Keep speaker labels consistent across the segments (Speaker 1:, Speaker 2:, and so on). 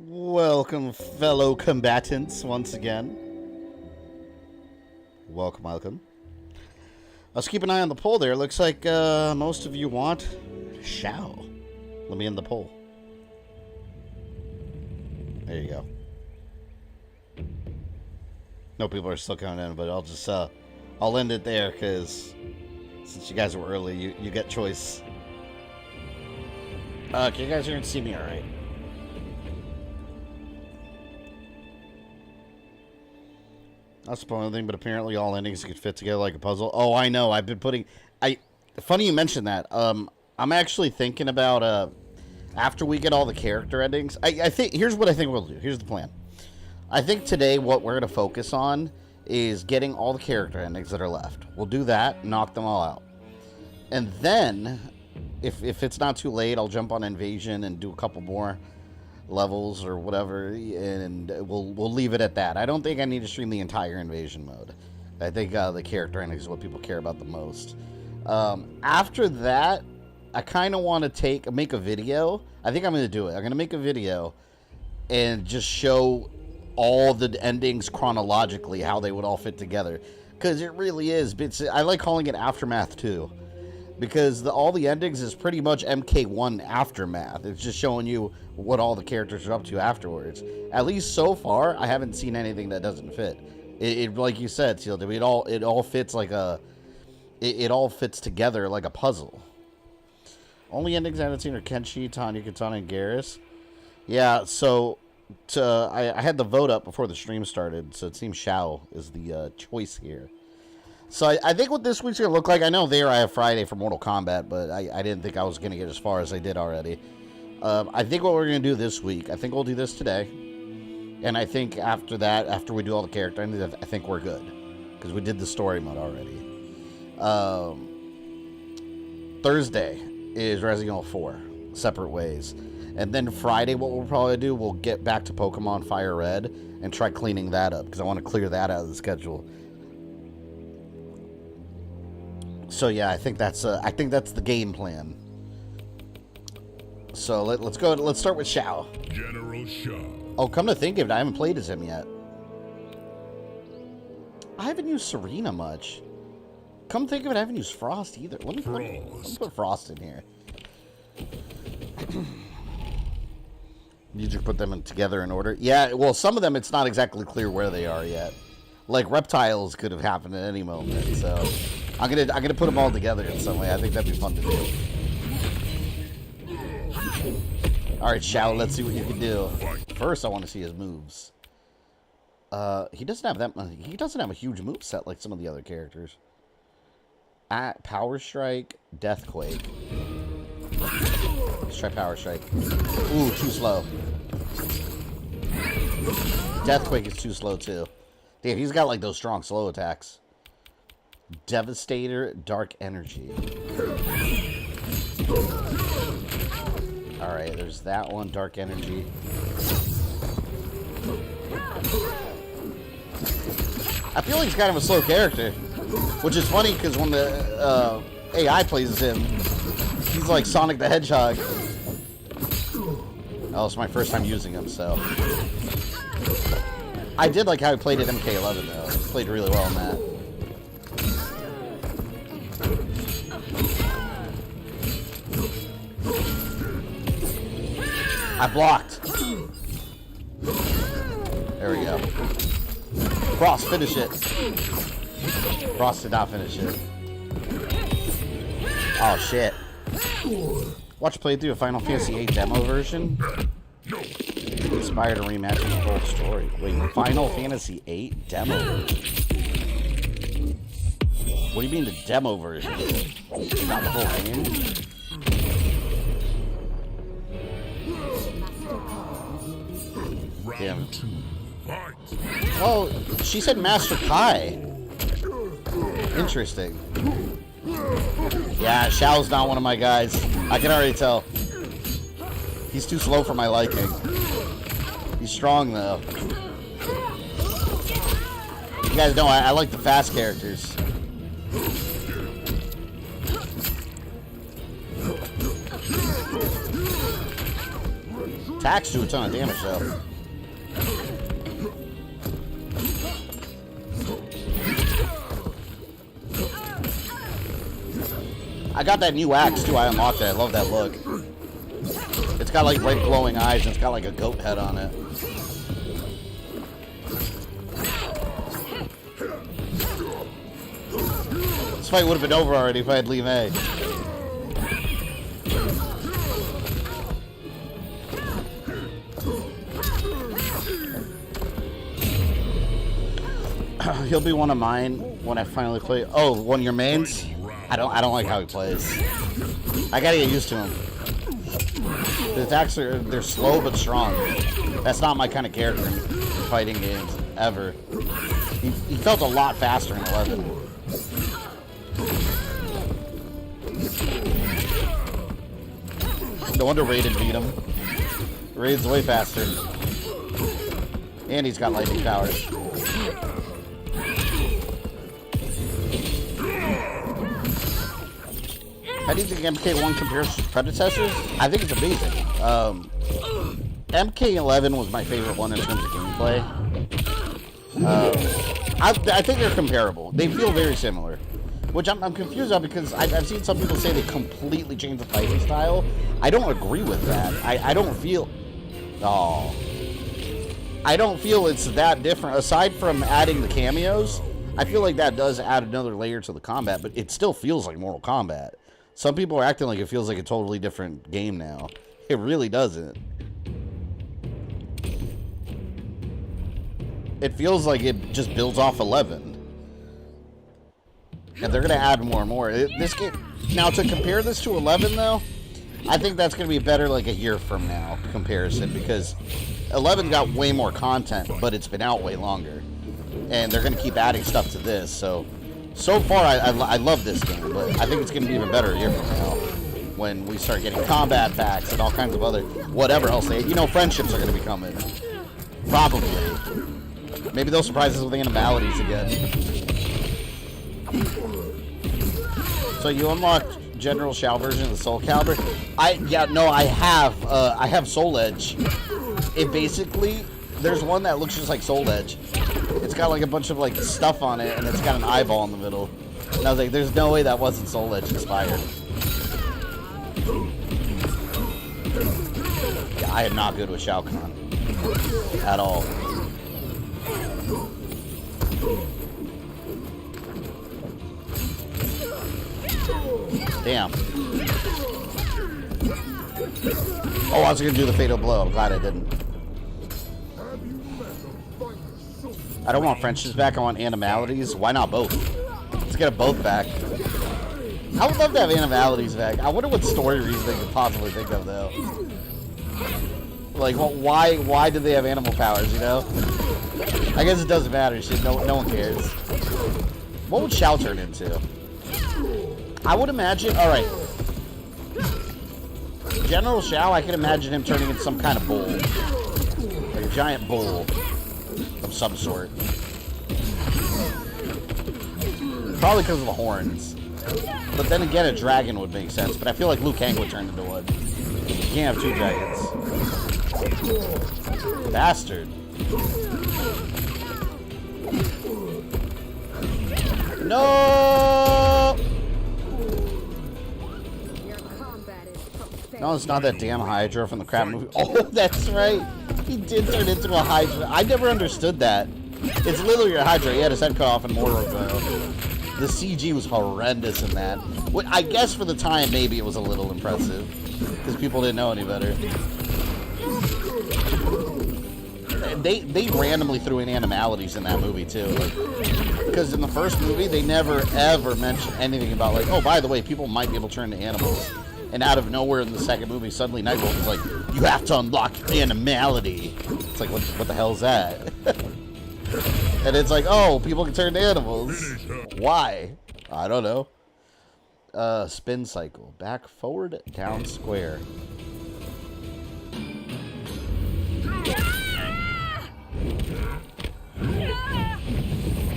Speaker 1: Welcome, fellow combatants, once again. Welcome. Let's keep an eye on the poll there. Looks like most of you want Shao. Let me end the poll. There you go. No, people are still coming in, but I'll just I'll end it there because since you guys were early, you get choice. Can you guys hear and see me all right? Not spoiling anything, but apparently all endings could fit together like a puzzle. Oh, I know. I've been putting... Funny you mentioned that. I'm actually thinking about... after we get all the character endings... I think... Here's what I think we'll do. Here's the plan. I think today what we're going to focus on is getting all the character endings that are left. We'll do that, knock them all out. And then, if it's not too late, I'll jump on Invasion and do a couple more levels or whatever, and we'll leave it at that. I don't think I need to stream the entire Invasion mode. I think the character endings is what people care about the most. After that, I kind of want to make a video. I think I'm going to do it. I'm going to make a video and just show all the endings chronologically, how they would all fit together. Because it really is. I like calling it Aftermath too. Because all the endings is pretty much MK1 Aftermath. It's just showing you what all the characters are up to afterwards. At least so far, I haven't seen anything that doesn't fit. It like you said, Sindel, it all fits like a... It all fits together like a puzzle. Only endings I haven't seen are Kenshi, Tanya, Kitana, and Geras. Yeah, so... I had the vote up before the stream started, so it seems Shao is the choice here. So I think what this week's going to look like, I know I have Friday for Mortal Kombat, but I didn't think I was going to get as far as I did already. I think what we're going to do this week, I think we'll do this today. And I think after that, after we do all the character endings, I think we're good. Because we did the story mode already. Thursday is Resident Evil 4, separate ways. And then Friday, what we'll probably do, we'll get back to Pokemon Fire Red and try cleaning that up. Because I want to clear that out of the schedule. So yeah, I think that's the game plan. So let's go. Let's start with Shao.
Speaker 2: General Shao.
Speaker 1: Oh, come to think of it, I haven't played as him yet. I haven't used Serena much. Come think of it, I haven't used Frost either. Let me put Frost in here. You just put them together in order. Yeah, well, some of them it's not exactly clear where they are yet. Like reptiles could have happened at any moment, so. I'm gonna put them all together in some way. I think that'd be fun to do. All right, Shao, let's see what you can do. First, I want to see his moves. He doesn't have that. He doesn't have a huge move set like some of the other characters. Power Strike, Deathquake. Let's try Power Strike. Ooh, too slow. Deathquake is too slow too. Damn, he's got like those strong slow attacks. Devastator, Dark Energy. Alright, there's that one, Dark Energy. I feel like he's kind of a slow character. Which is funny, because when the AI plays as him, he's like Sonic the Hedgehog. Oh, it's my first time using him, so... I did like how he played at MK11, though. He played really well in that. I blocked. There we go. Frost, finish it. Frost did not finish it. Oh, shit. Watch play through a Final Fantasy VIII demo version. Inspired to reimagine the whole story. Wait, Final Fantasy VIII demo version? What do you mean the demo version? Not the whole game? Damn. Oh, she said Master Kai. Interesting. Yeah, Shao's not one of my guys. I can already tell. He's too slow for my liking. He's strong, though. You guys know I like the fast characters. Attacks do a ton of damage, though. I got that new axe, too. I unlocked it. I love that look. It's got, like, red glowing eyes, and it's got, like, a goat head on it. This fight would have been over already if I had Lee Mei. He'll be one of mine when I finally play. Oh, one of your mains? I don't like how he plays. I gotta get used to him. The attacks they're slow but strong. That's not my kind of character in fighting games ever. He felt a lot faster in 11. No wonder Raiden beat him. Raiden's way faster. And he's got lightning powers. How do you think MK1 compares to predecessors? I think it's amazing. MK11 was my favorite one in terms of gameplay. I think they're comparable. They feel very similar. Which I'm confused about because I've seen some people say they completely changed the fighting style. I don't agree with that. I don't feel... Oh. I don't feel it's that different. Aside from adding the cameos, I feel like that does add another layer to the combat, but it still feels like Mortal Kombat. Some people are acting like it feels like a totally different game now. It really doesn't. It feels like it just builds off 11. And they're going to add more and more. This game... Now, to compare this to 11, though, I think that's going to be better like a year from now comparison, because 11 got way more content, but it's been out way longer. And they're going to keep adding stuff to this, so far I love this game, but I think it's going to be even better a year from now when we start getting combat packs and all kinds of other whatever else friendships are going to be coming. Probably. Maybe they'll surprise us with animalities again. So you unlocked General Shao version of the Soul Calibur? I have Soul Edge. It basically, there's one that looks just like Soul Edge. It's got like a bunch of like stuff on it, and it's got an eyeball in the middle. And I was like, there's no way that wasn't Soul Edge inspired. Yeah, I am not good with Shao Kahn. At all. Damn. Oh, I was going to do the fatal blow. I'm glad I didn't. I don't want French's back. I want animalities. Why not both? Let's get them both back. I would love to have animalities back. I wonder what story reason they could possibly think of, though. Like, why do they have animal powers, you know? I guess it doesn't matter. Shit, no one cares. What would Shao turn into? I would imagine... Alright. General Shao, I can imagine him turning into some kind of bull. Like a giant bull of some sort. Probably because of the horns. But then again, a dragon would make sense. But I feel like Liu Kang would turn into one. You can't have two dragons. Bastard. No! No, it's not that damn Hydra from the crap movie. Oh, that's right. He did turn into a Hydra. I never understood that. It's literally a Hydra. He had his head cut off in Mortal Kombat. The CG was horrendous in that. I guess for the time, maybe it was a little impressive. Because people didn't know any better. They randomly threw in animalities in that movie, too. Because in the first movie, they never, ever mentioned anything about, like, oh, by the way, people might be able to turn into animals. And out of nowhere in the second movie, suddenly Nightwolf is like, you have to unlock animality. It's like, what the hell is that? And it's like, oh, people can turn into animals. Why? I don't know. Spin cycle. Back, forward, down, square.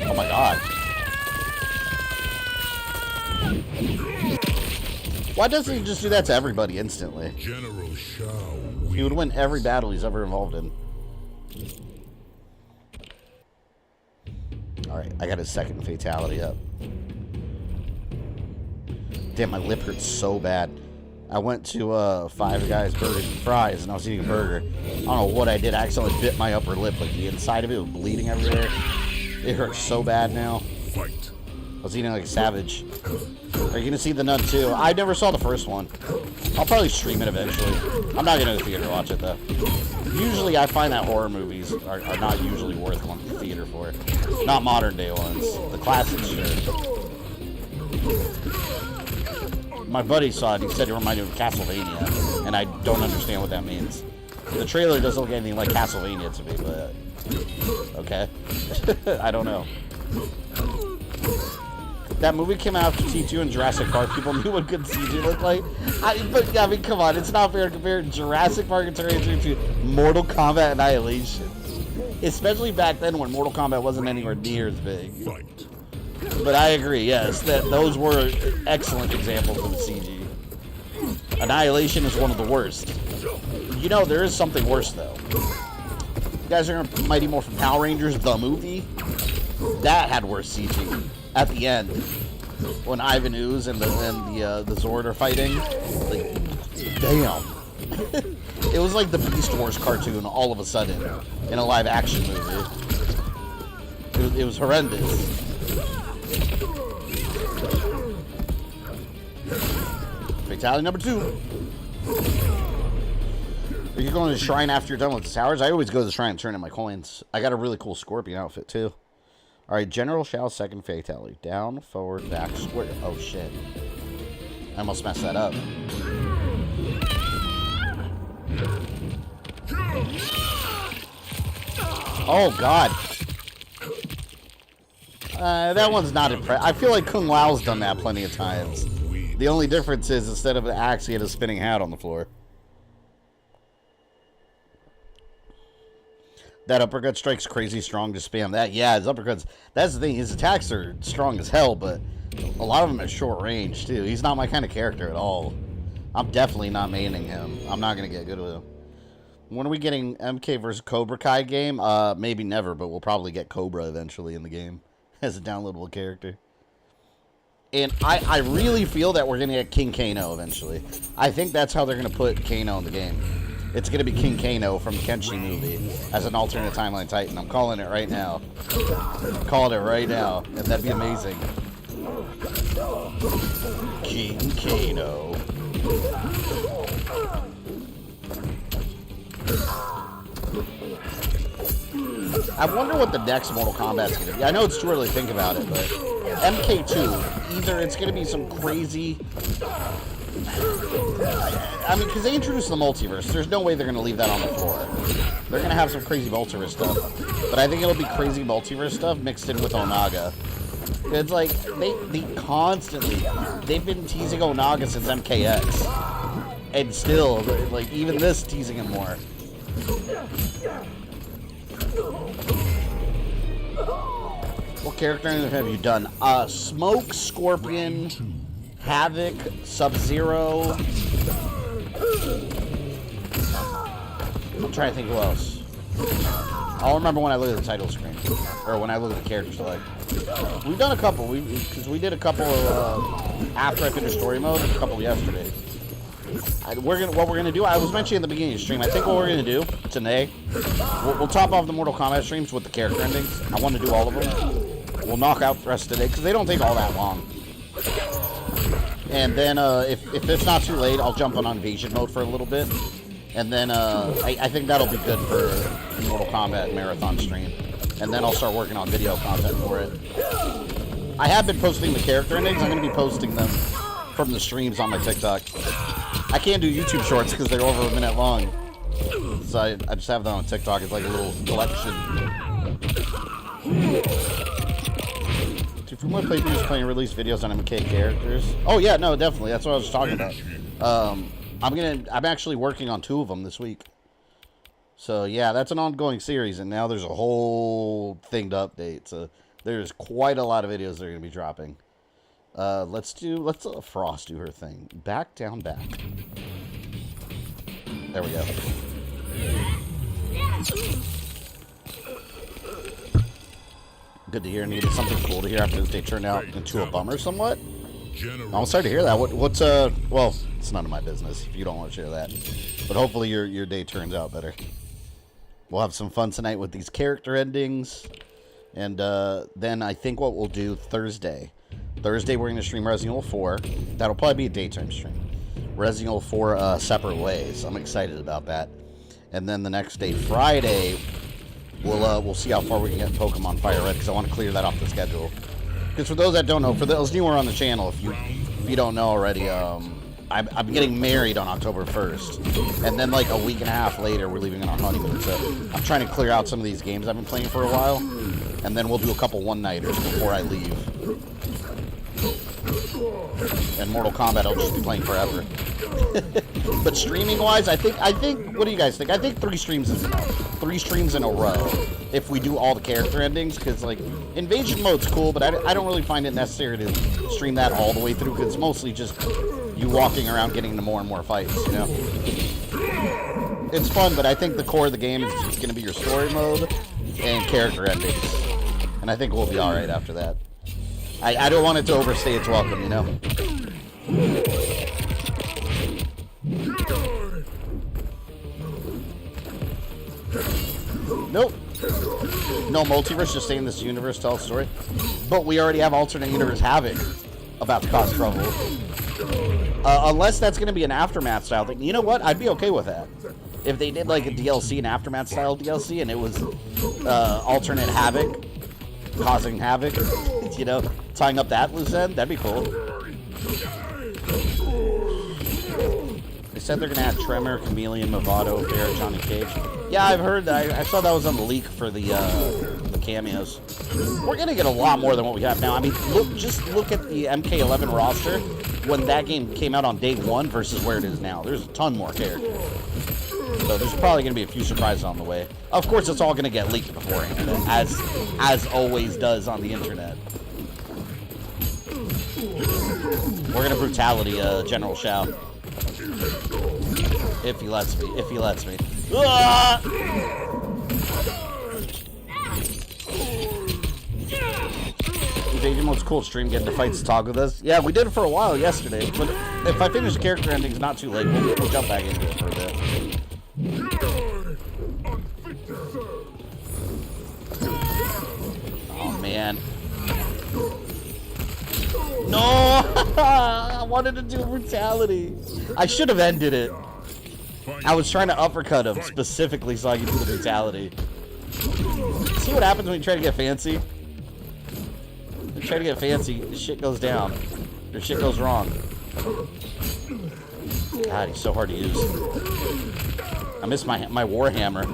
Speaker 1: Oh my god. Why doesn't he just do that to everybody instantly?
Speaker 2: General Shao.
Speaker 1: He would win every battle he's ever involved in. Alright, I got his second fatality up. Damn, my lip hurts so bad. I went to Five Guys Burgers and Fries, and I was eating a burger. I don't know what I did. I accidentally bit my upper lip. Like, the inside of it was bleeding everywhere. It hurts so bad now.
Speaker 2: Fight.
Speaker 1: I was eating like a savage. Are you going to see the Nun too? I never saw the first one. I'll probably stream it eventually. I'm not going to the theater to watch it, though. Usually, I find that horror movies are not usually worth going to the theater for. Not modern-day ones. The classics, sure. My buddy saw it. He said it reminded him of Castlevania, and I don't understand what that means. The trailer doesn't look anything like Castlevania to me, but okay. I don't know. That movie came out after T2 and Jurassic Park. People knew what good CG looked like. But I mean, come on, it's not fair to compare Jurassic Park and Terminator to Mortal Kombat Annihilation, especially back then when Mortal Kombat wasn't anywhere near as big.
Speaker 2: Fight.
Speaker 1: But I agree, yes, that those were excellent examples of CG. Annihilation is one of the worst. You know, there is something worse, though. You guys are Mighty Morphin Power Rangers, the movie? That had worse CG. At the end, when Ivan Ooze and the Zord are fighting, like, damn. It was like the Beast Wars cartoon all of a sudden in a live-action movie. It was horrendous. Fatality number 2. Are you going to the shrine after you're done with the towers? I always go to the shrine and turn in my coins. I got a really cool scorpion outfit, too. Alright, General Shao's second fatality. Down, forward, back, square. Oh, shit. I almost messed that up. Oh, God. That one's not impressive. I feel like Kung Lao's done that plenty of times. The only difference is instead of an axe, he had a spinning hat on the floor. That uppercut strike's crazy strong to spam that. Yeah, his uppercuts, that's the thing. His attacks are strong as hell, but a lot of them at short range, too. He's not my kind of character at all. I'm definitely not maining him. I'm not going to get good with him. When are we getting MK versus Cobra Kai game? Maybe never, but we'll probably get Cobra eventually in the game as a downloadable character. And I really feel that we're going to get King Kano eventually. I think that's how they're going to put Kano in the game. It's going to be King Kano from the Kenshi movie as an alternate timeline Titan. I'm calling it right now. I'm calling it right now. And that'd be amazing. King Kano. I wonder what the next Mortal Kombat's going to be. I know it's too early to think about it, but MK2, either it's going to be some crazy... I mean, because they introduced the multiverse. There's no way they're going to leave that on the floor. They're going to have some crazy multiverse stuff. But I think it'll be crazy multiverse stuff mixed in with Onaga. It's like, they constantly... They've been teasing Onaga since MKX. And still, like, even this teasing him more. What character have you done? Smoke, Scorpion, Havoc, Sub-Zero. I'm trying to think who else. I'll remember when I look at the title screen. Or when I look at the character select. We've done a couple. Because we did a couple after I finished story mode, a couple yesterday. What we're gonna do, I was mentioning at the beginning of the stream, I think what we're gonna do today, we'll top off the Mortal Kombat streams with the character endings. I want to do all of them. We'll knock out the rest today, because they don't take all that long. And then, if it's not too late, I'll jump on invasion mode for a little bit. And then, I think that'll be good for the Mortal Kombat marathon stream. And then I'll start working on video content for it. I have been posting the character endings. I'm going to be posting them from the streams on my TikTok. I can't do YouTube shorts because they're over a minute long. So I just have them on TikTok. It's like a little collection. Dude, from my playthroughs playing release videos on MK characters. Oh yeah, no, definitely. That's what I was talking about. I'm actually working on 2 of them this week. So yeah, that's an ongoing series, and now there's a whole thing to update. So there's quite a lot of videos that are going to be dropping. Let's let Frost do her thing. Back, down, back. There we go. Good to hear. Needed something cool to hear after this day turned out into a bummer somewhat. I'm sorry to hear that. What's well, it's none of my business if you don't want to share that. But hopefully your day turns out better. We'll have some fun tonight with these character endings. And then I think what we'll do Thursday we're going to stream Resident Evil 4. That'll probably be a daytime stream. Resident Evil 4 separate ways. I'm excited about that. And then the next day, Friday, we'll see how far we can get Pokemon Fire Red, because I want to clear that off the schedule. Because for those that don't know, for those newer on the channel, if you don't know already, I'm getting married on October 1st. And then like a week and a half later, we're leaving on our honeymoon. So I'm trying to clear out some of these games I've been playing for a while. And then we'll do a couple one-nighters before I leave. And Mortal Kombat I'll just be playing forever. But streaming-wise, I think, what do you guys think? I think 3 streams is enough. 3 streams in a row if we do all the character endings, because, like, Invasion mode's cool, but I don't really find it necessary to stream that all the way through, because it's mostly just you walking around getting into more and more fights, you know? It's fun, but I think the core of the game is just going to be your story mode and character endings. And I think we'll be alright after that. I don't want it to overstay its welcome, you know? Nope. No multiverse, just stay in this universe, tell a story. But we already have alternate universe Havoc about to cause trouble. Unless that's going to be an Aftermath style thing. You know what? I'd be okay with that. If they did like a DLC, an Aftermath style DLC, and it was alternate Havoc causing havoc, you know, tying up that loose end, that'd be cool. They said they're gonna add Tremor, Chameleon, Movado, Bear, Johnny Cage. Yeah, I've heard that. I saw that was on the leak for the cameos. We're gonna get a lot more than what we have now. I mean, just look at the MK11 roster when that game came out on day 1 versus where it is now. There's a ton more characters. So there's probably going to be a few surprises on the way. Of course, it's all going to get leaked beforehand, as always does on the internet. We're going to brutality General Shao. If he lets me. If he lets me. Ah! Invasion mode's cool. Stream getting the fights to talk with us. Yeah, we did it for a while yesterday. But if I finish the character endings not too late, we'll jump back into it for a bit. Oh man. No! I wanted to do brutality. I should have ended it. I was trying to uppercut him specifically so I could do the brutality. See what happens when you try to get fancy? When you try to get fancy, shit goes down. Or shit goes wrong. God, he's so hard to use. I miss my Warhammer.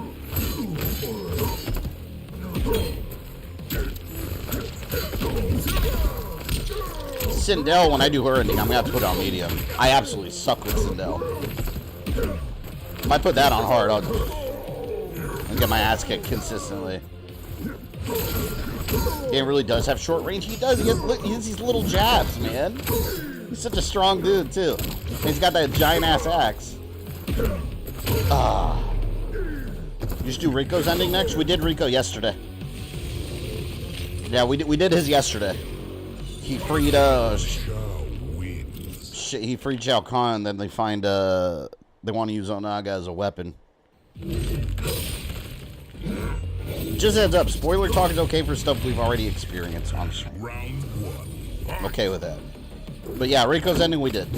Speaker 1: Sindel, when I do her ending, I'm gonna have to put it on medium. I absolutely suck with Sindel. If I put that on hard, I'll get my ass kicked consistently. Game really does have short range. He does. He has these little jabs, man. He's such a strong dude, too. And he's got that giant-ass axe. You just do Rico's ending next? We did Rico yesterday. Yeah, we did his yesterday. He freed, he freed Shao Kahn, then they find, they want to use Onaga as a weapon. Just heads up, spoiler talk is okay for stuff we've already experienced on stream. I'm okay with that. But yeah, Rico's ending we did.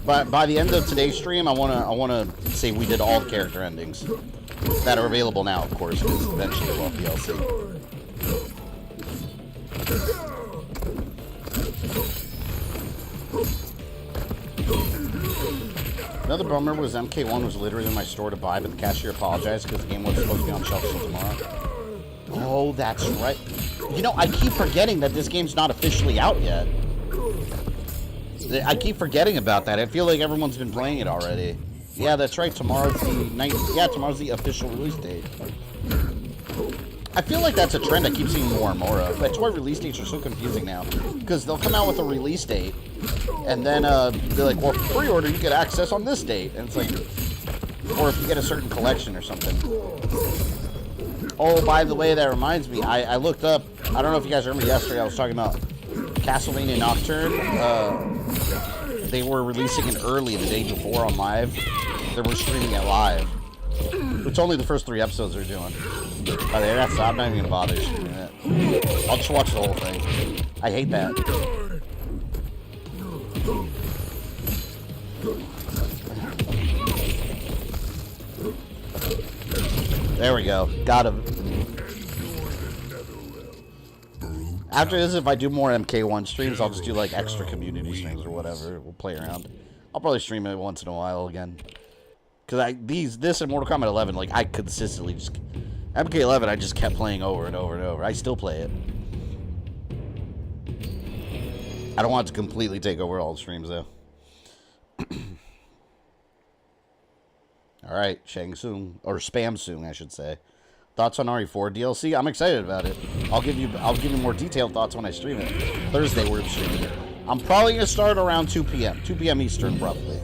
Speaker 1: But by the end of today's stream, I wanna say we did all the character endings that are available now, of course, because eventually we'll have DLC. Another bummer was MK1 was literally in my store to buy, but the cashier apologized because the game wasn't supposed to be on shelf until tomorrow. Oh, that's right. You know, I keep forgetting that this game's not officially out yet. I keep forgetting about that. I feel like everyone's been playing it already. Yeah, that's right. Tomorrow's the official release date. I feel like that's a trend I keep seeing more and more of. That's why release dates are so confusing now. Because they'll come out with a release date, and then they're like, well, for pre-order, you get access on this date. And it's like, or if you get a certain collection or something. Oh, by the way, that reminds me, I looked up, I don't know if you guys remember yesterday, I was talking about Castlevania Nocturne. They were releasing it early the day before on live. They were streaming it live. Which only the first 3 episodes are doing. Oh, that's, I'm not even going to bother streaming it. I'll just watch the whole thing. I hate that. There we go. Got him. After this, if I do more MK1 streams, I'll just do like extra community streams or whatever. We'll play around. I'll probably stream it once in a while again. Because this and Mortal Kombat 11, like, I consistently just... MK11, I just kept playing over and over and over. I still play it. I don't want it to completely take over all the streams, though. Alright, Shang Tsung. Or Spam Tsung, I should say. Thoughts on RE4 DLC? I'm excited about it. I'll give you more detailed thoughts when I stream it. Thursday, we're streaming it. I'm probably going to start around 2 p.m. 2 p.m. Eastern, roughly.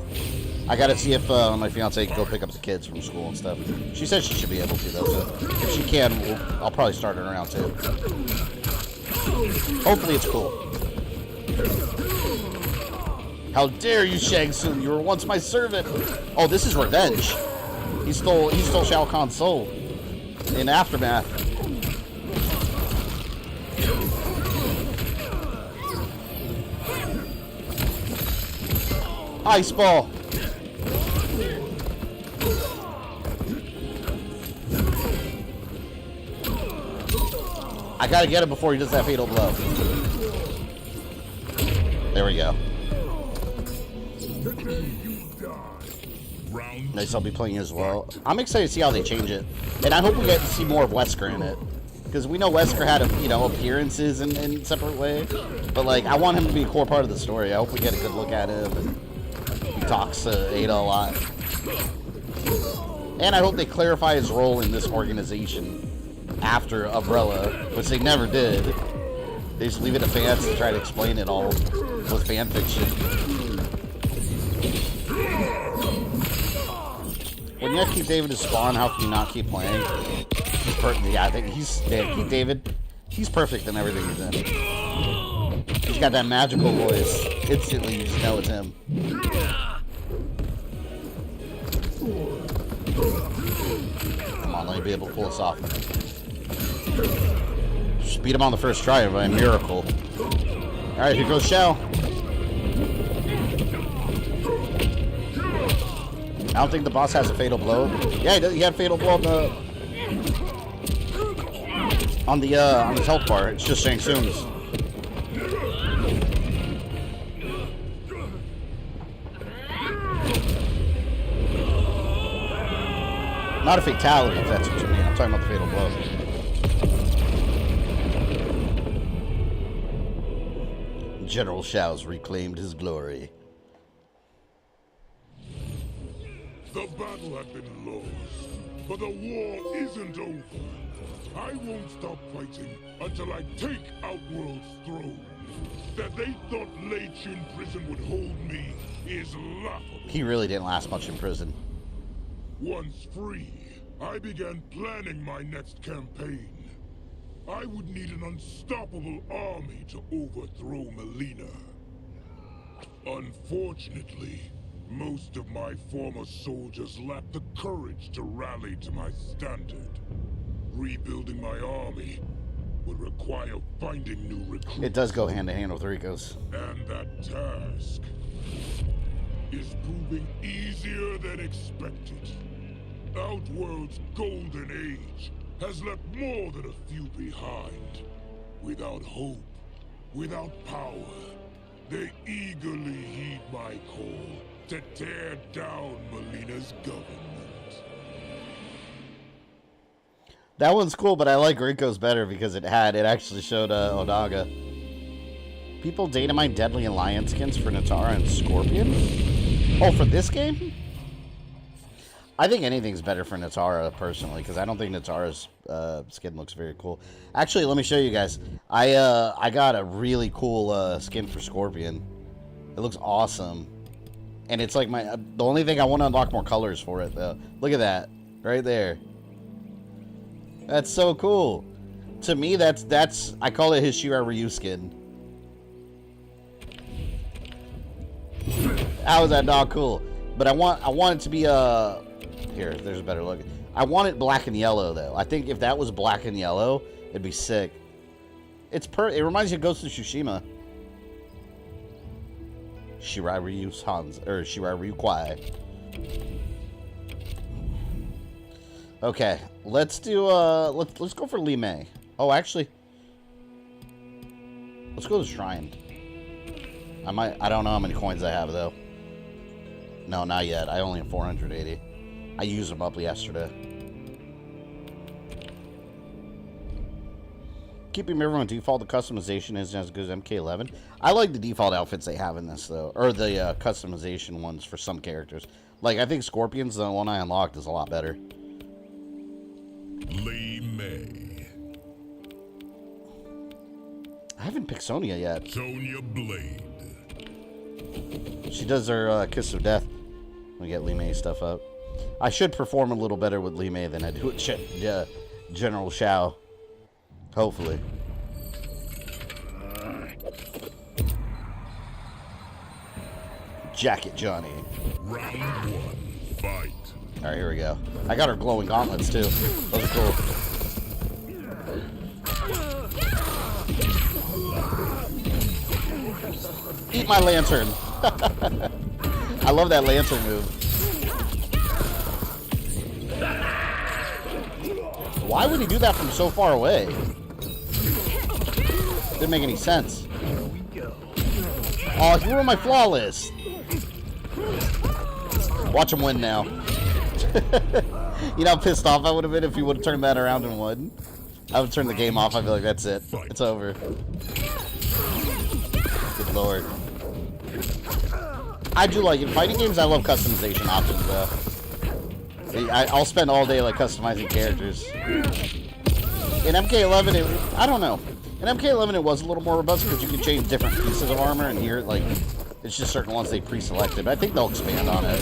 Speaker 1: I gotta see if my fiance can go pick up the kids from school and stuff. She said she should be able to, though, so if she can, I'll probably start it around 2. Hopefully it's cool. How dare you, Shang Tsung? You were once my servant. Oh, this is revenge. He stole Shao Kahn's soul in Aftermath. Ice ball. I gotta get him before he does that fatal blow. There we go. Nice, I'll be playing as well. I'm excited to see how they change it. And I hope we get to see more of Wesker in it. Because we know Wesker had, appearances in separate ways. But, like, I want him to be a core part of the story. I hope we get a good look at him. And he talks to Ada a lot. And I hope they clarify his role in this organization after Umbrella, which they never did. They just leave it to fans to try to explain it all with fan fiction. When you have Keith David to spawn, how can you not keep playing? Yeah, I think Keith David, he's perfect in everything he's in. He's got that magical voice. Instantly, you just know it's him. Come on, let me be able to pull this off. Just beat him on the first try by a miracle. Alright, here goes Shao. I don't think the boss has a fatal blow. Yeah, he does. He had a fatal blow on his health bar. It's just Shang Tsung's. Not a fatality, if that's what you mean. I'm talking about the fatal blow. General Shao's reclaimed his glory.
Speaker 2: The battle had been lost, but the war isn't over. I won't stop fighting until I take Outworld's throne. That they thought Lei Chin prison would hold me is laughable.
Speaker 1: He really didn't last much in prison.
Speaker 2: Once free, I began planning my next campaign. I would need an unstoppable army to overthrow Mileena. Unfortunately, most of my former soldiers lacked the courage to rally to my standard. Rebuilding my army would require finding new recruits.
Speaker 1: It does go hand in hand with Rico's.
Speaker 2: And that task is proving easier than expected. Outworld's golden age has left more than a few behind. Without hope, without power, they eagerly heed my call to tear down Mileena's government.
Speaker 1: That one's cool, but I like Rico's better because it actually showed Onaga. People data mine Deadly Alliance skins for Nitara and Scorpion? Oh, for this game? I think anything's better for Nitara, personally, because I don't think Nitara's skin looks very cool. Actually, let me show you guys. I got a really cool skin for Scorpion. It looks awesome. And it's like the only thing I want to unlock more colors for it, though. Look at that. Right there. That's so cool. To me, that's I call it his Shira Ryu skin. How is that not cool? But I want it to be here, there's a better look. I want it black and yellow, though. I think if that was black and yellow, it'd be sick. It reminds you of Ghost of Tsushima. Shirai Ryu Sans, or Shirai Ryu Kwai. Okay, let's do let's go for Li Mei. Oh, actually, let's go to the shrine. I don't know how many coins I have, though. No, not yet. I only have 480. I used them up yesterday. Keeping everyone default, the customization isn't as good as MK11. I like the default outfits they have in this, though. Or the customization ones for some characters. Like, I think Scorpion's the one I unlocked is a lot better.
Speaker 2: Li Mei.
Speaker 1: I haven't picked Sonya yet.
Speaker 2: Sonya Blade.
Speaker 1: She does her Kiss of Death. We get Li Mei stuff up. I should perform a little better with Li Mei than I do with General Shao. Hopefully. Jacket Johnny.
Speaker 2: Round 1, fight.
Speaker 1: Alright, here we go. I got her glowing gauntlets, too. Those are cool. Eat my lantern. I love that lantern move. Why would he do that from so far away? Didn't make any sense. Oh, he ruined my flawless. Watch him win now. You know how pissed off I would have been if he would have turned that around and won? I would turn the game off. I'd be like, that's it. It's over. Good lord. I do like in fighting games. I love customization options, though. I'll spend all day like customizing characters. In MK11, I don't know. In MK11, it was a little more robust because you could change different pieces of armor, and here, like, it's just certain ones they pre-selected. But I think they'll expand on it.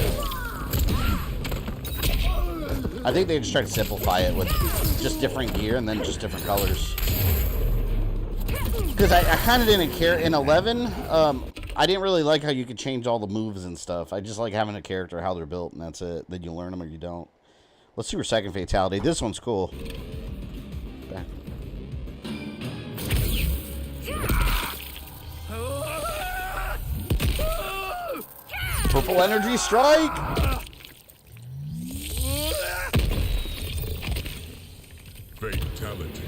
Speaker 1: I think they just try to simplify it with just different gear and then just different colors. Because I kind of didn't care. In 11, I didn't really like how you could change all the moves and stuff. I just like having a character, how they're built, and that's it. Then you learn them or you don't. Let's do her second fatality. This one's cool. Back. Purple energy strike!
Speaker 2: Fatality.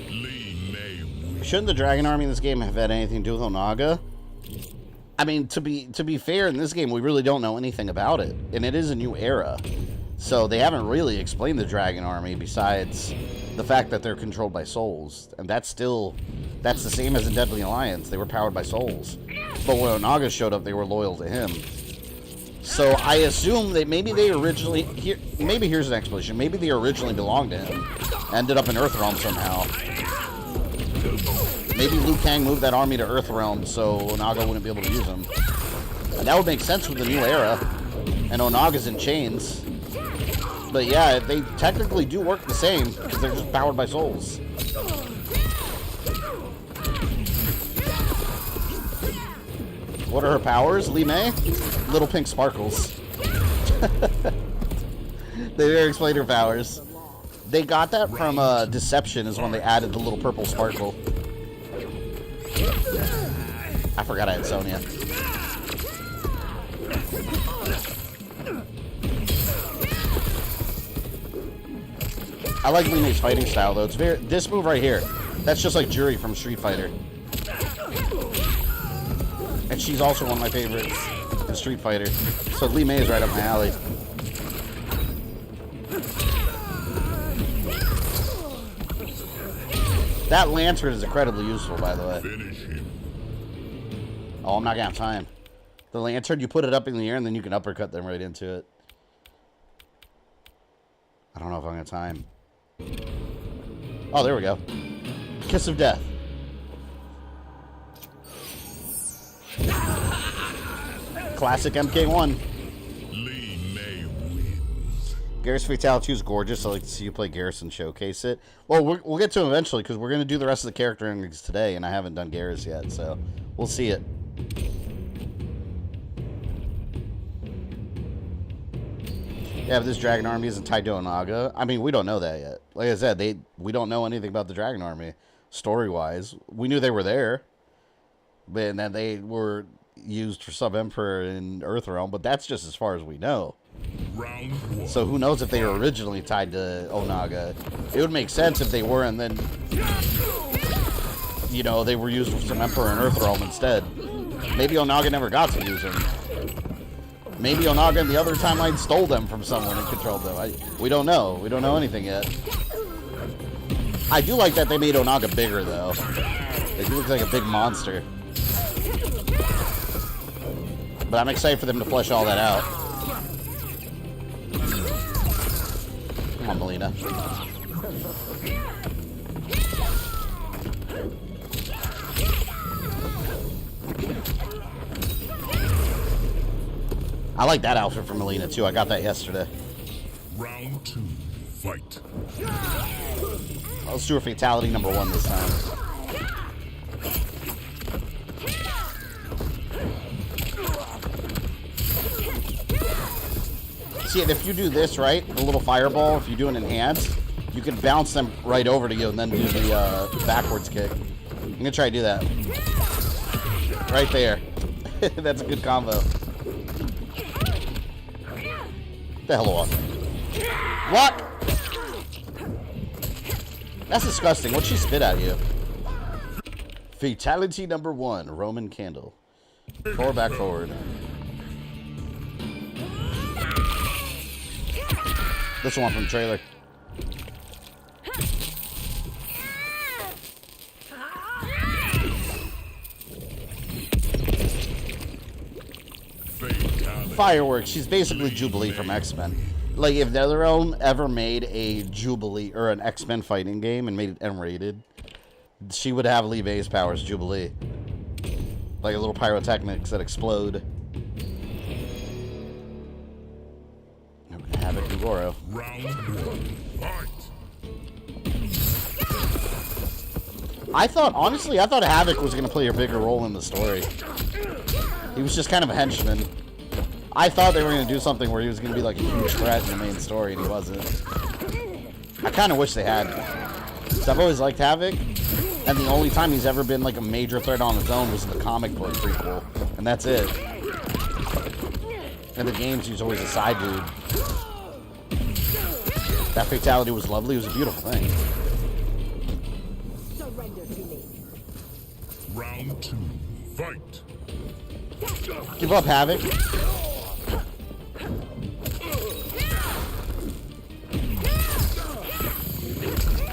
Speaker 2: Li Mei.
Speaker 1: Shouldn't the Dragon Army in this game have had anything to do with Onaga? I mean, to be fair, in this game, we really don't know anything about it. And it is a new era. So they haven't really explained the Dragon Army besides the fact that they're controlled by souls. And that's the same as in Deadly Alliance. They were powered by souls. But when Onaga showed up, they were loyal to him. So I assume that maybe they originally... maybe here's an explanation. Maybe they originally belonged to him. Ended up in Earthrealm somehow. Maybe Liu Kang moved that army to Earthrealm so Onaga wouldn't be able to use them. And that would make sense with the new era. And Onaga's in chains. But yeah, they technically do work the same because they're just powered by souls. What are her powers? Li Mei? Little pink sparkles. They never explained her powers. They got that from Deception is when they added the little purple sparkle. I forgot I had Sonya. I like Li Mei's fighting style though. It's this move right here. That's just like Juri from Street Fighter. And she's also one of my favorites in Street Fighter. So Li Mei is right up my alley. That lantern is incredibly useful, by the way. Oh, I'm not gonna have time. The lantern, you put it up in the air and then you can uppercut them right into it. don't know if I'm gonna time. Oh, there we go. Kiss of Death. Classic MK1. Geras Fatality is gorgeous. I like to see you play Geras and showcase it. Well, we'll get to him eventually because we're going to do the rest of the character endings today, and I haven't done Geras yet, so we'll see it. Yeah, but this Dragon Army isn't tied to Onaga. I mean, we don't know that yet. Like I said, we don't know anything about the Dragon Army, story-wise. We knew they were there, and then they were used for Sub-Emperor in Earthrealm, but that's just as far as we know.
Speaker 2: Round one.
Speaker 1: So who knows if they were originally tied to Onaga. It would make sense if they were, and then, you know, they were used for some Emperor and Earthrealm instead. Maybe Onaga never got to use them. Maybe Onaga and the other timeline stole them from someone and controlled them. We don't know. We don't know anything yet. I do like that they made Onaga bigger, though. He looks like a big monster. But I'm excited for them to flesh all that out. Come on, Mileena. I like that outfit for Mileena, too. I got that yesterday.
Speaker 2: Round 2, fight.
Speaker 1: Let's do a fatality number 1 this time. See, and if you do this, right, the little fireball, if you do an enhance, you can bounce them right over to you and then do the backwards kick. I'm going to try to do that. Right there. That's a good combo. The hell off. What? That's disgusting. What'd she spit at you? Fatality number 1, Roman Candle. Forward, back, forward. This one from the trailer. Fireworks. She's basically Jubilee from X-Men. Like, if NetherRealm ever made a Jubilee or an X-Men fighting game and made it M-rated, she would have Lee Bay's powers, Jubilee. Like a little pyrotechnics that explode. Havoc and Goro.
Speaker 2: Round 1, fight.
Speaker 1: I thought Havoc was going to play a bigger role in the story. He was just kind of a henchman. I thought they were going to do something where he was going to be like a huge threat in the main story, and he wasn't. I kind of wish they had. Because I've always liked Havoc, and the only time he's ever been like a major threat on his own was in the comic book prequel, and that's it. In the games, he's always a side dude. That fatality was lovely. It was a beautiful thing.
Speaker 3: Surrender to me.
Speaker 2: Round 2, fight.
Speaker 1: Give up, Havoc.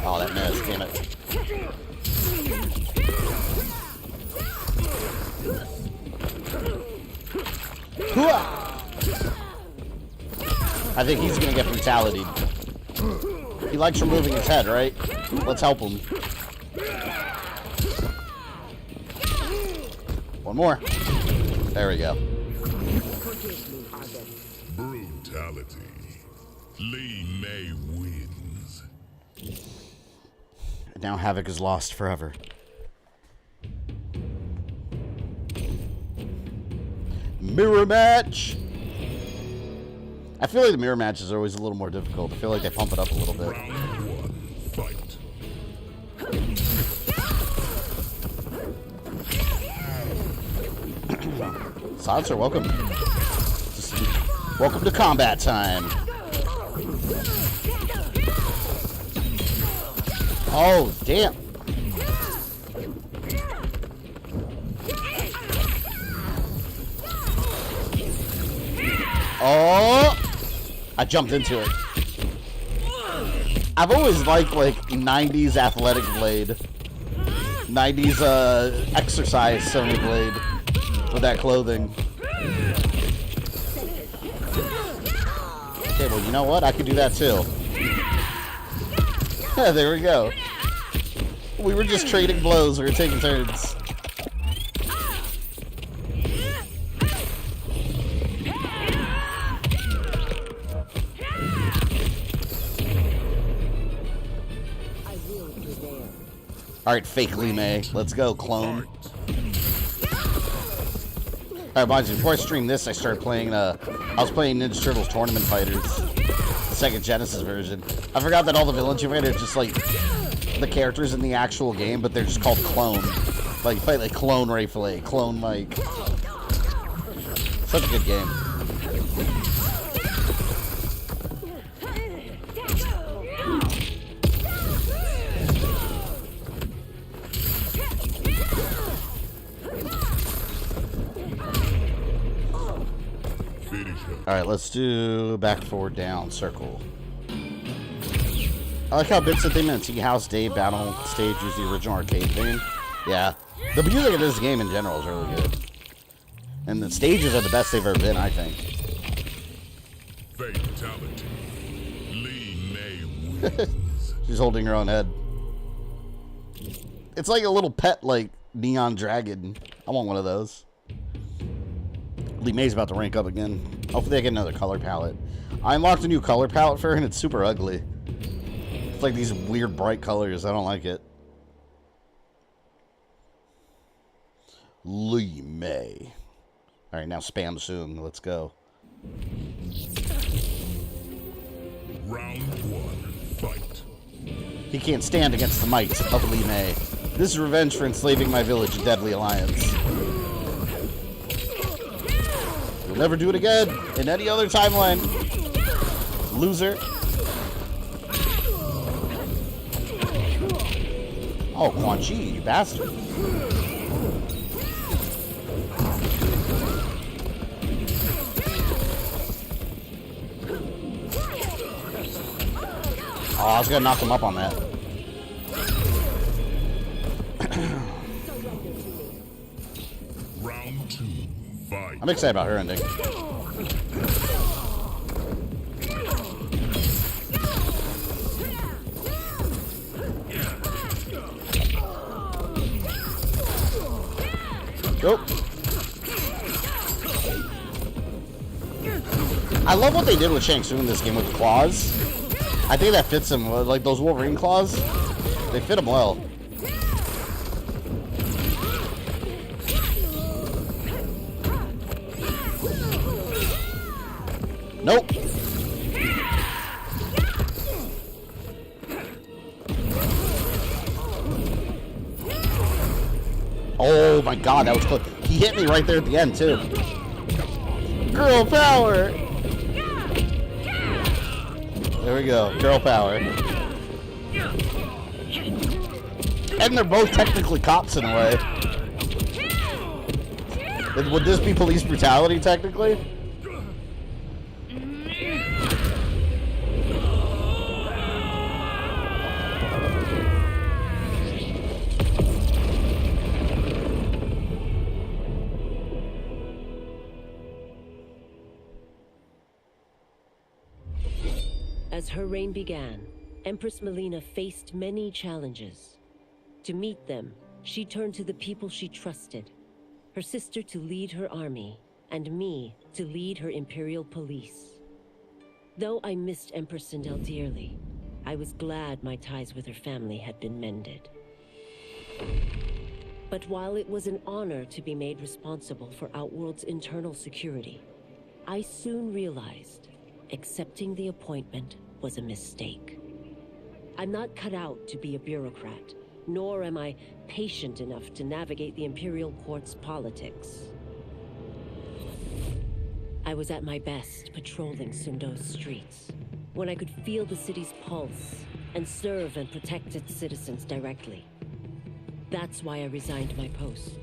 Speaker 1: Oh, that missed. Damn it. I think he's gonna get brutality. He likes removing his head, right? Let's help him. One more. There we go.
Speaker 2: Brutality. Lee May wins.
Speaker 1: And now Havoc is lost forever. Mirror match! I feel like the mirror matches are always a little more difficult. I feel like they pump it up a little bit.
Speaker 2: Round 1, fight.
Speaker 1: Sods are welcome. Welcome to combat time. Oh, damn. Oh! I jumped into it. I've always liked, like, 90s athletic blade. 90s, exercise Sony blade. With that clothing. Okay, well, you know what? I could do that, too. There we go. We were just trading blows. We were taking turns. Alright, fake Mei. Let's go, clone. Alright, mind you, before I streamed this, I started playing, I was playing Ninja Turtles Tournament Fighters. The Sega Genesis version. I forgot that all the villains you fight are just, like, the characters in the actual game, but they're just called clone. Like, you fight, like, Clone Rayflay, Clone Mike. Such a good game. Alright, let's do back, forward, down, circle. I like how bits that they meant. See House Day Battle Stage was the original arcade theme. Yeah. The music of this game in general is really good. And the stages are the best they've ever been, I think.
Speaker 2: Fatality. Mei wins.
Speaker 1: She's holding her own head. It's like a little pet, like, neon dragon. I want one of those. Mei's about to rank up again. Hopefully I get another color palette. I unlocked a new color palette for her, and it's super ugly. It's like these weird bright colors. I don't like it. Mei. Alright, now spam soon. Let's go.
Speaker 2: Round one, fight.
Speaker 1: He can't stand against the might of Mei. This is revenge for enslaving my village in Deadly Alliance. We'll never do it again in any other timeline. Loser. Oh, Quan Chi, you bastard. Oh, I was gonna knock him up on that.
Speaker 2: Round two, fight.
Speaker 1: I'm excited about her ending. Go. I love what they did with Shang Tsung in this game with the claws. I think that fits him. Like those Wolverine claws, they fit him well. Nope. Oh my god, that was close. He hit me right there at the end, too. Girl power! There we go, girl power. And they're both technically cops in a way. Would this be police brutality, technically?
Speaker 3: As her reign began, Empress Mileena faced many challenges. To meet them, she turned to the people she trusted. Her sister to lead her army, and me to lead her imperial police. Though I missed Empress Sindel dearly, I was glad my ties with her family had been mended. But while it was an honor to be made responsible for Outworld's internal security, I soon realized accepting the appointment was a mistake. I'm not cut out to be a bureaucrat, nor am I patient enough to navigate the Imperial Court's politics. I was at my best patrolling Sundo's streets, when I could feel the city's pulse and serve and protect its citizens directly. That's why I resigned my post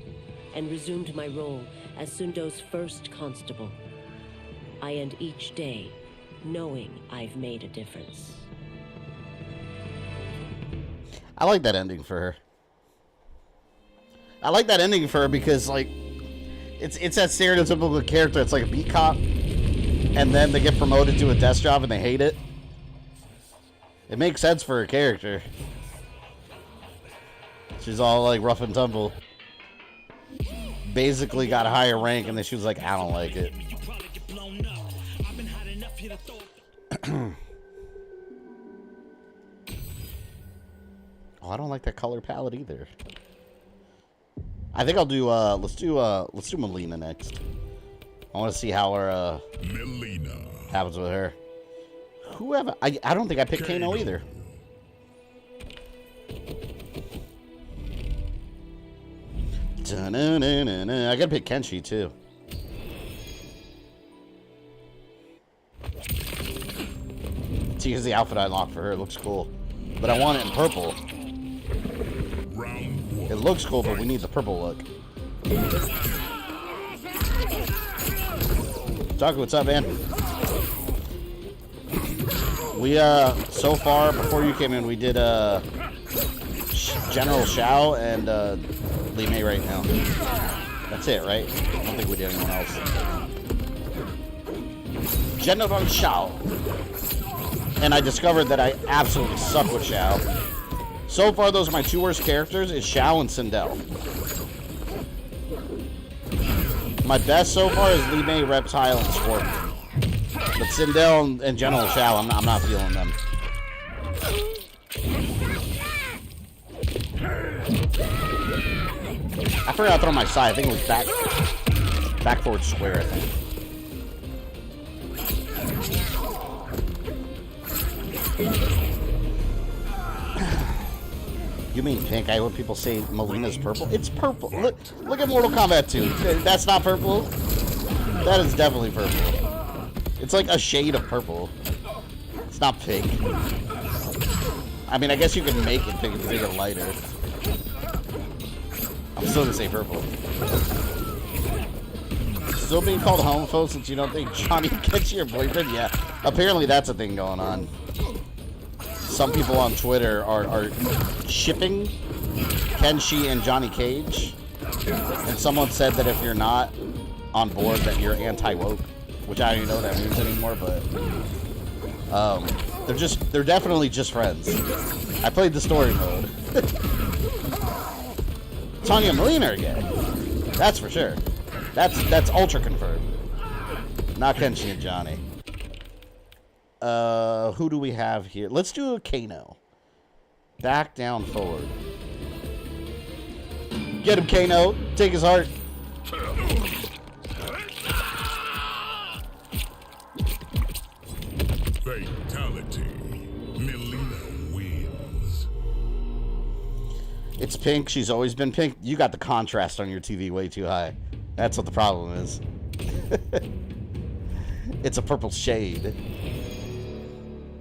Speaker 3: and resumed my role as Sundo's first constable. I end each day knowing I've made a difference.
Speaker 1: I like that ending for her. I like that ending for her because, like, it's that stereotypical character. It's like a beat cop, and then they get promoted to a desk job and they hate it. It makes sense for her character. She's all like rough and tumble. Basically got a higher rank, and then she was like, I don't like it. Oh, I don't like that color palette either. I think I'll do let's do Mileena next. I want to see how her
Speaker 2: Mileena.
Speaker 1: happens with her. I don't think I picked Kano either. I gotta pick Kenshi too. See, here's the outfit I unlocked for her. It looks cool, but I want it in purple. It looks cool, but we need the purple look. Taco, what's up, man? We so far before you came in, we did General Shao and Li Mei right now. That's it, right? I don't think we did anyone else. General Shao. And I discovered that I absolutely suck with Shao. So far, those are my two worst characters, is Shao and Sindel. My best so far is Li Mei, Reptile, and Scorpion. But Sindel and General Shao, I'm not feeling them. I forgot to throw my side. I think it was back forward square, I think. You mean pink? I heard people say Mileena's purple. It's purple. Look at Mortal Kombat 2. That's not purple. That is definitely purple. It's like a shade of purple. It's not pink. I mean, I guess you can make it pink to make it lighter. I'm still gonna say purple. Still being called homophobe since you don't think Johnny gets your boyfriend? Yeah. Apparently that's a thing going on. Some people on Twitter are shipping Kenshi and Johnny Cage. And someone said that if you're not on board that you're anti-woke. Which I don't even know what that means anymore, but they're definitely just friends. I played the story mode. Tanya and Mileena again. That's for sure. That's ultra confirmed. Not Kenshi and Johnny. Who do we have here? Let's do a Kano. Back, down, forward. Get him, Kano. Take his heart.
Speaker 2: Fatality. Mileena wins.
Speaker 1: It's pink. She's always been pink. You got the contrast on your TV way too high. That's what the problem is. It's a purple shade.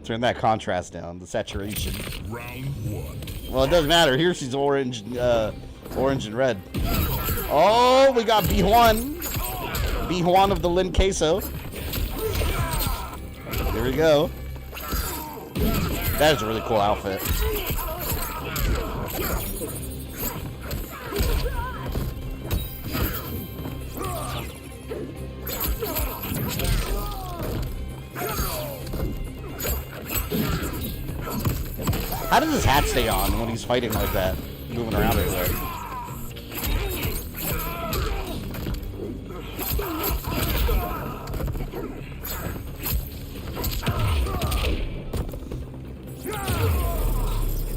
Speaker 1: Turn that contrast down, the saturation.
Speaker 2: Round one.
Speaker 1: Well, it doesn't matter. Here she's orange and red. Oh, we got B1. B1 of the Lin Queso. There we go. That is a really cool outfit. How does his hat stay on when he's fighting like that? Moving around everywhere.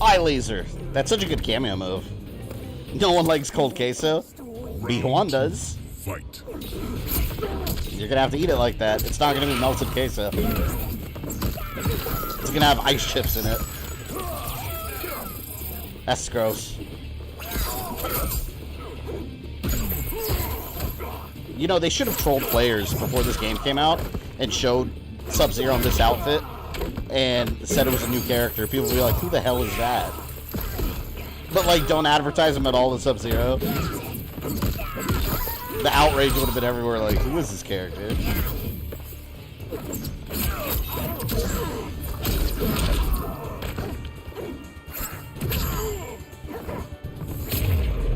Speaker 1: Eye laser. That's such a good cameo move. No one likes cold queso. B1 does.
Speaker 2: Fight.
Speaker 1: You're gonna have to eat it like that. It's not gonna be melted queso. It's gonna have ice chips in it. That's gross. You know, they should have trolled players before this game came out and showed Sub-Zero in this outfit and said it was a new character. People would be like, who the hell is that? But, like, don't advertise him at all in Sub-Zero. The outrage would have been everywhere, like, who is this character?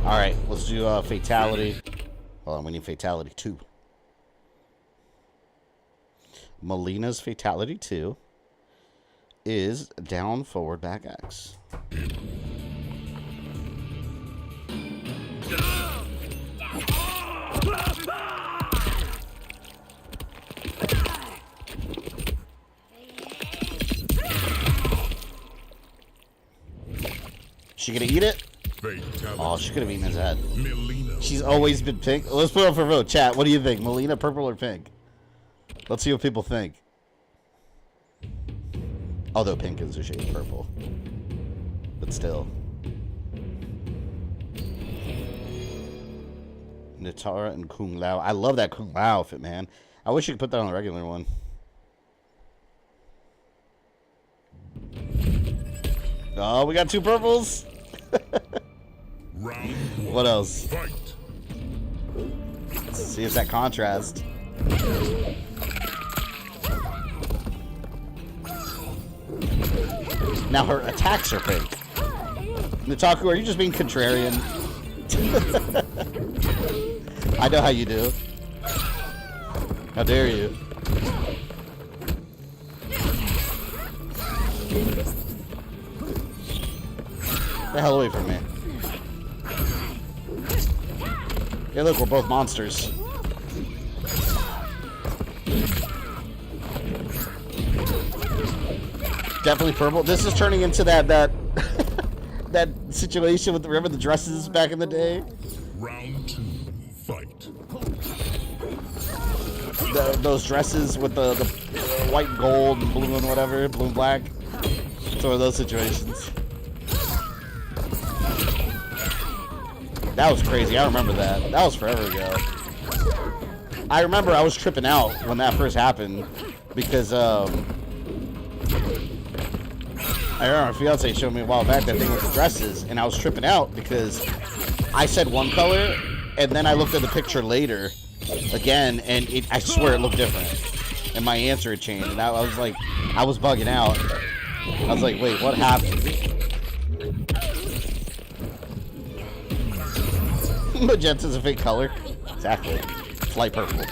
Speaker 1: Alright, let's do Fatality. Hold on, we need Fatality 2. Mileena's Fatality 2. is down, forward, back X. She gonna eat it? Oh, she could have eaten his head. She's always been pink. Let's put it up for vote. Chat, what do you think? Mileena, purple, or pink? Let's see what people think. Although pink is a shade of purple. But still. Nitara and Kung Lao. I love that Kung Lao outfit, man. I wish you could put that on the regular one. Oh, we got 2 purples. What else? Let's see if that contrast. Now her attacks are pink. Nitaku, are you just being contrarian? I know how you do. How dare you? Get the hell away from me. Hey, look, we're both monsters. Definitely purple. This is turning into that that situation with, remember the dresses back in the day?
Speaker 2: Round 2, fight.
Speaker 1: Those dresses with the white and gold and blue and whatever, blue and black. It's one of those situations. That was crazy. I remember that. That was forever ago. I remember I was tripping out when that first happened because I remember my fiance showed me a while back that thing with the dresses, and I was tripping out because I said one color, and then I looked at the picture later again, and I swear it looked different, and my answer had changed, and I was like, I was bugging out. I was like, wait, what happened? Magenta's a fake color. Exactly. It's light purple.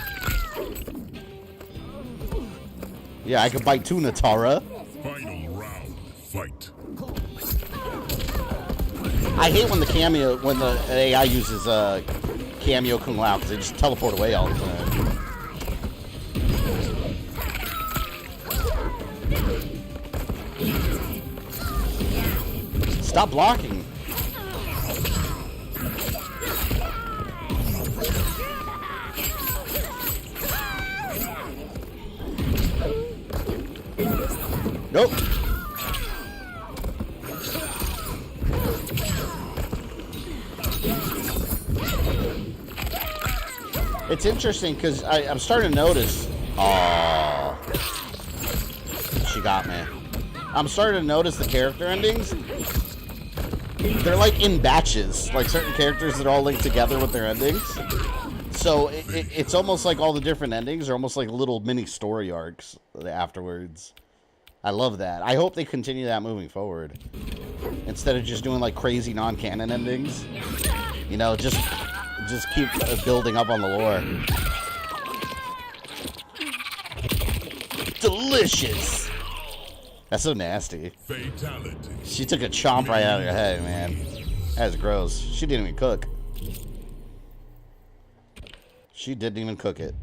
Speaker 1: Yeah, I could bite too, Nitara.
Speaker 2: Final round, fight.
Speaker 1: I hate when the AI uses cameo Kung Lao because they just teleport away all the time. Stop blocking. Nope. It's interesting because I'm starting to notice. Oh, she got me. I'm starting to notice the character endings. They're like in batches, like certain characters that all link together with their endings. So it's almost like all the different endings are almost like little mini story arcs afterwards. I love that. I hope they continue that moving forward. Instead of just doing like crazy non-canon endings. You know, just keep building up on the lore. Delicious! That's so nasty.
Speaker 2: Fatality.
Speaker 1: She took a chomp right out of her head, man. That's gross. She didn't even cook. She didn't even cook it.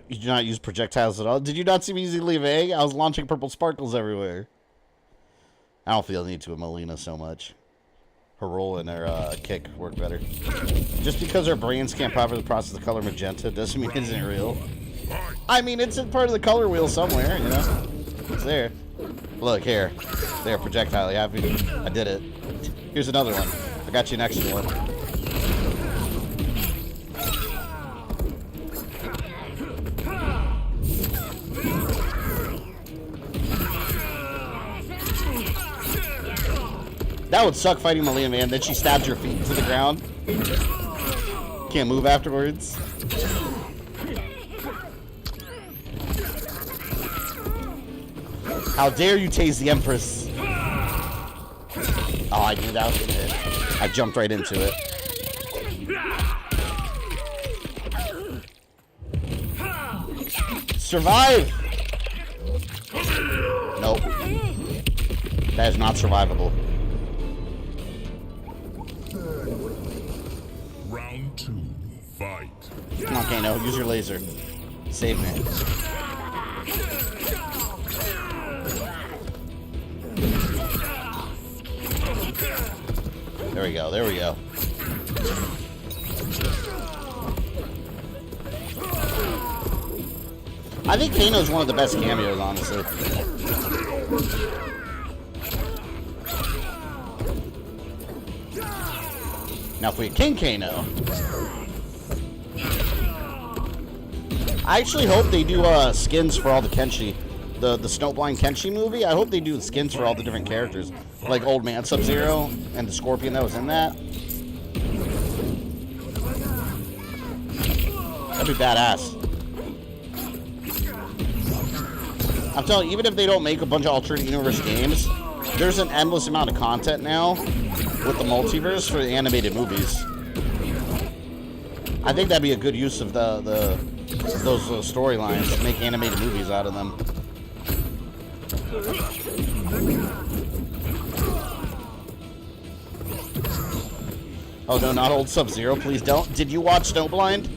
Speaker 1: You do not use projectiles at all. Did you not see me using leave egg? I was launching purple sparkles everywhere. I don't feel the need to with Mileena so much. Her roll and her kick work better. Just because our brains can't properly process the color magenta doesn't mean it isn't real. I mean, it's in part of the color wheel somewhere, you know? It's there. Look, here. There, projectile. Yeah, I did it. Here's another one. I got you an extra one. That would suck fighting Mileena, man. Then she stabs your feet into the ground. Can't move afterwards. How dare you tase the Empress? Oh, I knew that was gonna hit. I jumped right into it. Survive! Nope. That is not survivable.
Speaker 2: Round 2, fight.
Speaker 1: Come on, Kano, use your laser. Save me. There we go, there we go. I think Kano's one of the best cameos, honestly. Now if we had King Kano. I actually hope they do skins for all the Kenshi. The Snowblind Kenshi movie. I hope they do skins for all the different characters. Like Old Man Sub-Zero and the Scorpion that was in that. That'd be badass. I'm telling you, even if they don't make a bunch of alternate universe games, there's an endless amount of content now with the multiverse for the animated movies. I think that'd be a good use of those storylines to make animated movies out of them. Oh no, not old Sub-Zero, please don't. Did you watch Snowblind?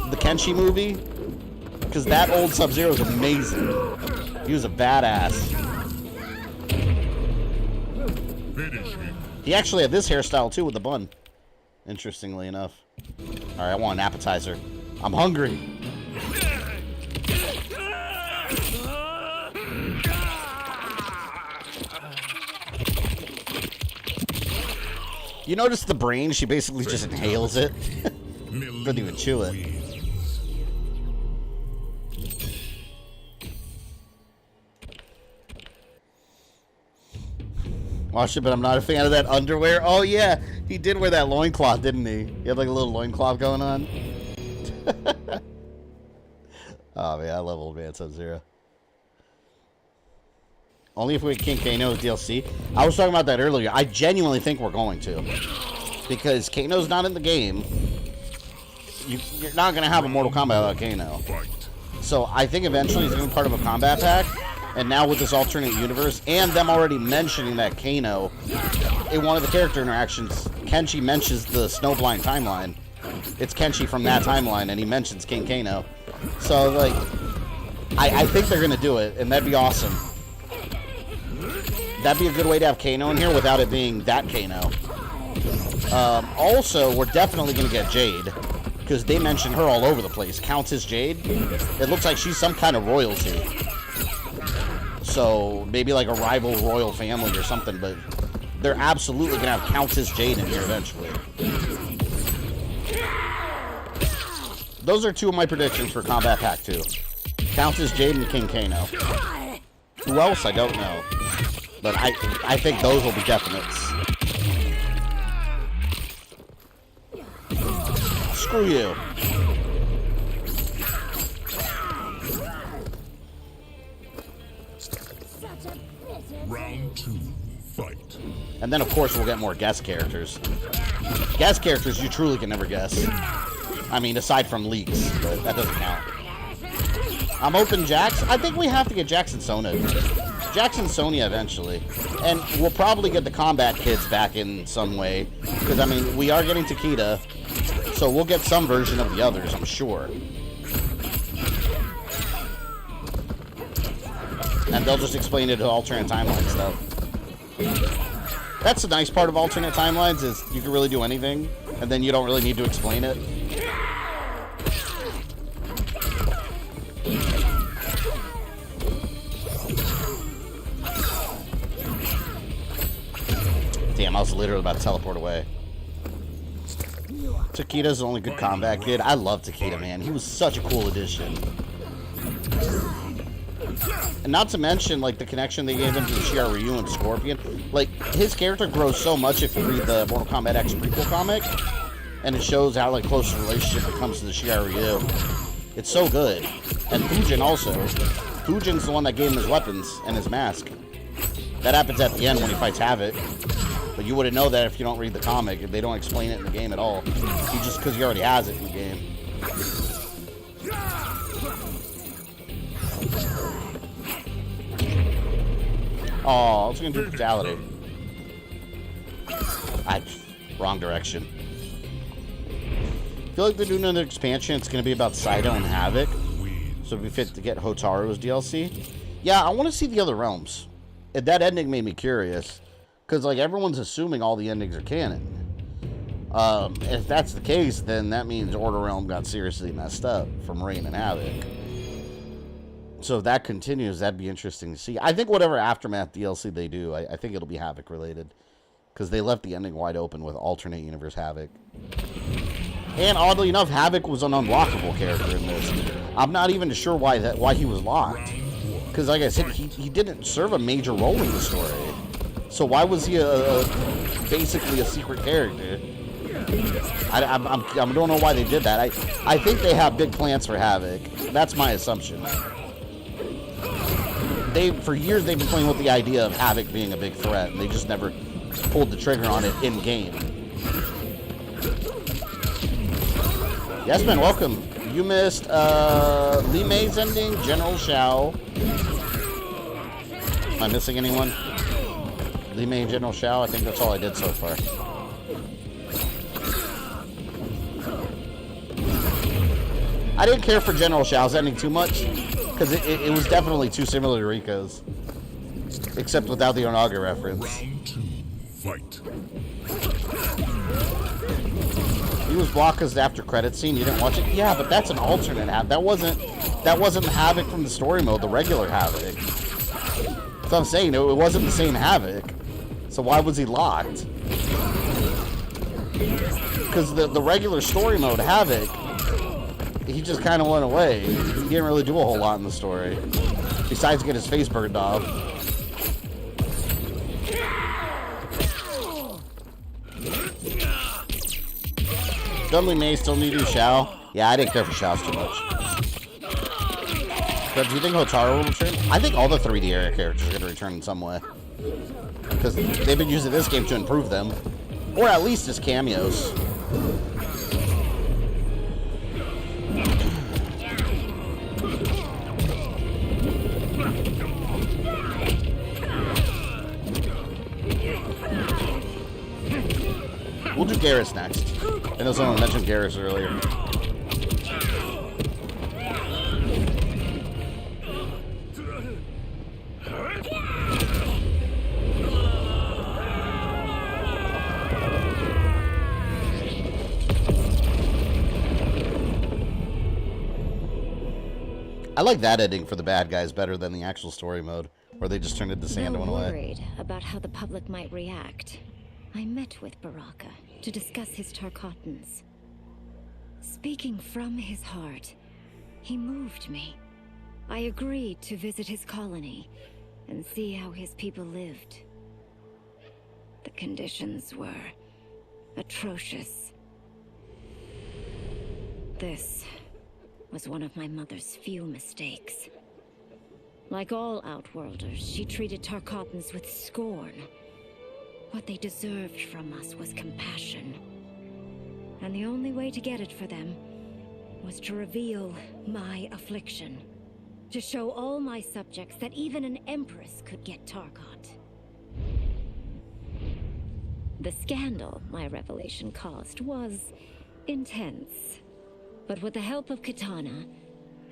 Speaker 1: The Kenshi movie? Because that old Sub-Zero is amazing. He was a badass. He actually had this hairstyle too with the bun. Interestingly enough. Alright, I want an appetizer. I'm hungry. You notice the brain? She basically just inhales it. Doesn't even chew it. Watch it, but I'm not a fan of that underwear. Oh yeah, he did wear that loincloth, didn't he? He had like a little loincloth going on. Oh man, I love Old Man Sub-Zero. Only if we had King Kano's DLC. I was talking about that earlier. I genuinely think we're going to. Because Kano's not in the game. You're not going to have a Mortal Kombat without Kano. So I think eventually he's going to be part of a combat pack. And now with this alternate universe, and them already mentioning that Kano, in one of the character interactions, Kenshi mentions the Snowblind timeline. It's Kenshi from that timeline, and he mentions King Kano. So, like, I think they're going to do it, and that'd be awesome. That'd be a good way to have Kano in here without it being that Kano. Also, we're definitely going to get Jade, because they mention her all over the place. Countess Jade, it looks like she's some kind of royalty. So, maybe like a rival royal family or something, but they're absolutely going to have Countess Jade in here eventually. Those are two of my predictions for Combat Pack 2. Countess Jade and King Kano. Who else? I don't know. But I think those will be definites. Screw you.
Speaker 2: Round 2, fight.
Speaker 1: And then, of course, we'll get more guest characters. Guest characters you truly can never guess. I mean, aside from leaks, but that doesn't count. I'm hoping Jax. I think we have to get Jax and Sonya. Jax and Sonya eventually. And we'll probably get the combat kids back in some way. Because, I mean, we are getting Takeda. So we'll get some version of the others, I'm sure. And they'll just explain it to alternate timeline stuff. That's the nice part of alternate timelines, is you can really do anything, and then you don't really need to explain it. Damn, I was literally about to teleport away. Takeda's the only good combat kid. I love Takeda, man. He was such a cool addition. And not to mention, like, the connection they gave him to Shao Ryu and Scorpion. Like, his character grows so much if you read the Mortal Kombat X prequel comic. And it shows how, like, close the relationship it comes to the Shao Ryu. It's so good. And Fujin also. Fujin's the one that gave him his weapons and his mask. That happens at the end when he fights Havoc. But you wouldn't know that if you don't read the comic. They don't explain it in the game at all. Just because he already has it in the game. Oh, I was gonna do fatality. Wrong direction. I feel like they're doing another expansion. It's gonna be about Saito and Havoc. So it'd be fit to get Hotaru's DLC. Yeah, I want to see the other realms. That ending made me curious. Because, like, everyone's assuming all the endings are canon. If that's the case, then that means Order Realm got seriously messed up from Reign and Havoc. So if that continues, that'd be interesting to see. I think whatever Aftermath DLC they do, I think it'll be Havoc related. Because they left the ending wide open with alternate universe Havoc. And oddly enough, Havoc was an unlockable character in this. I'm not even sure why he was locked. Because like I said, he didn't serve a major role in the story. So why was he basically a secret character? I don't know why they did that. I think they have big plans for Havoc. That's my assumption. For years they've been playing with the idea of Havoc being a big threat, and they just never pulled the trigger on it in game. Yes, man, welcome. You missed Li Mei's ending, General Shao. Am I missing anyone? Li Mei and General Shao, I think that's all I did so far. I didn't care for General Shao's ending too much, because it was definitely too similar to Rico's. Except without the Onaga reference.
Speaker 2: Round 2, fight.
Speaker 1: He was blocked because after credit scene, you didn't watch it? Yeah, but that's an alternate Havoc. That wasn't Havoc from the story mode, the regular Havoc. That's what I'm saying, it wasn't the same Havoc. So why was he locked? Because the regular story mode Havoc, he just kind of went away. He didn't really do a whole lot in the story. Besides get his face burned off. Dudley May still need to do Shao? Yeah, I didn't care for Shao's too much. But do you think Hotaru will return? I think all the 3D era characters are going to return in some way. Because they've been using this game to improve them. Or at least as cameos. We'll do Geras next. I know someone mentioned Geras earlier. I like that ending for the bad guys better than the actual story mode, where they just turned into sand and went away.
Speaker 4: Worried about how the public might react, I met with Baraka to discuss his Tarkatans. Speaking from his heart, he moved me. I agreed to visit his colony and see how his people lived. The conditions were atrocious. This was one of my mother's few mistakes. Like all Outworlders, she treated Tarkatans with scorn. What they deserved from us was compassion. And the only way to get it for them was to reveal my affliction. To show all my subjects that even an empress could get Tarkat. The scandal my revelation caused was intense. But with the help of Kitana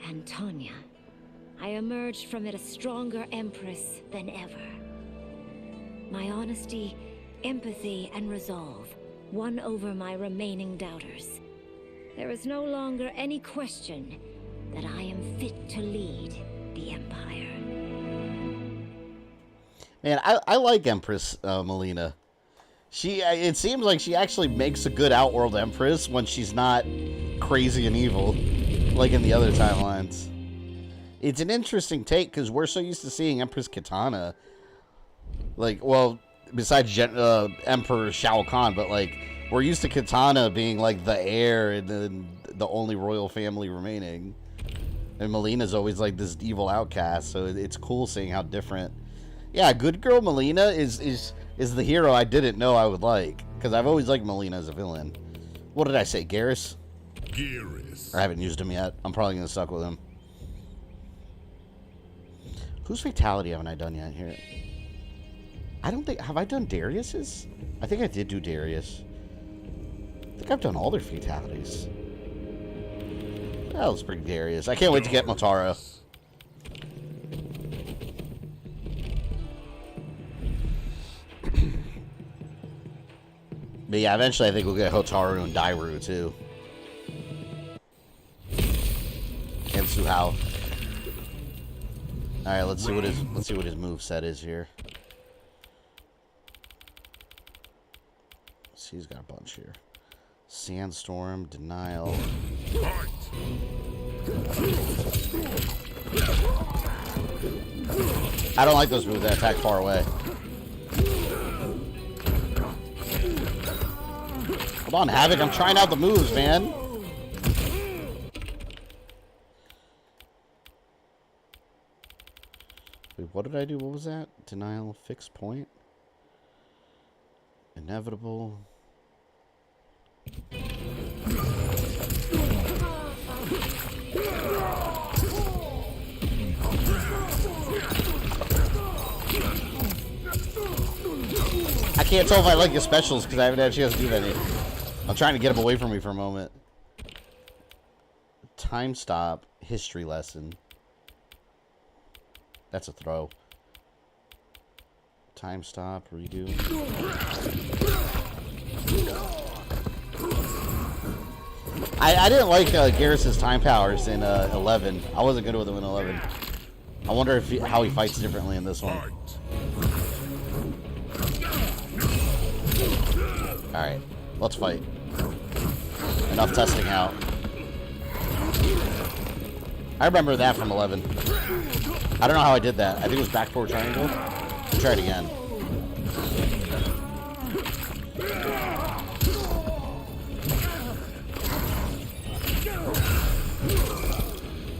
Speaker 4: and Tanya, I emerged from it a stronger empress than ever. My honesty, empathy, and resolve won over my remaining doubters. There is no longer any question that I am fit to lead the Empire.
Speaker 1: Man, I like Empress Mileena. It seems like she actually makes a good Outworld Empress when she's not crazy and evil, like in the other timelines. It's an interesting take, because we're so used to seeing Empress Kitana. Like, well, besides Emperor Shao Kahn, but like, we're used to Kitana being like the heir and the only royal family remaining. And Mileena's always like this evil outcast, so it's cool seeing how different. Yeah, good girl Mileena is the hero I didn't know I would like, because I've always liked Mileena as a villain. What did I say, Geras?
Speaker 2: Geras.
Speaker 1: I haven't used him yet. I'm probably going to suck with him. Whose fatality haven't I done yet here? I don't think... Have I done Darius's? I think I did do Darius. I think I've done all their fatalities. That was pretty Darius. I can't wait to get Nitara. But yeah, eventually I think we'll get Hotaru and Dairu too. And Suhao. Alright, let's see what his moveset is here. Let's see, he's got a bunch here. Sandstorm, Denial. I don't like those moves that attack far away. Hold on, Havoc, I'm trying out the moves, man. Wait, what did I do? What was that? Denial, fixed point. Inevitable. I can't tell if I like his specials because I haven't had a chance to do any. I'm trying to get him away from me for a moment. Time stop, history lesson. That's a throw. Time stop, redo. I didn't like Geras' time powers in 11. I wasn't good with him in 11. I wonder if how he fights differently in this one. Alright, let's fight. Enough testing out. I remember that from 11. I don't know how I did that. I think it was back forward triangle. Try it again.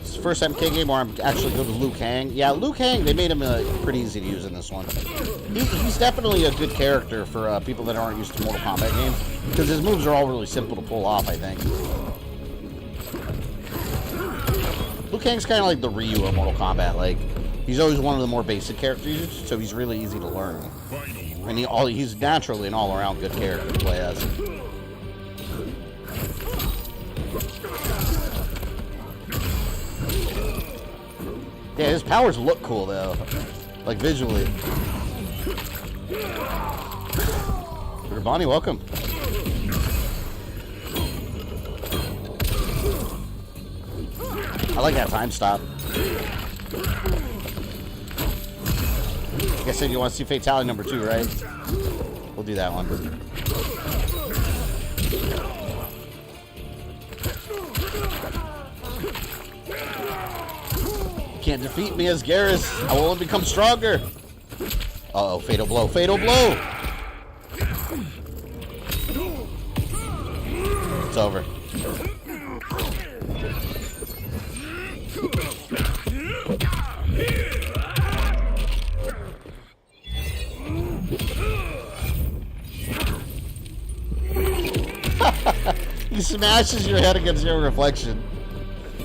Speaker 1: It's the first MK game where I'm actually good with Liu Kang. Yeah, Liu Kang, they made him pretty easy to use in this one. He's definitely a good character for people that aren't used to Mortal Kombat games, because his moves are all really simple to pull off, I think. Liu Kang's kind of like the Ryu of Mortal Kombat. Like, he's always one of the more basic characters, so he's really easy to learn. And he's naturally an all-around good character to play as. Yeah, his powers look cool, though. Like, visually. Bonnie, welcome. I like that time stop. Like I said, you want to see Fatality number 2, right? We'll do that one. You can't defeat me as Geras. I will only become stronger. Uh-oh, fatal blow, fatal blow! It's over. He smashes your head against your reflection.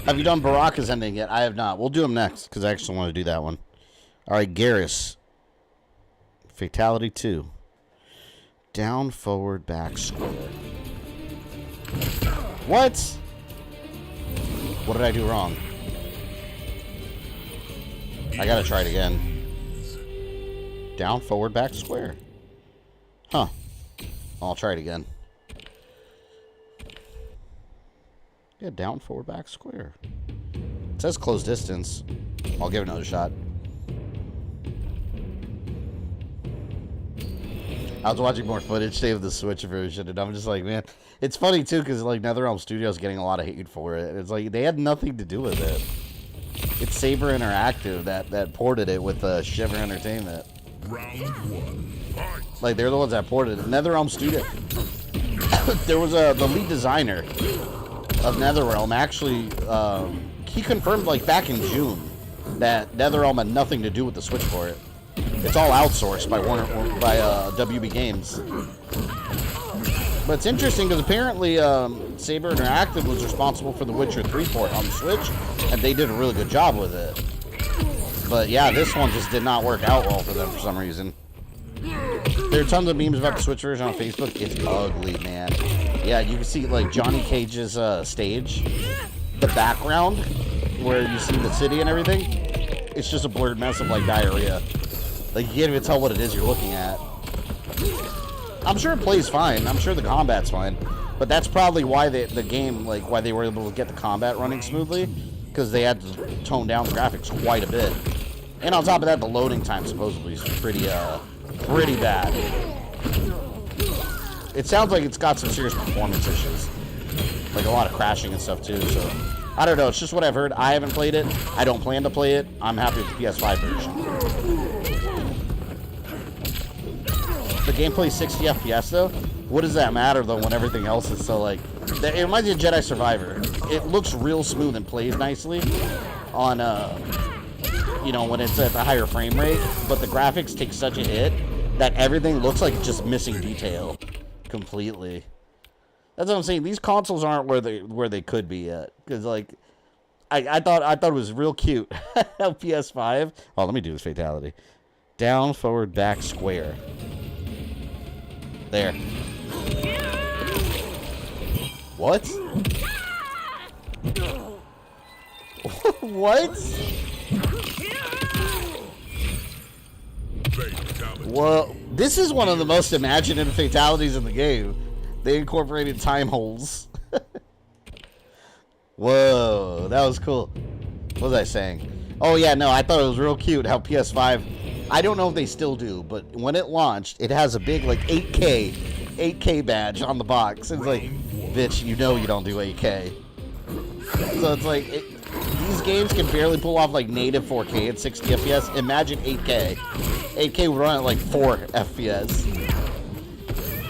Speaker 1: Have you done Baraka's ending yet? I have not. We'll do him next, because I actually want to do that one. Alright, Geras. Fatality 2. Down, forward, back, square. What? What did I do wrong? I gotta try it again. Down, forward, back, square. Huh. I'll try it again. Yeah, down, forward, back, square. It says close distance. I'll give it another shot. I was watching more footage today of the Switch version, and I'm just like, man, it's funny too, because like NetherRealm Studios getting a lot of hate for it. It's like they had nothing to do with it. It's Saber Interactive that ported it with Shiver Entertainment.
Speaker 2: Round 1. Fight.
Speaker 1: Like they're the ones that ported it. NetherRealm Studio. There was the lead designer of NetherRealm actually. He confirmed like back in June that NetherRealm had nothing to do with the Switch for it. It's all outsourced by WB Games. But it's interesting because apparently Saber Interactive was responsible for the Witcher 3 port on the Switch, and they did a really good job with it. But yeah, this one just did not work out well for them for some reason. There are tons of memes about the Switch version on Facebook. It's ugly, man. Yeah, you can see like Johnny Cage's stage, the background where you see the city and everything. It's just a blurred mess of like diarrhea. Like you can't even tell what it is you're looking at. I'm sure it plays fine. I'm sure the combat's fine. But that's probably why the game, like, why they were able to get the combat running smoothly, because they had to tone down the graphics quite a bit. And on top of that, the loading time supposedly is pretty bad. It sounds like it's got some serious performance issues, like a lot of crashing and stuff too. So I don't know. It's just what I've heard. I haven't played it. I don't plan to play it. I'm happy with the PS5 version. The gameplay 60 FPS though. What does that matter though when everything else is so like? It reminds me of Jedi Survivor. It looks real smooth and plays nicely on you know, when it's at the higher frame rate, but the graphics take such a hit that everything looks like just missing detail completely. That's what I'm saying. These consoles aren't where they could be yet, because like I thought it was real cute. PS5. Oh, let me do this fatality. Down, forward, back, square. There. What? What? Well, this is one of the most imaginative fatalities in the game. They incorporated time holes. Whoa, that was cool. What was I saying? Oh yeah, no, I thought it was real cute how PS5, I don't know if they still do, but when it launched, it has a big like 8K badge on the box. It's like, bitch, you know you don't do 8K. So it's like, these games can barely pull off like native 4K at 60 FPS. Imagine 8K. 8K would run at like 4 FPS.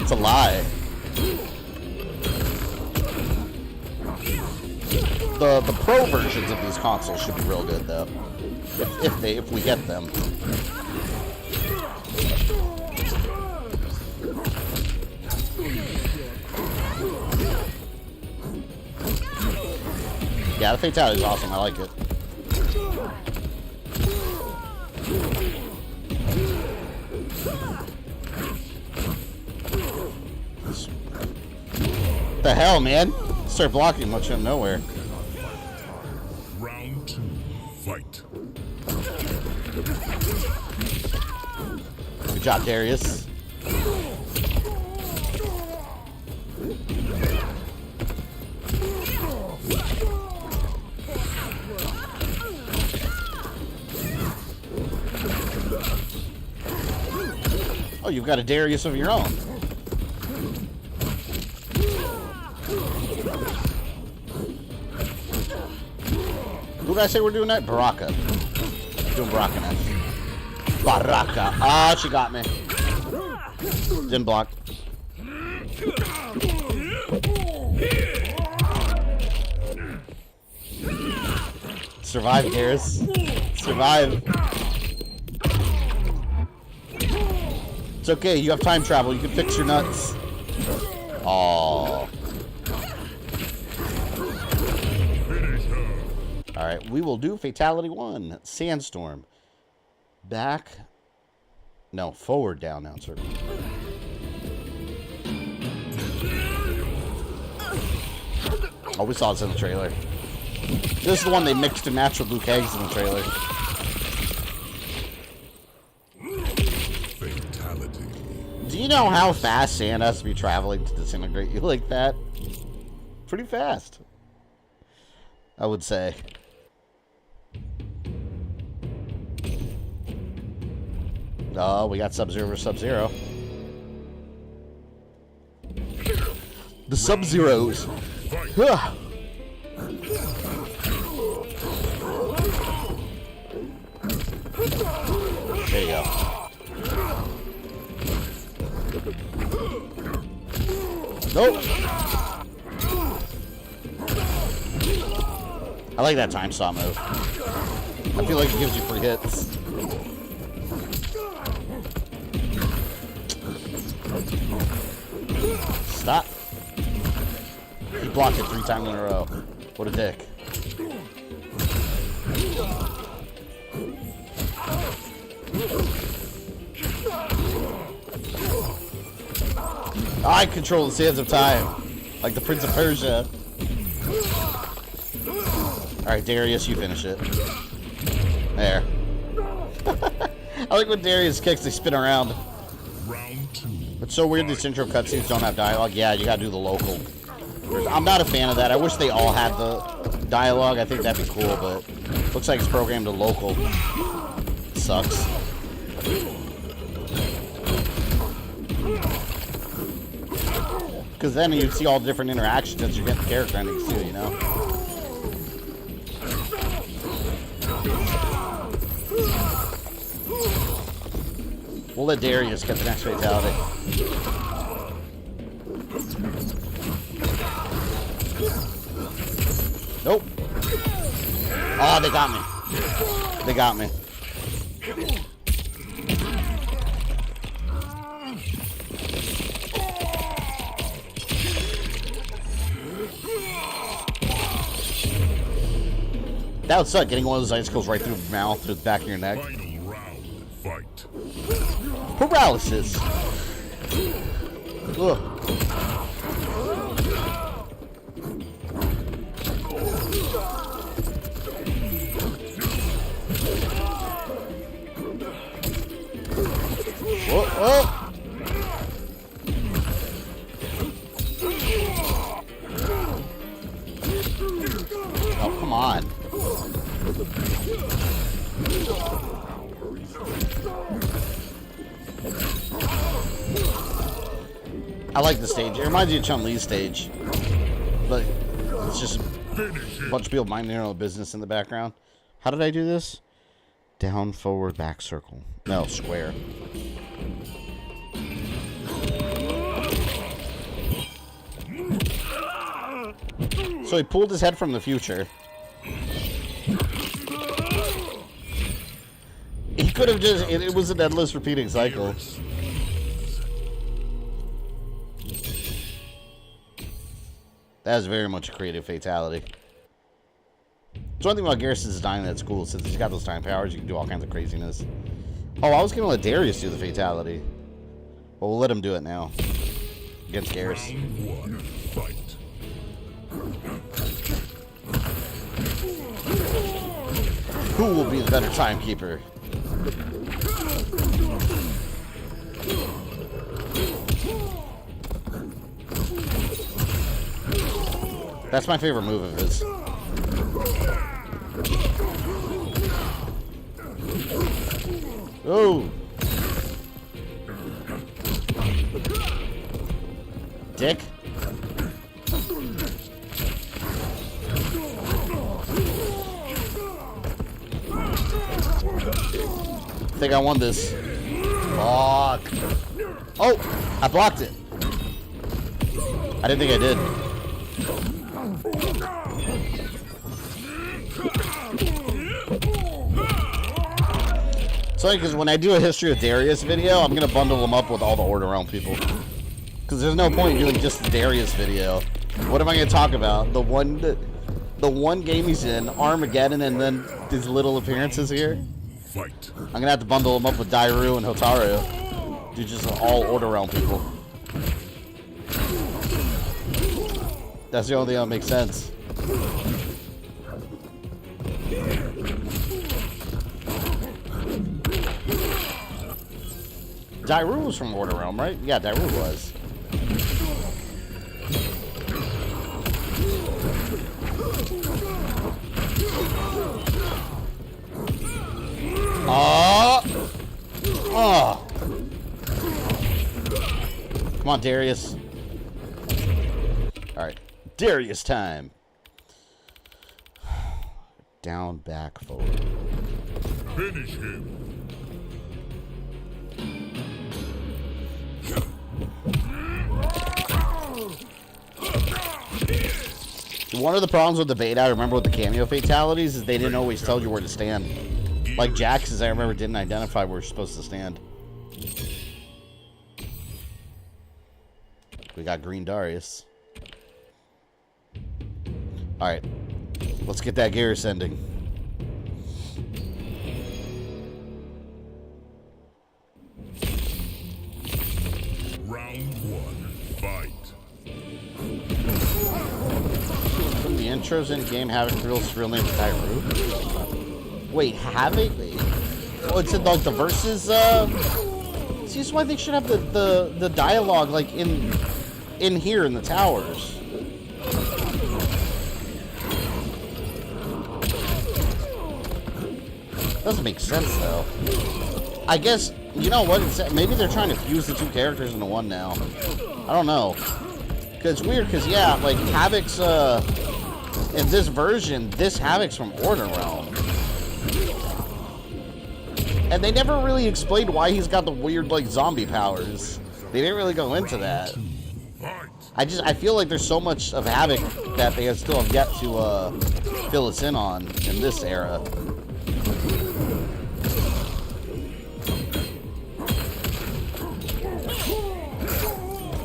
Speaker 1: It's a lie. The pro versions of these consoles should be real good though, if we get them. Yeah, the fatality is awesome. I like it. What the hell, man? Start blocking much out of nowhere.
Speaker 2: Round 2, fight.
Speaker 1: Good job, Darius. Oh, you've got a Darius of your own. Who did I say we're doing that? Baraka. Doing Baraka next. Baraka. Ah, she got me. Didn't block. Survive, Geras. Survive. It's okay, you have time travel. You can fix your nuts. Aww. Alright, we will do Fatality 1. Sandstorm. Back. No, forward down now, sir. Oh, we saw this in the trailer. This is the one they mixed and matched with Luke Hague's in the trailer.
Speaker 2: Fatality.
Speaker 1: Do you know how fast sand has to be traveling to disintegrate you like that? Pretty fast, I would say. Oh, we got Sub-Zero versus Sub-Zero. The Sub-Zeros. Huh. There you go. Nope. I like that time saw move. I feel like it gives you free hits. Stop. He blocked it 3 times in a row. What a dick. I control the sands of time. Like the Prince of Persia. Alright, Darius, you finish it. There. I like when Darius kicks, they spin around. It's so weird these intro cutscenes don't have dialogue. Yeah, you gotta do the local. I'm not a fan of that. I wish they all had the dialogue. I think that'd be cool, but looks like it's programmed to local. Sucks. Because then you see all the different interactions as you get the character endings too, you know? We'll let Darius get the next fatality. Nope. Oh, they got me. They got me. That would suck, getting one of those icicles right through the mouth, through the back of your neck.
Speaker 2: Final round, fight.
Speaker 1: Paralysis. Ugh. Whoa, whoa. Oh, come on. I like the stage. It reminds me of Chun-Li's stage. But it's just a bunch of people minding their own business in the background. How did I do this? Down, forward, back, circle. No, square. So he pulled his head from the future. He could have just... It was an endless repeating cycle. That is very much a creative fatality. So one thing about Geras' design that's cool, since he's got those time powers, you can do all kinds of craziness. Oh, I was going to let Darius do the fatality. Well, we'll let him do it now. Against Geras.
Speaker 2: Round 1, fight.
Speaker 1: Who will be the better timekeeper? That's my favorite move of his. Oh! Dick? I think I won this. Fuck. Oh! I blocked it. I didn't think I did. Sorry, because when I do a history of Darius video, I'm going to bundle them up with all the Order Realm people. Because there's no point in doing just the Darius video. What am I going to talk about? The one game he's in, Armageddon, and then these little appearances here?
Speaker 2: Fight.
Speaker 1: I'm going to have to bundle them up with Dairu and Hotaru. Do just all Order Realm people. That's the only thing that makes sense. Dairu was from Order Realm, right? Yeah, Dairu was. Oh! Oh! Come on, Darius. Alright. Darius time. Down, back, forward.
Speaker 2: Finish him.
Speaker 1: One of the problems with the beta, I remember with the cameo fatalities, is they didn't always tell you where to stand. Like Jax's, I remember, didn't identify where you're supposed to stand. We got Green Darius. Alright. Let's get that Geras ending.
Speaker 2: Round 1,
Speaker 1: intros in game Havoc real name is Tyru. Wait, Havoc? Oh, it's in like the versus. See, this is why they should have the dialogue like in here in the towers. Doesn't make sense though. I guess you know what? Maybe they're trying to fuse the two characters into one now. I don't know. Cause it's weird. Cause yeah, like Havoc's in this version, this Havoc's from Order Realm. And they never really explained why he's got the weird, like, zombie powers. They didn't really go into that. I feel like there's so much of Havoc that they still have yet to fill us in on in this era.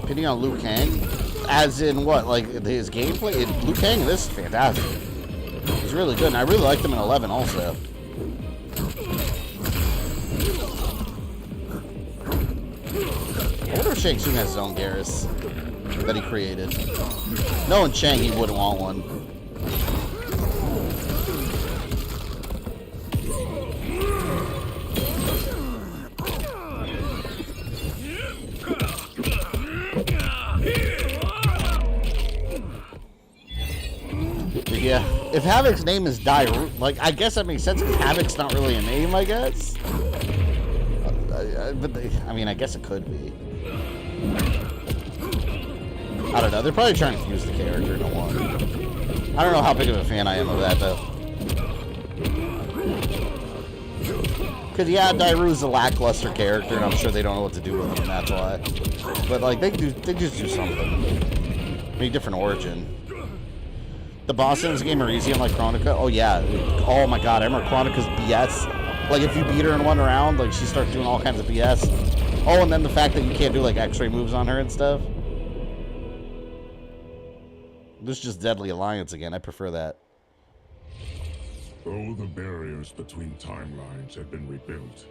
Speaker 1: Depending on Liu Kang, as in what, like his gameplay? Liu Kang, this is fantastic. He's really good, and I really liked him in 11 also. I wonder if Shang Tsung has his own Geras that he created. Knowing Chang, he wouldn't want one. Yeah, if Havoc's name is Dai, like, I guess that makes sense because Havoc's not really a name, I guess. But I mean, I guess it could be. I don't know. They're probably trying to fuse the character into one. I don't know how big of a fan I am of that, though. Because, yeah, Dairu's a lackluster character, and I'm sure they don't know what to do with him, and that's why. But, like, they just do something. Maybe different origin. The boss in this game are easy, unlike Chronica. Oh, yeah. Oh, my God. I remember Chronica's BS. Like, if you beat her in one round, like, she starts doing all kinds of BS. Oh, and then the fact that you can't do, like, X-ray moves on her and stuff. This is just Deadly Alliance again. I prefer that.
Speaker 2: Though the barriers between timelines had been rebuilt,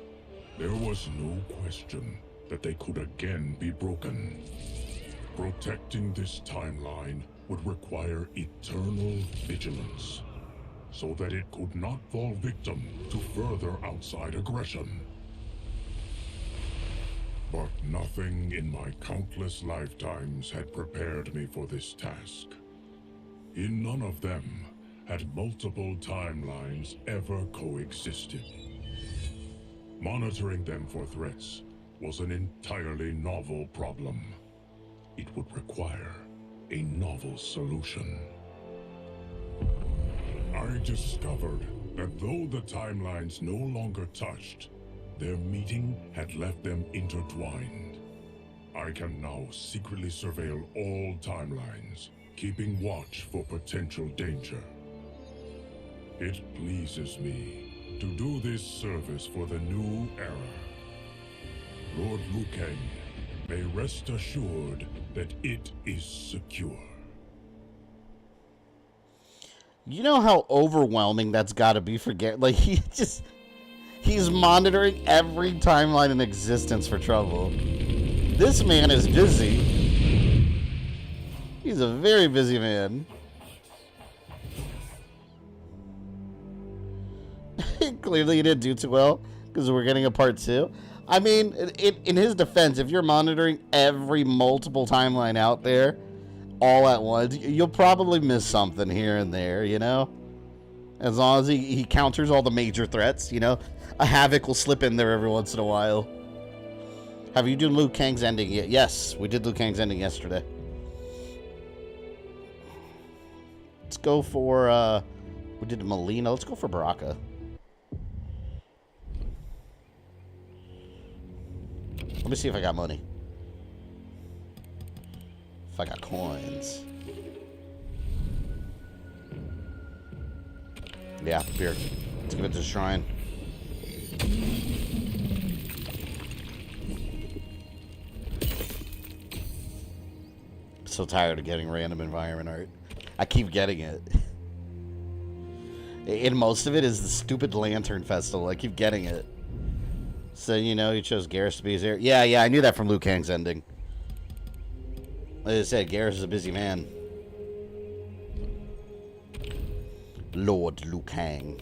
Speaker 2: there was no question that they could again be broken. Protecting this timeline would require eternal vigilance, so that it could not fall victim to further outside aggression. But nothing in my countless lifetimes had prepared me for this task. In none of them had multiple timelines ever coexisted. Monitoring them for threats was an entirely novel problem. It would require a novel solution. I discovered that though the timelines no longer touched, their meeting had left them intertwined. I can now secretly surveil all timelines, keeping watch for potential danger. It pleases me to do this service for the new era. Lord Liu Kang may rest assured that it is secure.
Speaker 1: You know how overwhelming that's got to be for Garrett? Like, he's monitoring every timeline in existence for trouble. This man is busy. He's a very busy man. Clearly he didn't do too well because we're getting a part 2. I mean, in his defense, if you're monitoring every multiple timeline out there all at once, you'll probably miss something here and there, you know? As long as he counters all the major threats, you know? A Havoc will slip in there every once in a while. Have you done Liu Kang's ending yet? Yes, we did Liu Kang's ending yesterday. Let's go for, we did Mileena. Let's go for Baraka. Let me see if I got money. If I got coins. Yeah, here. Let's give it to the shrine. So tired of getting random environment art. I keep getting it. And most of it is the stupid Lantern Festival. I keep getting it. So, you know, you chose Geras to be here. Yeah, I knew that from Liu Kang's ending. Like I said, Geras is a busy man. Lord Liu Kang.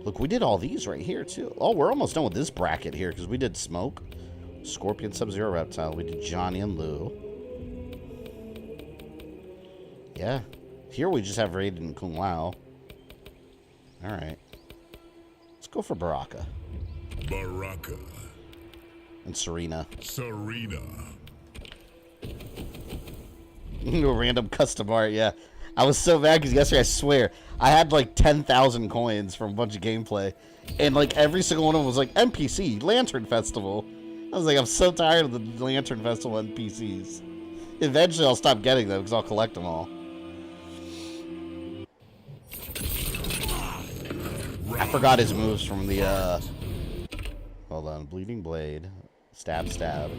Speaker 1: Look, we did all these right here, too. Oh, we're almost done with this bracket here, because we did Smoke, Scorpion, Sub-Zero, Reptile. We did Johnny and Lou. Yeah. Here we just have Raiden and Kung Lao. Alright. Let's go for Baraka.
Speaker 2: Baraka.
Speaker 1: And Serena.
Speaker 2: Serena.
Speaker 1: Random custom art, yeah. I was so mad because yesterday, I swear, I had like 10,000 coins from a bunch of gameplay. And like every single one of them was like NPC, Lantern Festival. I was like, I'm so tired of the Lantern Festival NPCs. Eventually I'll stop getting them because I'll collect them all. I forgot his moves from the, hold on, Bleeding Blade, Stab, Stab.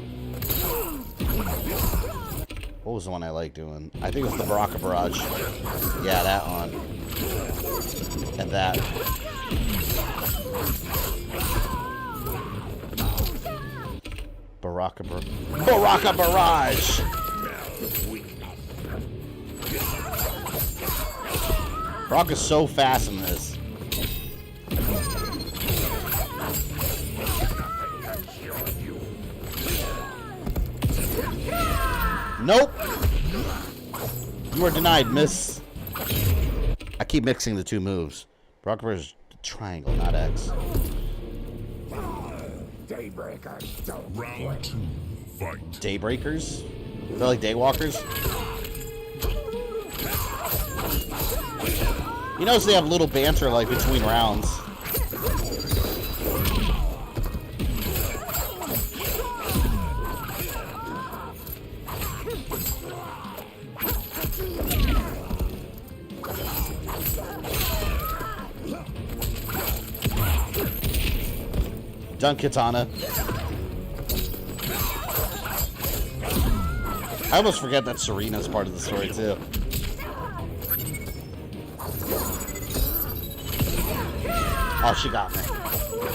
Speaker 1: What was the one I like doing? I think it was the Baraka Barrage. Yeah, that one. And that. Baraka Barrage! Baraka's so fast in this. Nope. You are denied, miss. I keep mixing the two moves. Baraka is triangle, not X.
Speaker 2: Round 2, fight.
Speaker 1: Daybreakers? They're like daywalkers? You notice they have little banter like between rounds. Done, Kitana. I almost forget that Serena's part of the story, too. Oh, she got me.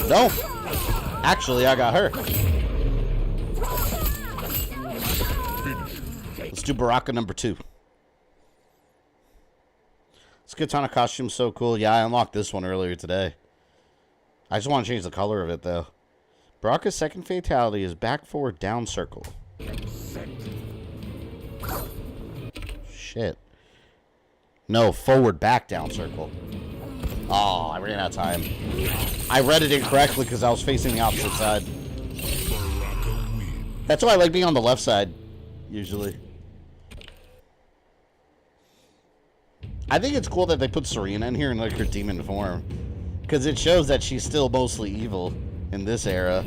Speaker 1: No. Actually, I got her. Let's do Baraka number 2. This Kitana costume's so cool. Yeah, I unlocked this one earlier today. I just want to change the color of it, though. Baraka's second fatality is back, forward, down, circle. Shit. No, forward, back, down, circle. Oh, I ran out of time. I read it incorrectly because I was facing the opposite side. That's why I like being on the left side, usually. I think it's cool that they put Serena in here in like her demon form. Because it shows that she's still mostly evil in this era.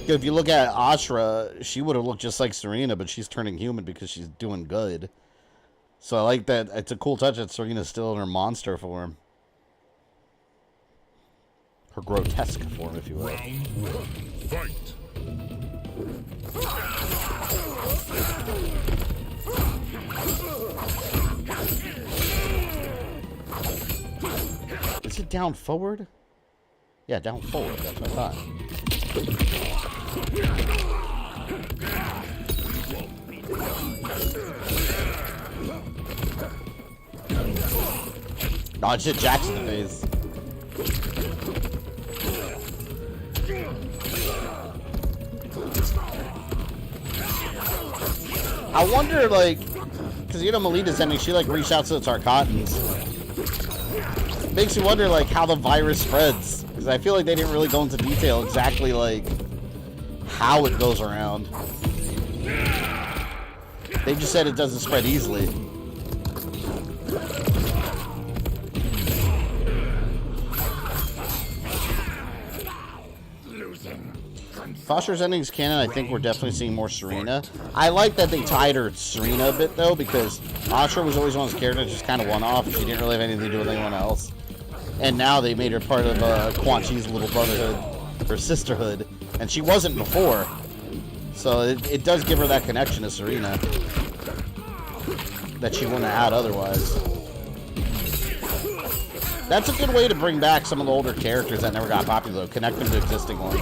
Speaker 1: If you look at Ashrah, she would have looked just like Serena, but she's turning human because she's doing good. So I like that. It's a cool touch that Serena's still in her monster form. Her grotesque form, if you will.
Speaker 2: Round 1, fight.
Speaker 1: Is it down forward? Yeah, down forward. That's what I thought. No, it's just Jackson in the face. I wonder, like, because you know Mileena's ending, she like reached out to the Tarkatans. Makes you wonder, like, how the virus spreads. Because I feel like they didn't really go into detail exactly, like, how it goes around. They just said it doesn't spread easily. Foster's ending's canon. I think we're definitely seeing more Serena. I like that they tied her to Serena a bit, though, because Ashrah was always one of those characters just kind of one-off. She didn't really have anything to do with anyone else. And now they made her part of Quan Chi's little brotherhood, or sisterhood, and she wasn't before. So it does give her that connection to Serena that she wouldn't have had otherwise. That's a good way to bring back some of the older characters that never got popular, though. Connect them to existing ones.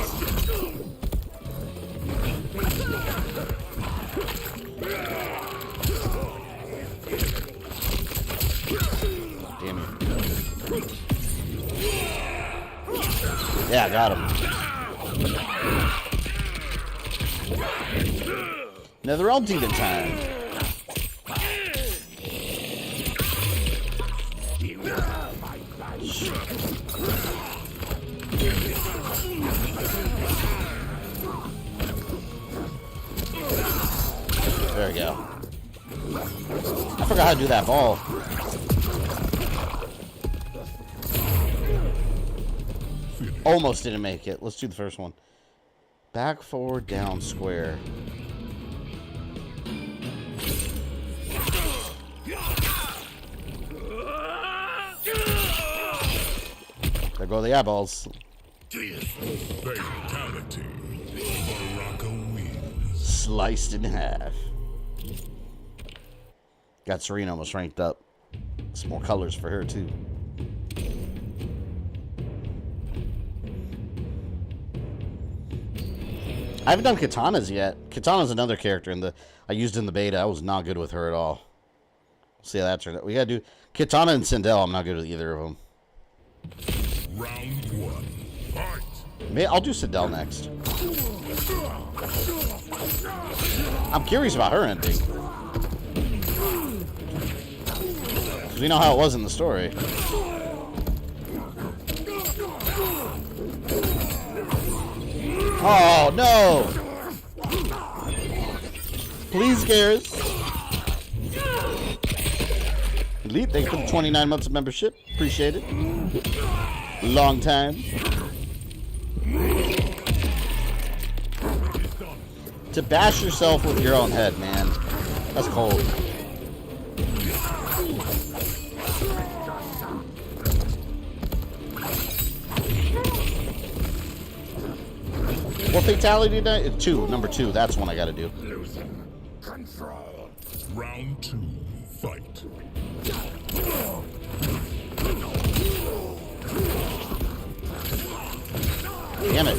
Speaker 1: Yeah, I got him. Another all demon time. There we go. I forgot how to do that ball. Almost didn't make it. Let's do the first one. Back, forward, down, square. There go the eyeballs.
Speaker 2: Fatality. Baraka wins.
Speaker 1: Sliced in half. Got Serena almost ranked up. Some more colors for her, too. I haven't done Kitana's yet. Kitana's another character I used in the beta. I was not good with her at all. See how that turned out. We gotta do Kitana and Sindel. I'm not good with either of them.
Speaker 2: Round one. Fight.
Speaker 1: I'll do Sindel next. I'm curious about her ending. Because we know how it was in the story. Oh, no! Please, Geras. Elite, thanks for the 29 months of membership. Appreciate it. Long time. To bash yourself with your own head, man. That's cold. What fatality did I? Two. Number 2. That's one I gotta do.
Speaker 2: Control. Round 2. Fight.
Speaker 1: Damn it.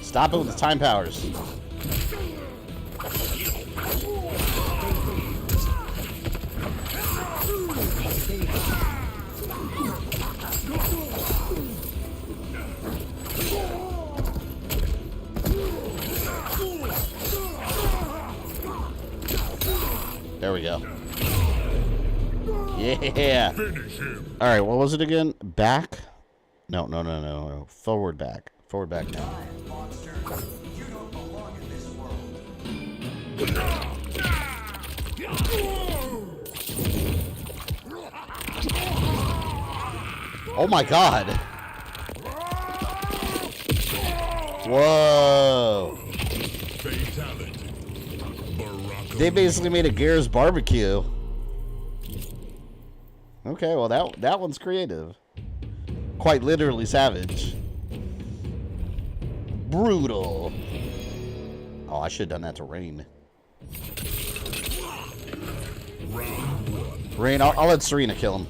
Speaker 1: Stop it with the time powers. There we go. Yeah. All right, what was it again? Back? No. Forward back. Forward back now. Oh my god. Whoa. They basically made a Geras barbecue. Okay, well that one's creative. Quite literally savage. Brutal. Oh, I should have done that to Rain. Rain, I'll let Serena kill him.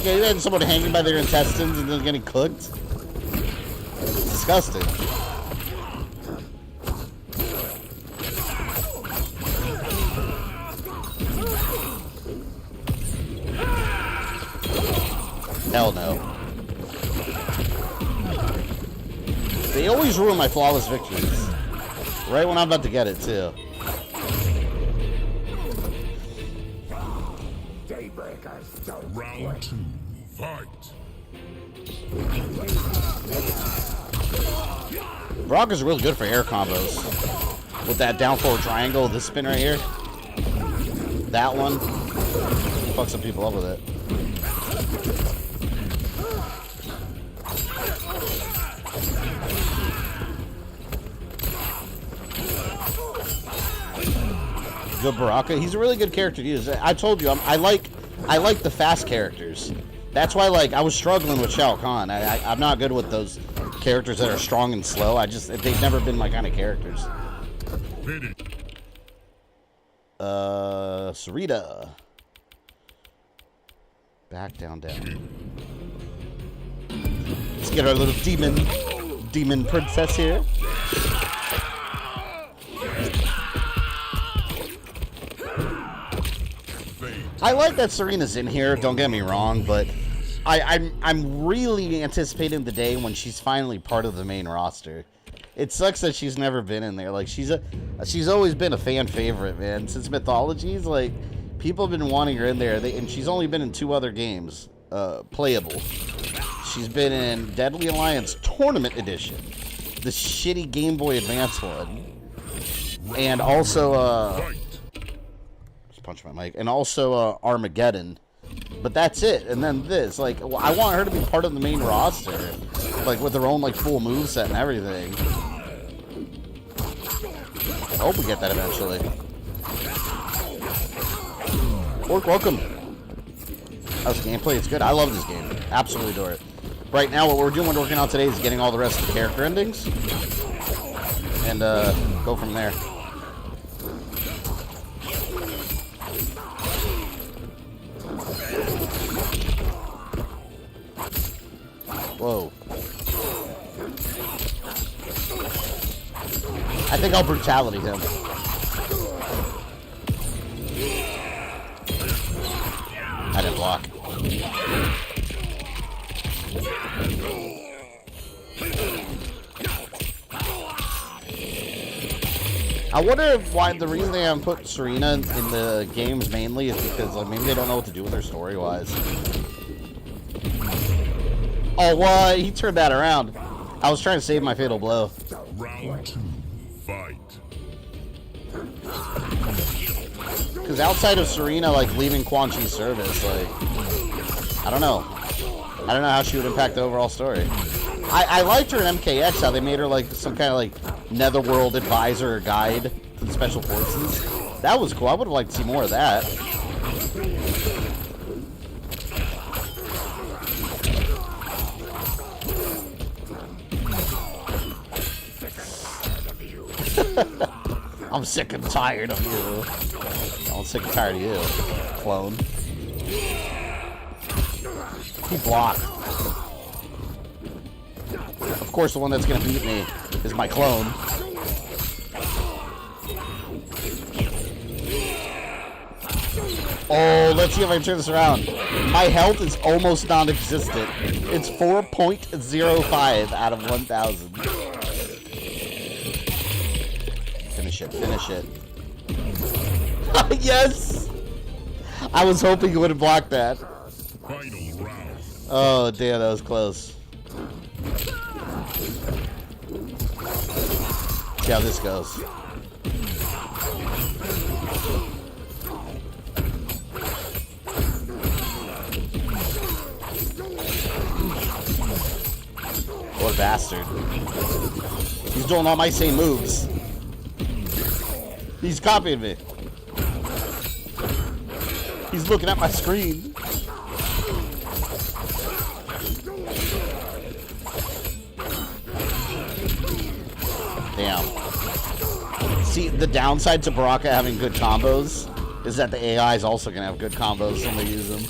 Speaker 1: Yeah, you had someone hanging by their intestines and then getting cooked. It's disgusting. Hell no. They always ruin my flawless victories. Right when I'm about to get it, too.
Speaker 2: Round 2. Fight.
Speaker 1: Baraka's really good for air combos. With that down forward triangle, this spin right here. That one. Fuck some people up with it. Good Baraka. He's a really good character to use. I told you, I like the fast characters. That's why, like, I was struggling with Shao Kahn. I'm not good with those characters that are strong and slow. They've never been my kind of characters. Sarita. Back, down, down. Let's get our little demon princess here. I like that Serena's in here, don't get me wrong, but I'm really anticipating the day when she's finally part of the main roster. It sucks that she's never been in there. Like, she's always been a fan favorite, man. Since Mythologies, like, people have been wanting her in there, and she's only been in 2 other games, playable. She's been in Deadly Alliance Tournament Edition, the shitty Game Boy Advance one, and also, just punch my mic, and also, Armageddon. But that's it, and then this. Like, I want her to be part of the main roster, like, with her own, like, full moveset and everything. I hope we get that eventually. Orc, welcome. How's the gameplay? It's good. I love this game. Absolutely adore it. Right now, what we're working on today is getting all the rest of the character endings. And, go from there. Whoa. I think I'll brutality him. I didn't block. I wonder why the reason they haven't put Serena in the games mainly is because, like, maybe they don't know what to do with her story-wise. Oh, what? He turned that around. I was trying to save my fatal blow.
Speaker 2: Round 2, fight.
Speaker 1: Because outside of Serena, like, leaving Quan Chi's service, like, I don't know. I don't know how she would impact the overall story. I liked her in MKX, how they made her, like, some kind of, like, netherworld advisor or guide to the special forces. That was cool. I would have liked to see more of that. I'm sick and tired of you. I'm sick and tired of you, clone. He blocked. Of course, the one that's gonna beat me is my clone. Oh, let's see if I can turn this around. My health is almost non-existent. It's 4.05 out of 1,000. Finish it, finish it. Yes! I was hoping you would have blocked that.
Speaker 2: Final round.
Speaker 1: Oh, damn, that was close. See how this goes. What a bastard. He's doing all my same moves. He's copying me. He's looking at my screen. Damn. See, the downside to Baraka having good combos is that the AI is also going to have good combos when they use them.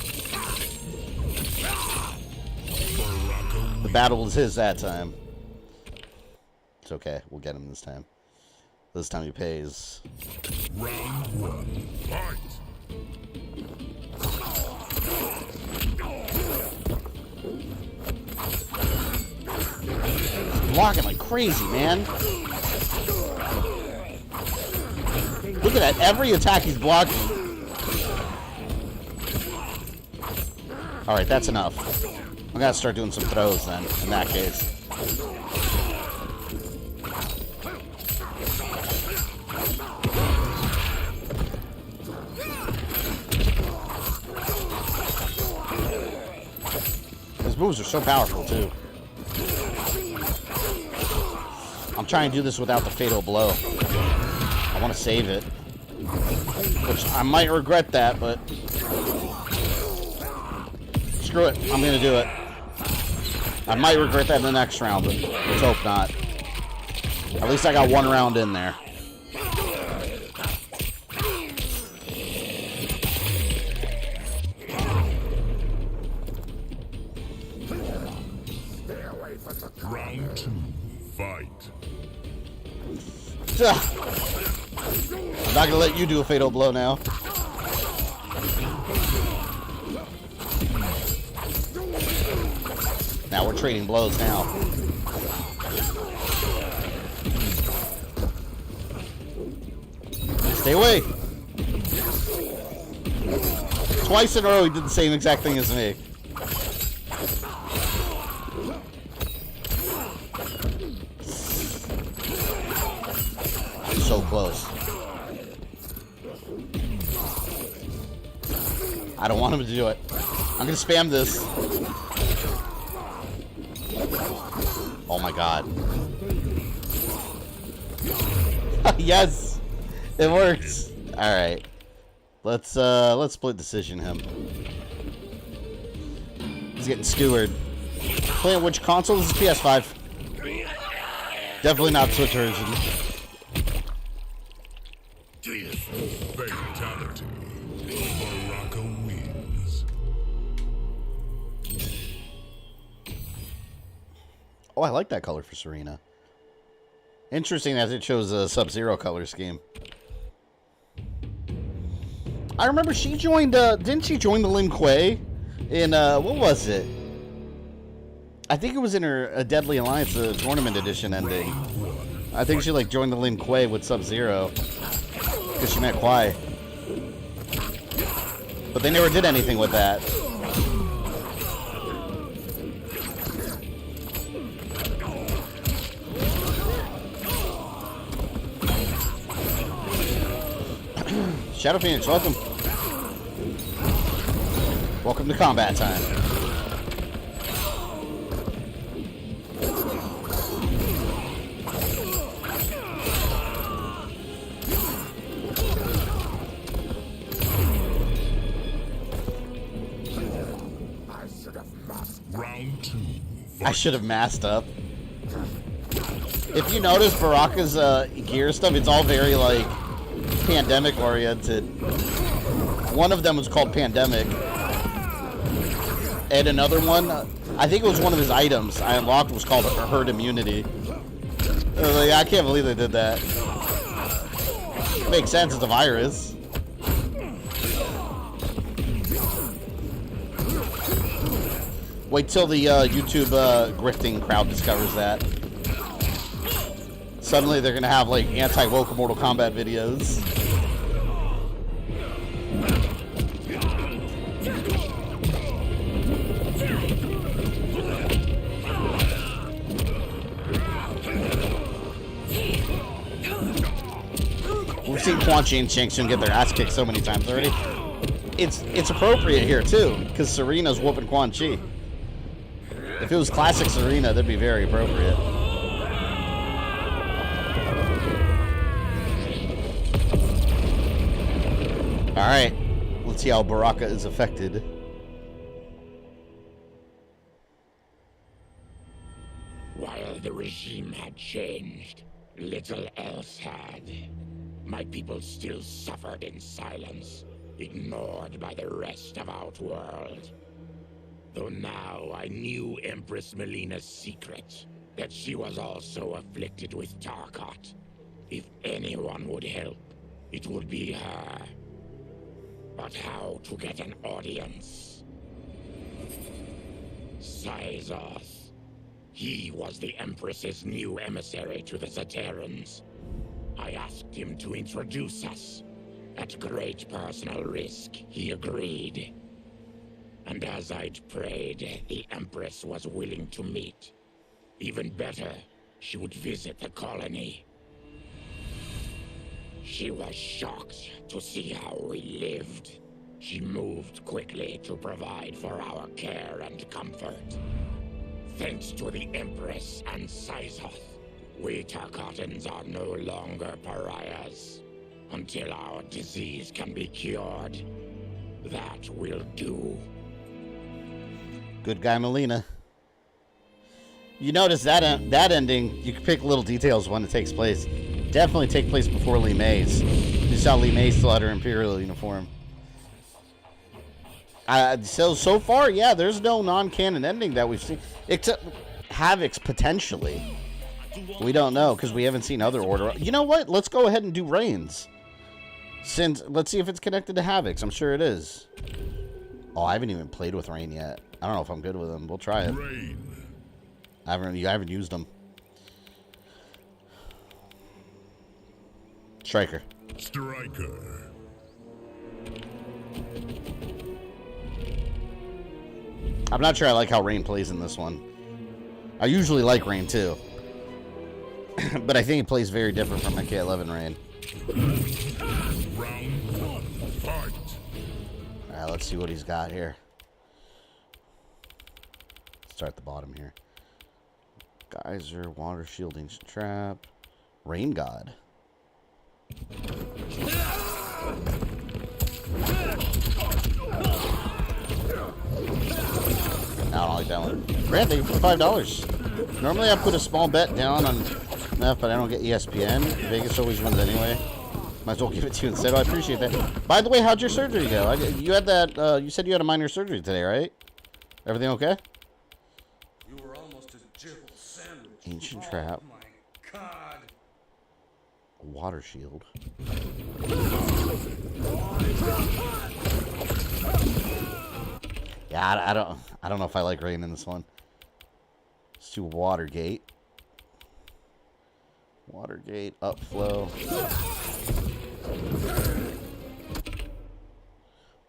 Speaker 1: The battle was his that time. It's okay. We'll get him this time. This time he pays.
Speaker 2: Round 1, fight.
Speaker 1: Blocking like crazy, man. Look at that. Every attack he's blocking. Alright, that's enough. I'm gonna start doing some throws then, in that case. His moves are so powerful, too. I'm trying to do this without the fatal blow. I want to save it. Which I might regret that, but... Screw it. I'm going to do it. I might regret that in the next round, but let's hope not. At least I got one round in there.
Speaker 2: Round 2, fight.
Speaker 1: I'm not gonna let you do a fatal blow now. Now we're trading blows now. Stay away. Twice in a row he did the same exact thing as me. So close. I don't want him to do it. I'm gonna spam this. Oh my god. Yes! It works. Alright. Let's split decision him. He's getting skewered. Playing which console? This is PS5. Definitely not Switch version.
Speaker 2: Fatality. Baraka wins.
Speaker 1: Oh, I like that color for Serena. Interesting as it shows a Sub-Zero color scheme. I remember she joined, didn't she join the Lin Kuei in, what was it? I think it was in her Deadly Alliance tournament edition ending. I think she, like, joined the Lin Kuei with Sub-Zero. Because she met Kuei. But they never did anything with that. Shadow Phoenix, welcome. Welcome to combat time.
Speaker 2: Round 2.
Speaker 1: I should have masked up. If you notice Baraka's gear stuff, it's all very, like, pandemic oriented. One of them was called Pandemic. And another one, I think it was one of his items I unlocked was called Herd Immunity. I was like, I can't believe they did that. It makes sense, it's a virus. Wait till the YouTube grifting crowd discovers that. Suddenly they're gonna have like anti-woke Mortal Kombat videos. We've seen Quan Chi and Shang Tsung get their ass kicked so many times already. It's appropriate here too, because Serena's whooping Quan Chi. If it was classic Serena, that'd be very appropriate. Alright, let's see how Baraka is affected.
Speaker 5: While the regime had changed, little else had. My people still suffered in silence, ignored by the rest of Outworld. Though now I knew Empress Mileena's secret, that she was also afflicted with Tarkat. If anyone would help, it would be her. But how to get an audience? Syzoth. He was the Empress's new emissary to the Zaterrans. I asked him to introduce us. At great personal risk, he agreed. And as I'd prayed, the Empress was willing to meet. Even better, she would visit the colony. She was shocked to see how we lived. She moved quickly to provide for our care and comfort. Thanks to the Empress and Syzoth, we Tarkatans are no longer pariahs. Until our disease can be cured, that will do.
Speaker 1: Good guy, Mileena. You notice that ending, you can pick little details when it takes place. Definitely take place before Li Mei's. You saw Li Mei still had her Imperial uniform. So far, yeah, there's no non-canon ending that we've seen. Except Havoc's potentially. We don't know, because we haven't seen other Order. You know what? Let's go ahead and do Reigns. Since let's see if it's connected to Havoc's. I'm sure it is. Oh, I haven't even played with Rain yet. I don't know if I'm good with him. We'll try it.
Speaker 2: Rain.
Speaker 1: I haven't used them. Striker.
Speaker 2: Striker.
Speaker 1: I'm not sure I like how Rain plays in this one. I usually like Rain too. But I think it plays very different from MK11 Rain.
Speaker 2: Round 1. Fight.
Speaker 1: Alright, let's see what he's got here. Start at the bottom here. Geyser, water shielding trap, Rain God. I don't like that one. Grant, thank you for $5. Normally I put a small bet down on enough, but I don't get ESPN. Vegas always wins anyway. Might as well give it to you instead. I appreciate that. By the way, how'd your surgery go? You had that. You said you had a minor surgery today, right? Everything okay?
Speaker 6: You were almost a jibble sandwich.
Speaker 1: Ancient trap.
Speaker 6: Oh my God.
Speaker 1: Water shield. Yeah, I don't know if I like Rain in this one. Let's do Watergate. Watergate, upflow.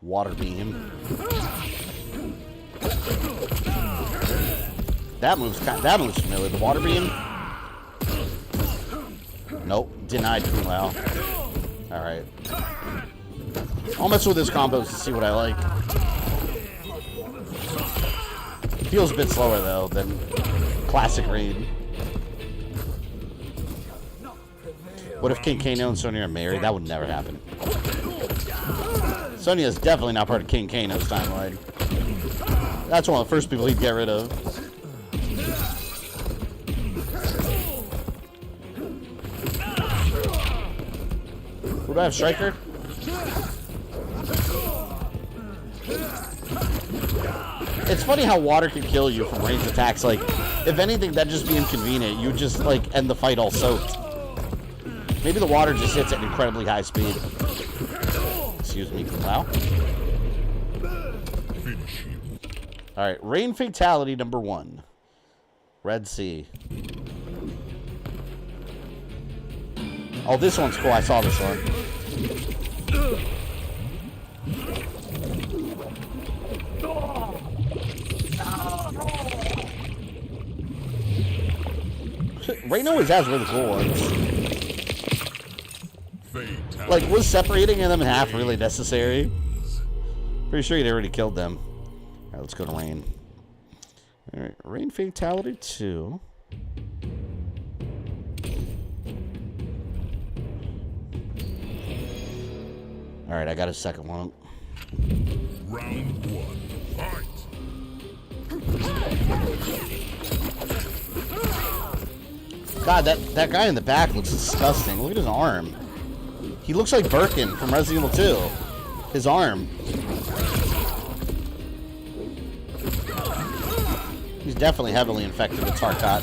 Speaker 1: Water beam. That moves familiar. The water beam. Nope, denied from Lao. All right. I'll mess with his combos to see what I like. Feels a bit slower though than classic Raid. What if King Kano and Sonya are married? That would never happen. Sonya is definitely not part of King Kano's timeline. That's one of the first people he'd get rid of. Who do I have? Striker? It's funny how water can kill you from ranged attacks. Like, if anything, that'd just be inconvenient. You just, like, end the fight all soaked. Maybe the water just hits at incredibly high speed. Excuse me. Wow. Alright, Rain Fatality number 1. Red Sea. Oh, this one's cool. I saw this one. Rain always has really cool ones. Like, was separating them in half really necessary? Pretty sure he'd already killed them. Alright, let's go to Rain. Alright, Rain Fatality 2. Alright, I got a second one.
Speaker 2: Round 1. Fight.
Speaker 1: God, that guy in the back looks disgusting. Look at his arm. He looks like Birkin from Resident Evil 2. His arm. He's definitely heavily infected with Tarkat.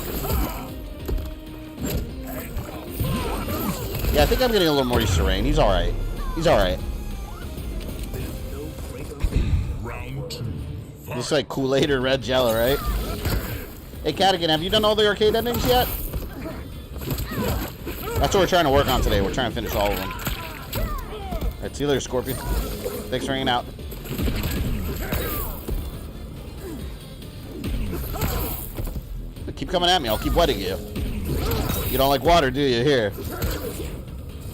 Speaker 1: Yeah, I think I'm getting a little more used to Rain. He's alright. He's alright. Looks like Kool-Aid or red jello, right? Hey, Cadigan, have you done all the arcade endings yet? That's what we're trying to work on today. We're trying to finish all of them. Alright, see you later, Scorpion. Thanks for hanging out. But keep coming at me. I'll keep wetting you. You don't like water, do you? Here.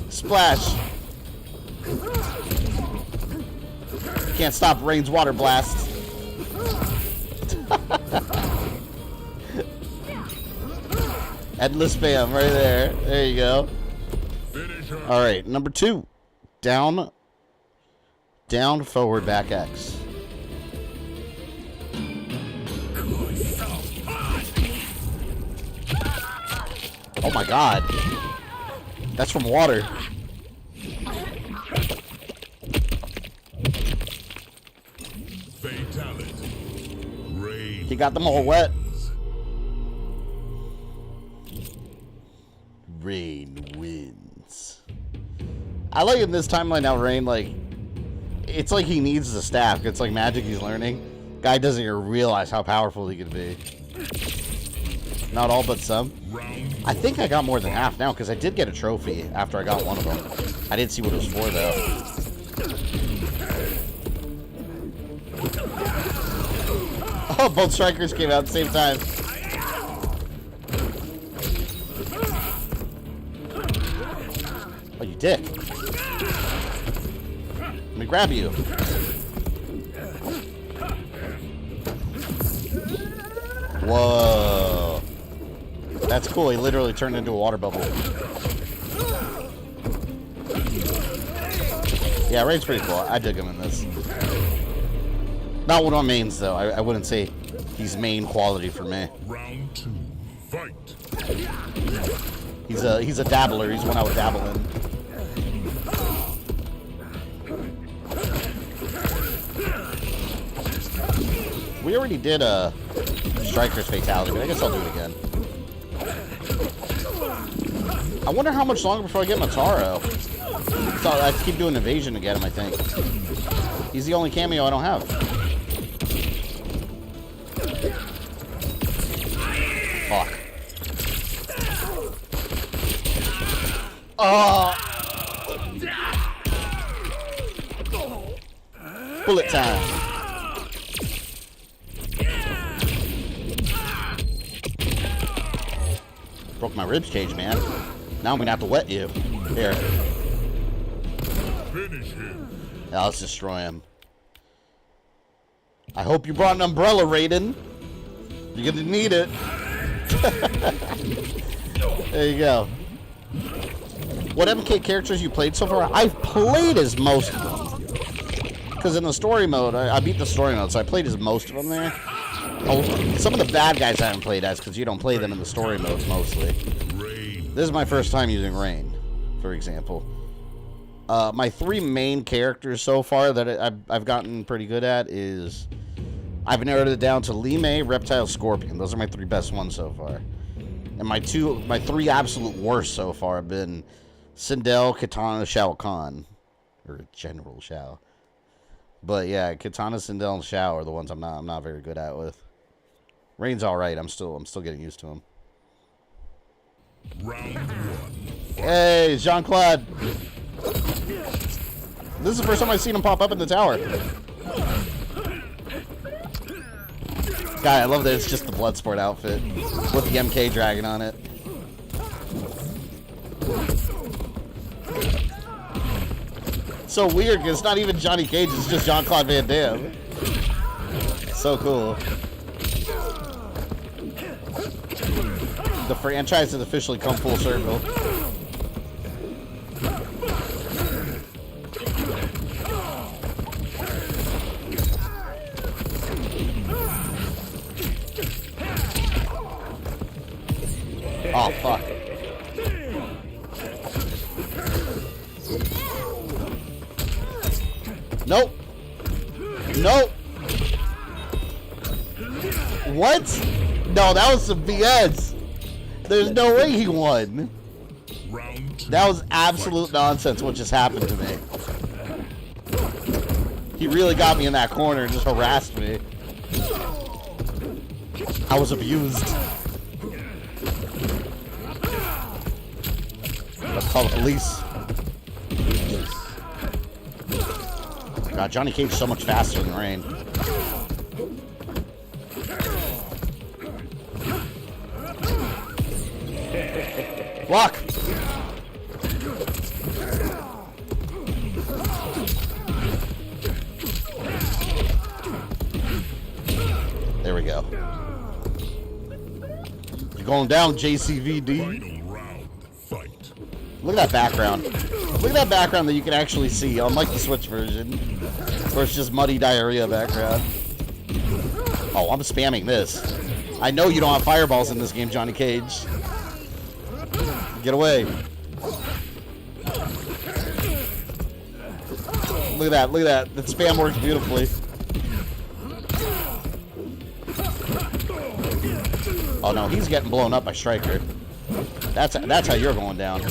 Speaker 1: Splash. Can't stop Rain's water blast. Endless spam right there. There you go. All right, number 2. Down, forward, back X. Oh my God. That's from water.
Speaker 2: Fatality. Rain.
Speaker 1: He got them all wet. Rain wins. I like in this timeline now, Rain, like, it's like he needs the staff. It's like magic he's learning. Guy doesn't even realize how powerful he can be. Not all, but some. I think I got more than half now, because I did get a trophy after I got one of them. I didn't see what it was for, though. Oh, both strikers came out at the same time. Oh, you dick. Let me grab you. Whoa. That's cool. He literally turned into a water bubble. Yeah, Raid's pretty cool. I dig him in this. Not one of my mains, though. I wouldn't say he's main quality for me.
Speaker 2: Round 2, fight.
Speaker 1: He's a dabbler. He's one I would dabble in. We already did a Striker's Fatality, but I guess I'll do it again. I wonder how much longer before I get Nitara. So I have to keep doing Evasion to get him, I think. He's the only cameo I don't have. Fuck. Oh! Bullet time. Broke my ribs cage, man. Now I'm gonna have to wet you. Here.
Speaker 2: Finish him.
Speaker 1: Yeah, let's destroy him. I hope you brought an umbrella, Raiden. You're gonna need it. There you go. What MK characters you played so far? I've played as most of them. Because in the story mode, I beat the story mode, so I played as most of them there. Oh, some of the bad guys I haven't played as, because you don't play them in the story modes mostly. This is my first time using Rain, for example. My 3 main characters so far that I've gotten pretty good at is... I've narrowed it down to Mei, Reptile, Scorpion. Those are my 3 best ones so far. And my 3 absolute worst so far have been Sindel, Kitana, Shao Kahn. Or General Shao. But yeah, Kitana, Sindel, and Shao are the ones I'm not very good at with. Rain's alright, I'm still getting used to him.
Speaker 2: Round 1.
Speaker 1: Hey, Jean-Claude. This is the first time I've seen him pop up in the tower. God, I love that it's just the Bloodsport outfit with the MK dragon on it. So weird, because it's not even Johnny Cage, it's just Jean-Claude Van Damme. So cool. The franchise has officially come full circle. Oh, fuck. Nope. Nope. What? No, that was some BS. There's no way he won. That was absolute nonsense what just happened to me. He really got me in that corner and just harassed me. I was abused. Let's call the police. God, Johnny Cage is so much faster than Rain. Block! There we go. You're going down, JCVD. Look at that background. Look at that background that you can actually see, unlike the Switch version, where it's just muddy diarrhea background. Oh, I'm spamming this. I know you don't have fireballs in this game, Johnny Cage. Get away. Look at that, look at that. The spam works beautifully. Oh no, he's getting blown up by Striker. That's how you're going down.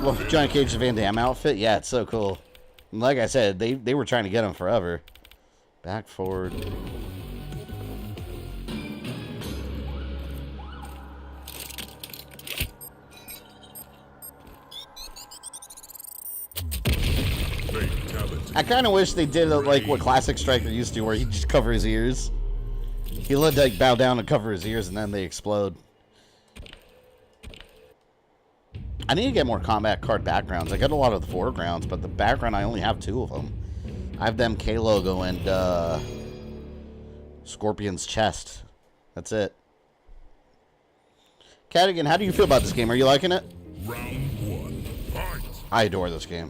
Speaker 1: Well, Johnny Cage's Van Damme outfit? Yeah, it's so cool. And like I said, they were trying to get him forever. Back, forward. I kind of wish they did like what Classic Striker used to, where he just cover his ears. He let like bow down and cover his ears, and then they explode. I need to get more combat card backgrounds. I got a lot of the foregrounds, but the background I only have 2 of them. I have them K logo and Scorpion's chest. That's it. Cadigan, how do you feel about this game? Are you liking it?
Speaker 2: Round 1. Fight.
Speaker 1: I adore this game.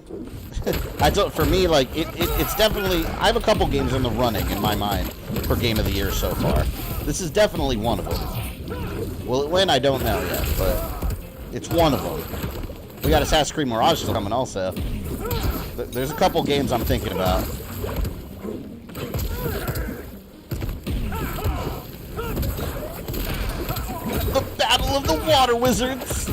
Speaker 1: For me, like, it's definitely... I have a couple games in the running in my mind for Game of the Year so far. This is definitely one of them. Will it win? I don't know yet, but it's one of them. We got Assassin's Creed Mirage still coming also. There's a couple games I'm thinking about. The Battle of the Water Wizards!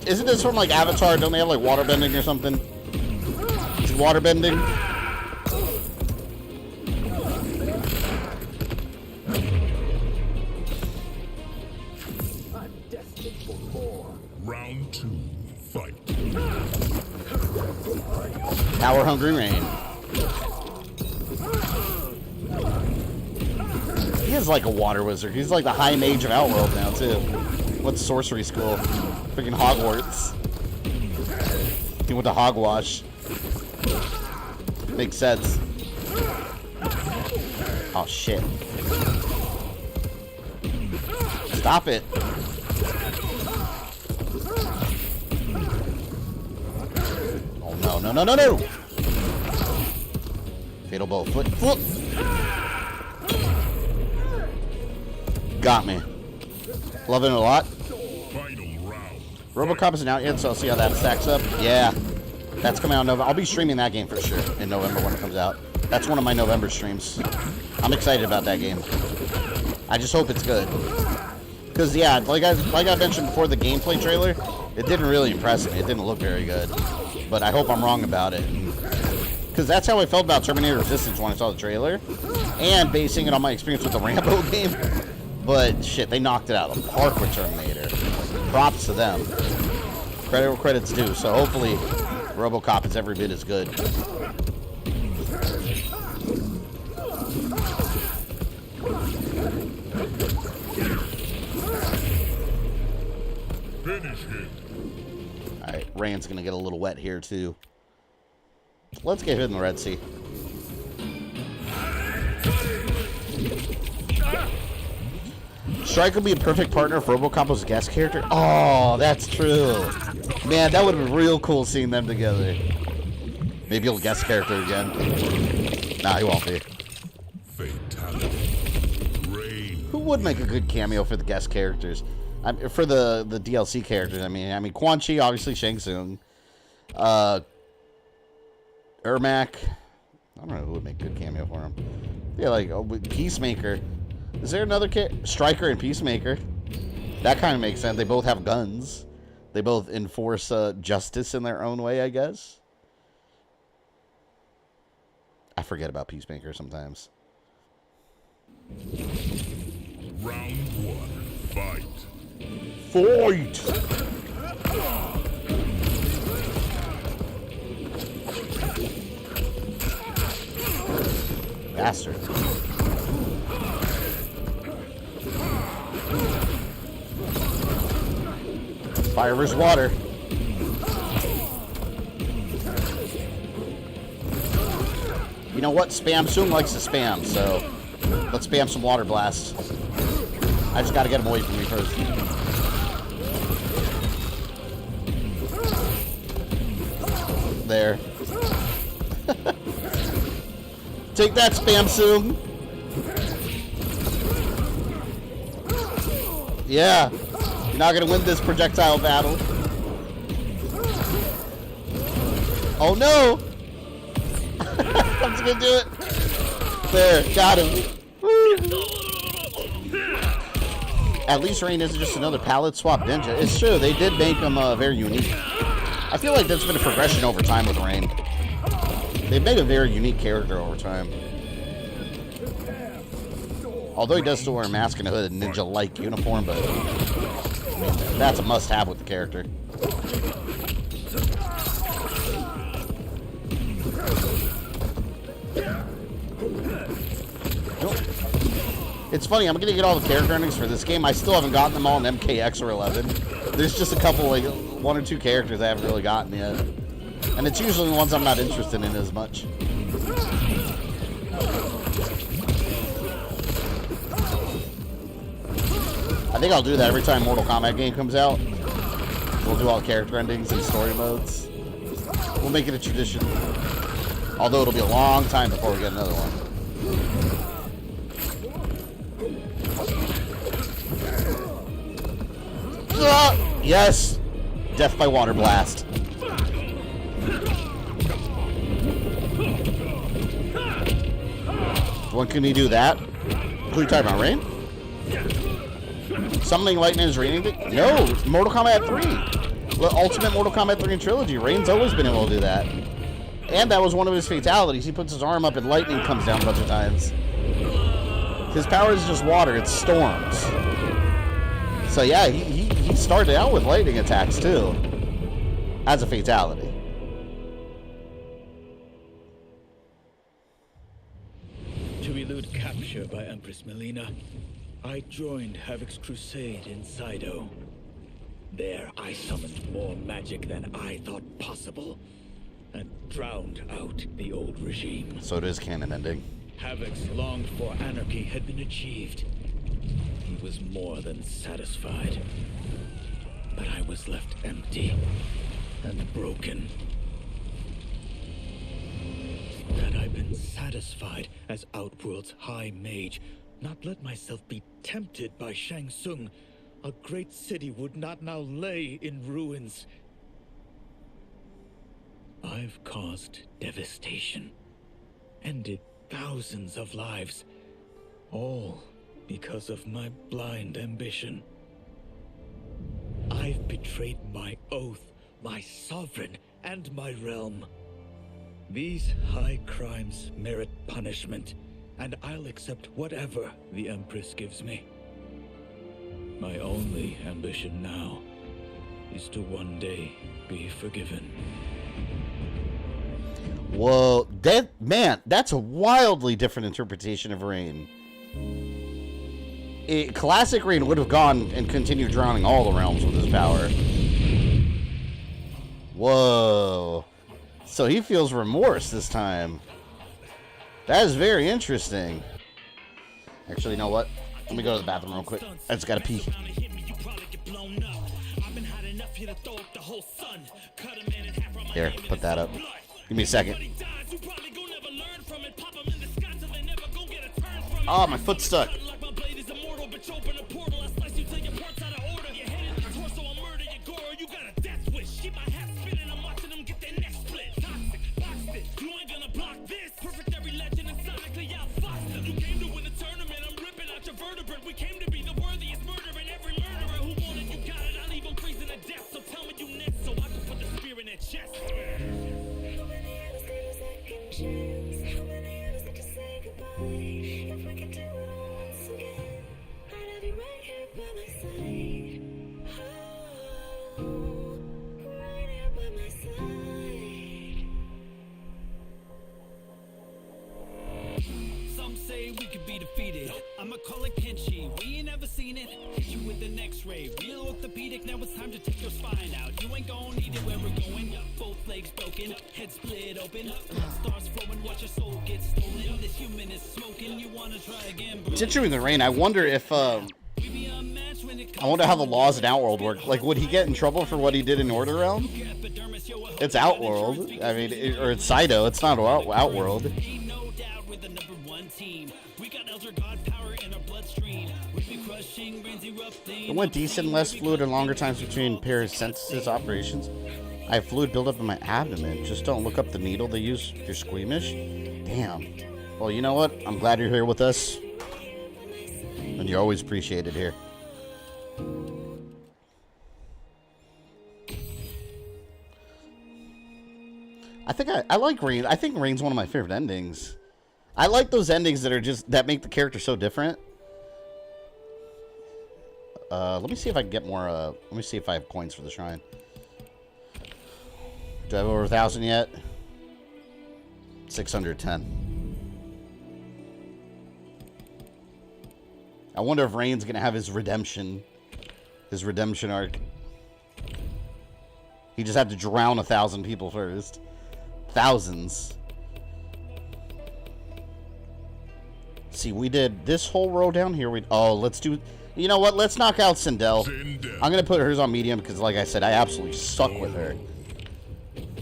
Speaker 1: Isn't this from like Avatar? Don't they have like water bending or something? Is it water bending?
Speaker 2: Round 2. Fight.
Speaker 1: Power Hungry Rain. He is like a water wizard. He's like the high mage of Outworld now too. What's sorcery school? Freaking Hogwarts. He went to Hogwash. Makes sense. Oh shit. Stop it. Oh no, no, no, no, no! Fatal blow. Flip, flip! Got me. Loving it a lot. RoboCop isn't out yet, so I'll see how that stacks up. Yeah, that's coming out in November. I'll be streaming that game for sure in November when it comes out. That's one of my November streams. I'm excited about that game. I just hope it's good. Because, yeah, like I mentioned before, the gameplay trailer, it didn't really impress me. It didn't look very good. But I hope I'm wrong about it. Because that's how I felt about Terminator Resistance when I saw the trailer. And basing it on my experience with the Rambo game. But, shit, they knocked it out of the park with Terminator. Props to them. Credit where credit's due. So hopefully RoboCop is every bit as good.
Speaker 2: Finish him.
Speaker 1: Alright, Rain's going to get a little wet here too. Let's get hit in the Red Sea. Strike would be a perfect partner for RoboCop as a guest character. Oh, that's true. Man, that would have been real cool seeing them together. Maybe he'll guest character again. Nah, he won't be. Who would make a good cameo for the guest characters? For the DLC characters, I mean Quan Chi, obviously Shang Tsung. Ermac. I don't know who would make a good cameo for him. Yeah, like Peacemaker. Is there another Striker and Peacemaker? That kind of makes sense. They both have guns. They both enforce justice in their own way, I guess. I forget about Peacemaker sometimes.
Speaker 2: Round 1. Fight.
Speaker 1: Fight! Bastard. Fire versus water. You know what? Spam Soon likes to spam, so let's spam some water blasts. I just gotta get him away from me first. There. Take that, Spam Soon. Yeah. You're not gonna win this projectile battle. Oh no! I'm just gonna do it. There, got him. Woo. at least Raiden isn't just another palette swap ninja. It's true, they did make him very unique. I feel like that's been a progression over time with Raiden. They've made a very unique character over time. Although he does still wear a mask and a hood and ninja-like uniform, but I mean, that's a must-have with the character. It's funny, I'm going to get all the character earnings for this game. I still haven't gotten them all in MKX or 11. There's just a couple, like, 1 or 2 characters I haven't really gotten yet. And it's usually the ones I'm not interested in as much. I think I'll do that every time Mortal Kombat game comes out. We'll do all the character endings and story modes. We'll make it a tradition. Although it'll be a long time before we get another one. Yes! Death by water blast. When can he do that? Who are you talking about, Rain? Summoning lightning is raining? No, Mortal Kombat 3. The Ultimate Mortal Kombat 3 Trilogy. Rain's always been able to do that. And that was one of his fatalities. He puts his arm up and lightning comes down a bunch of times. His power is just water. It's storms. So yeah, he started out with lightning attacks too. As a fatality.
Speaker 7: To elude capture by Empress Mileena, I joined Havoc's crusade in Sido. There I summoned more magic than I thought possible, and drowned out the old regime.
Speaker 1: So it is canon ending.
Speaker 7: Havoc's longed for anarchy had been achieved. He was more than satisfied. But I was left empty and broken. Had I been satisfied as Outworld's High Mage, not let myself be tempted by Shang Tsung, a great city would not now lay in ruins. I've caused devastation, ended thousands of lives, all because of my blind ambition. I've betrayed my oath, my sovereign, and my realm. These high crimes merit punishment, and I'll accept whatever the Empress gives me. My only ambition now is to one day be forgiven.
Speaker 1: Whoa, that's a wildly different interpretation of Rain. Classic Rain would have gone and continued drowning all the realms with his power. Whoa. So he feels remorse this time. That is very interesting. Actually, you know what? Let me go to the bathroom real quick. I just gotta pee. Here, put that up. Give me a second. Oh, my foot's stuck.
Speaker 8: I'ma call it Kenshi. We ain't never seen it. Hit you with an X-ray. Real orthopedic. Now it's time to take your spine out. You ain't gon' need it where we're going. Both legs broken, head split open. Blood starts flowing. Watch your soul get stolen. This human is smoking. You wanna try again, bro?
Speaker 1: It's interesting with the Rain. I wonder if I wonder how the laws in Outworld work. Like, would he get in trouble for what he did in Order Realm? It's Outworld. I mean, or it's Sido. It's not Outworld. It went decent, less fluid and longer times between paracentesis operations. I have fluid buildup in my abdomen. Just don't look up the needle they use if you're squeamish. Damn. Well, you know what? I'm glad you're here with us. And you're always appreciated here. I like Reign. I think Reign's one of my favorite endings. I like those endings that are just that make the character so different. Let me see if I can get more. Let me see if I have coins for the shrine. Do I have over 1,000 yet? 610. I wonder if Reign's gonna have his redemption arc. He just had to drown 1,000 people first. Thousands. See, we did this whole row down here. Let's do. You know what? Let's knock out Sindel. I'm gonna put hers on medium because, like I said, I absolutely suck with her.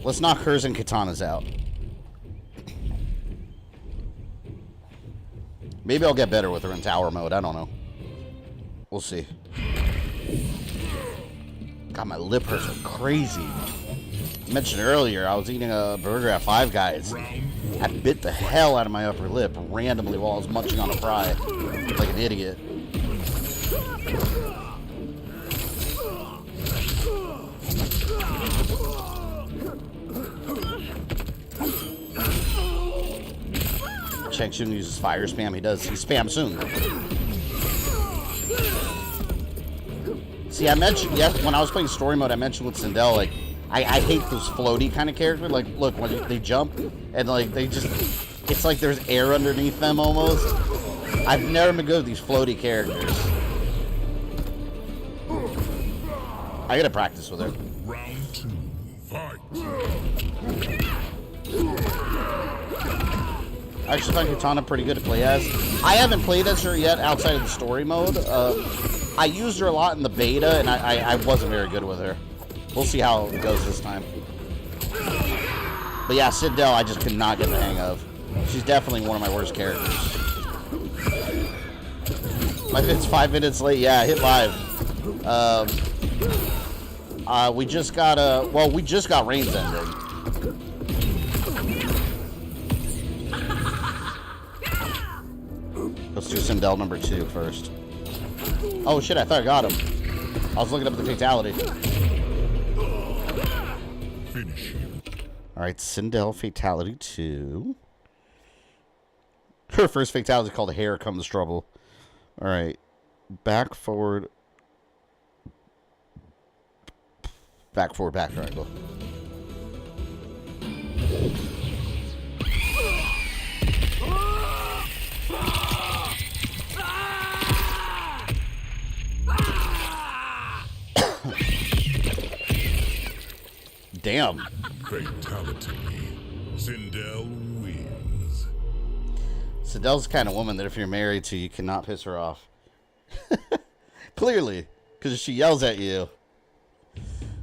Speaker 1: Let's knock hers and Kitana's out. Maybe I'll get better with her in tower mode. I don't know. We'll see. God, my lip hurts are crazy. I mentioned earlier, I was eating a burger at Five Guys. I bit the hell out of my upper lip randomly while I was munching on a fry. Like an idiot. Cheng Shun uses fire spam. He spams soon. See, I mentioned, yes, when I was playing story mode, I mentioned with Sindel, like, I hate those floaty kind of characters. Like, look, when they jump, and, like, they just, it's like there's air underneath them almost. I've never been good with these floaty characters. I gotta practice with her.
Speaker 2: Round 2, fight.
Speaker 1: I actually find Kitana pretty good to play as. I haven't played as her yet outside of the story mode. I used her a lot in the beta, and I wasn't very good with her. We'll see how it goes this time. But yeah, Sindel, I just could not get the hang of. She's definitely one of my worst characters. My vid's 5 minutes late. Yeah, hit live. We just got Reign's ending. Let's do Sindel number 2 first. Oh shit, I thought I got him. I was looking up the fatality.
Speaker 2: Finish him.
Speaker 1: Alright, Sindel fatality 2. Her first fatality is called Here Comes Trouble. Alright. Back, forward. Back, forward, back triangle. Damn.
Speaker 2: Fatality. Sindel wins.
Speaker 1: Sindel's the kind of woman that if you're married to, you cannot piss her off. Clearly. Because she yells at you.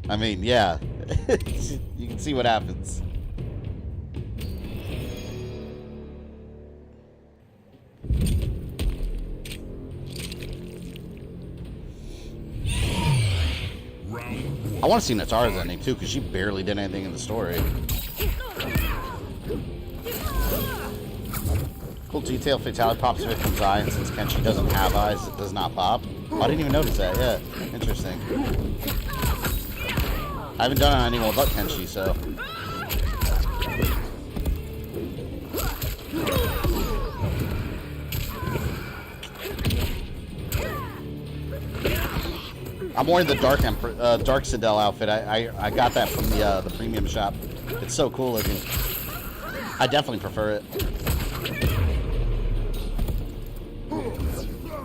Speaker 1: I mean, yeah. You can see what happens. I want to see Nitara's ending too, because she barely did anything in the story. Cool detail, fatality pops victim's eye, and since Kenshi doesn't have eyes, it does not pop. Oh, I didn't even notice that, yeah. Interesting. I haven't done it on anyone but Kenshi, so. I'm wearing the dark Sindel outfit. I got that from the premium shop. It's so cool looking. I definitely prefer it.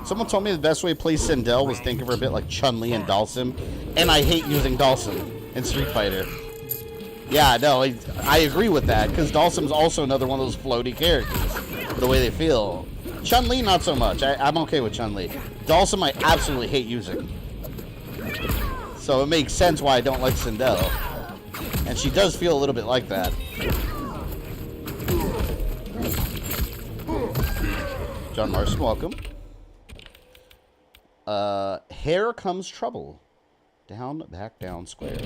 Speaker 1: Someone told me the best way to play Sindel was think of her a bit like Chun-Li and Dalsim, and I hate using Dalsim in Street Fighter. Yeah, no, I agree with that, because Dalsim's also another one of those floaty characters, the way they feel. Chun-Li, not so much. I'm okay with Chun-Li. Dalsim, I absolutely hate using. So it makes sense why I don't like Sindel. And she does feel a little bit like that. John Marston, welcome. Here Comes Trouble. Down, back, down, square.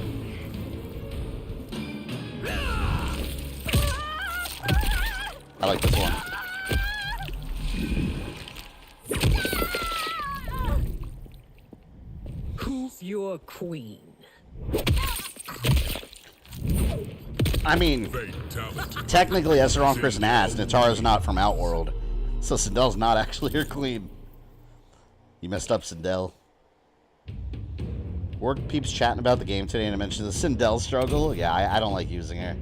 Speaker 1: I like this one.
Speaker 3: Who's your queen?
Speaker 1: I mean, technically that's the wrong person to ask. Nitara's not from Outworld. So Sindel's not actually her queen. You messed up, Sindel. Work peeps chatting about the game today and I mentioned the Sindel struggle. Yeah, I don't like using her.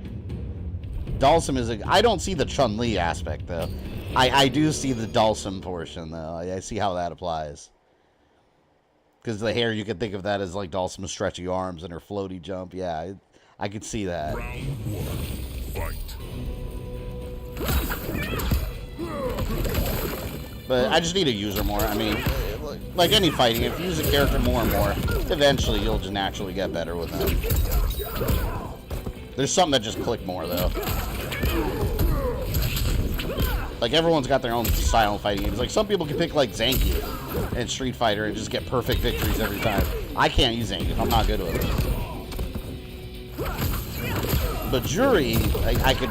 Speaker 1: Dalsum is a... I don't see the Chun-Li aspect, though. I do see the Dalsum portion, though. I see how that applies. Because the hair, you could think of that as like Dalsum's stretchy arms and her floaty jump. Yeah, I could see that.
Speaker 2: Round one, fight.
Speaker 1: But I just need to use her more. I mean, like any fighting, if you use a character more and more, eventually you'll just naturally get better with them. There's something that just click more, though. Like, everyone's got their own style of fighting games. Like, some people can pick, like, Zangief and Street Fighter and just get perfect victories every time. I can't use Zangief. I'm not good with it. But Juri, I could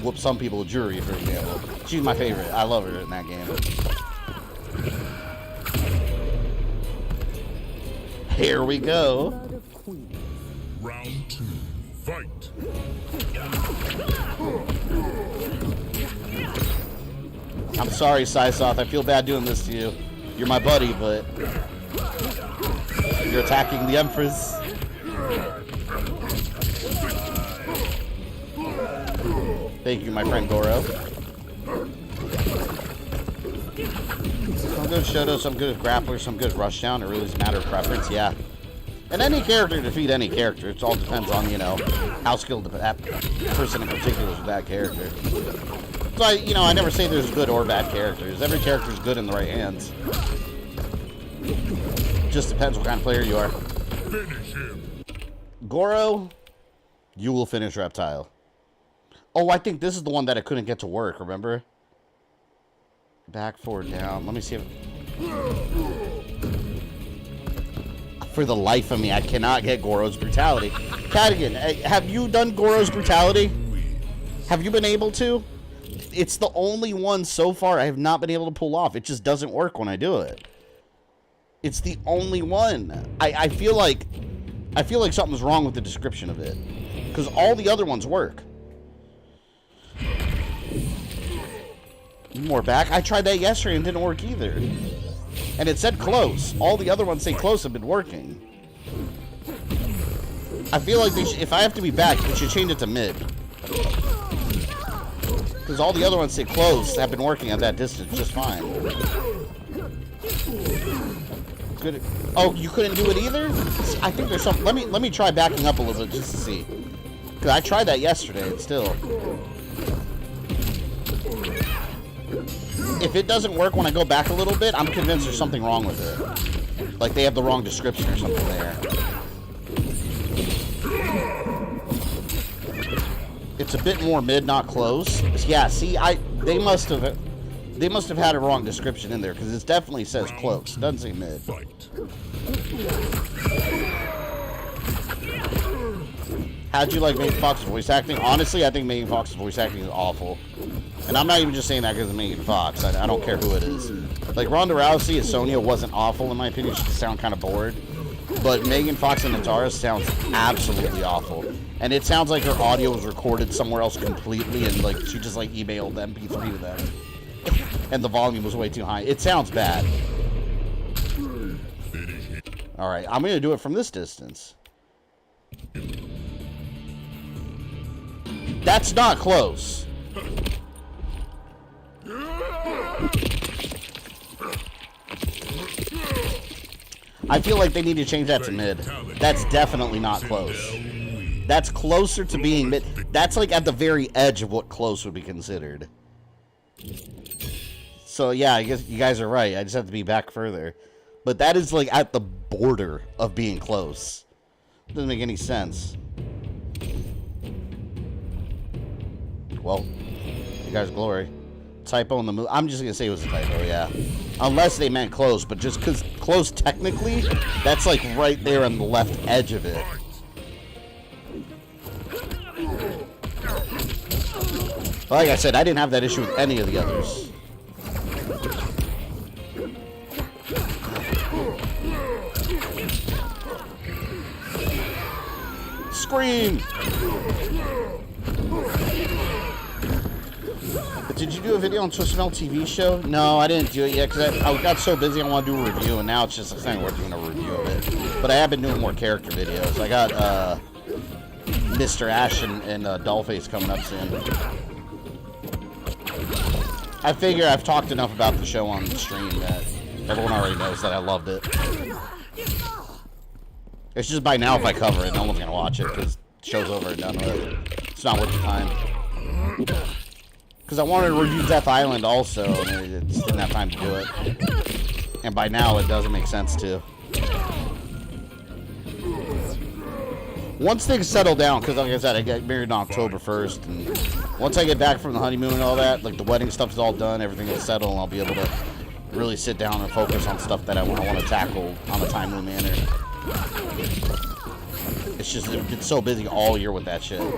Speaker 1: whoop some people with Juri, for example. She's my favorite. I love her in that game. Here we go.
Speaker 2: Round two, fight.
Speaker 1: I'm sorry, Sysoth. I feel bad doing this to you. You're my buddy, but you're attacking the Empress. Thank you, my friend Goro. I'm good at Shotos, I'm good at Grapplers, I'm good at Rushdown. It really is a matter of preference, yeah. And any character defeat any character. It all depends on, you know, how skilled that person in particular is with that character. So, I never say there's good or bad characters. Every character is good in the right hands. Just depends what kind of player you are.
Speaker 2: Finish him.
Speaker 1: Goro, you will finish Reptile. Oh, I think this is the one that I couldn't get to work, remember? Back, forward, down. Let me see if... For the life of me, I cannot get Goro's Brutality. Cadigan, have you done Goro's Brutality? Have you been able to? It's the only one so far I have not been able to pull off. It just doesn't work when I do it. It's the only one. I feel like something's wrong with the description of it. Because all the other ones work. More back. I tried that yesterday and didn't work either. And it said close. All the other ones say close have been working. I feel like if I have to be back, they should change it to mid. Because all the other ones say close have been working at that distance just fine. Good. Oh, you couldn't do it either? I think there's something. Let me try backing up a little bit just to see. Because I tried that yesterday and still. If it doesn't work when I go back a little bit, I'm convinced there's something wrong with it. Like they have the wrong description or something there. It's a bit more mid, not close. Yeah, see, they must have had a wrong description in there because it definitely says close. It doesn't say mid. How'd you like Megan Fox's voice acting? Honestly, I think Megan Fox's voice acting is awful. And I'm not even just saying that because of Megan Fox. I don't care who it is. Like, Ronda Rousey as Sonya wasn't awful, in my opinion. She just sounded kind of bored. But Megan Fox and Nitara sounds absolutely awful. And it sounds like her audio was recorded somewhere else completely, and, like, she just, like, emailed MP3 to them. And the volume was way too high. It sounds bad. Alright, I'm going to do it from this distance. That's not close. I feel like they need to change that to mid. That's definitely not close. That's closer to being mid. That's like at the very edge of what close would be considered. So yeah, I guess you guys are right. I just have to be back further. But that is like at the border of being close. Doesn't make any sense. Well, you guys' glory. Typo in the move. I'm just gonna say it was a typo, yeah. Unless they meant close, but just because close technically, that's like right there on the left edge of it. Like I said, I didn't have that issue with any of the others. Scream! But did you do a video on GamerThumbTV show? No, I didn't do it yet because I got so busy I want to do a review, and now it's not worth doing a review of it. But I have been doing more character videos. I got Mr. Ash and Dollface coming up soon. I figure I've talked enough about the show on the stream that everyone already knows that I loved it. It's just by now if I cover it, no one's going to watch it because the show's over and done with it. It's not worth the time. Because I wanted to review Death Island also, and I just didn't have time to do it. And by now it doesn't make sense to. Once things settle down, because like I said, I get married on October 1st, and once I get back from the honeymoon and all that, like the wedding stuff's all done, everything will settle, and I'll be able to really sit down and focus on stuff that I want to tackle on a timely manner. It's just, it gets so busy all year with that shit. Here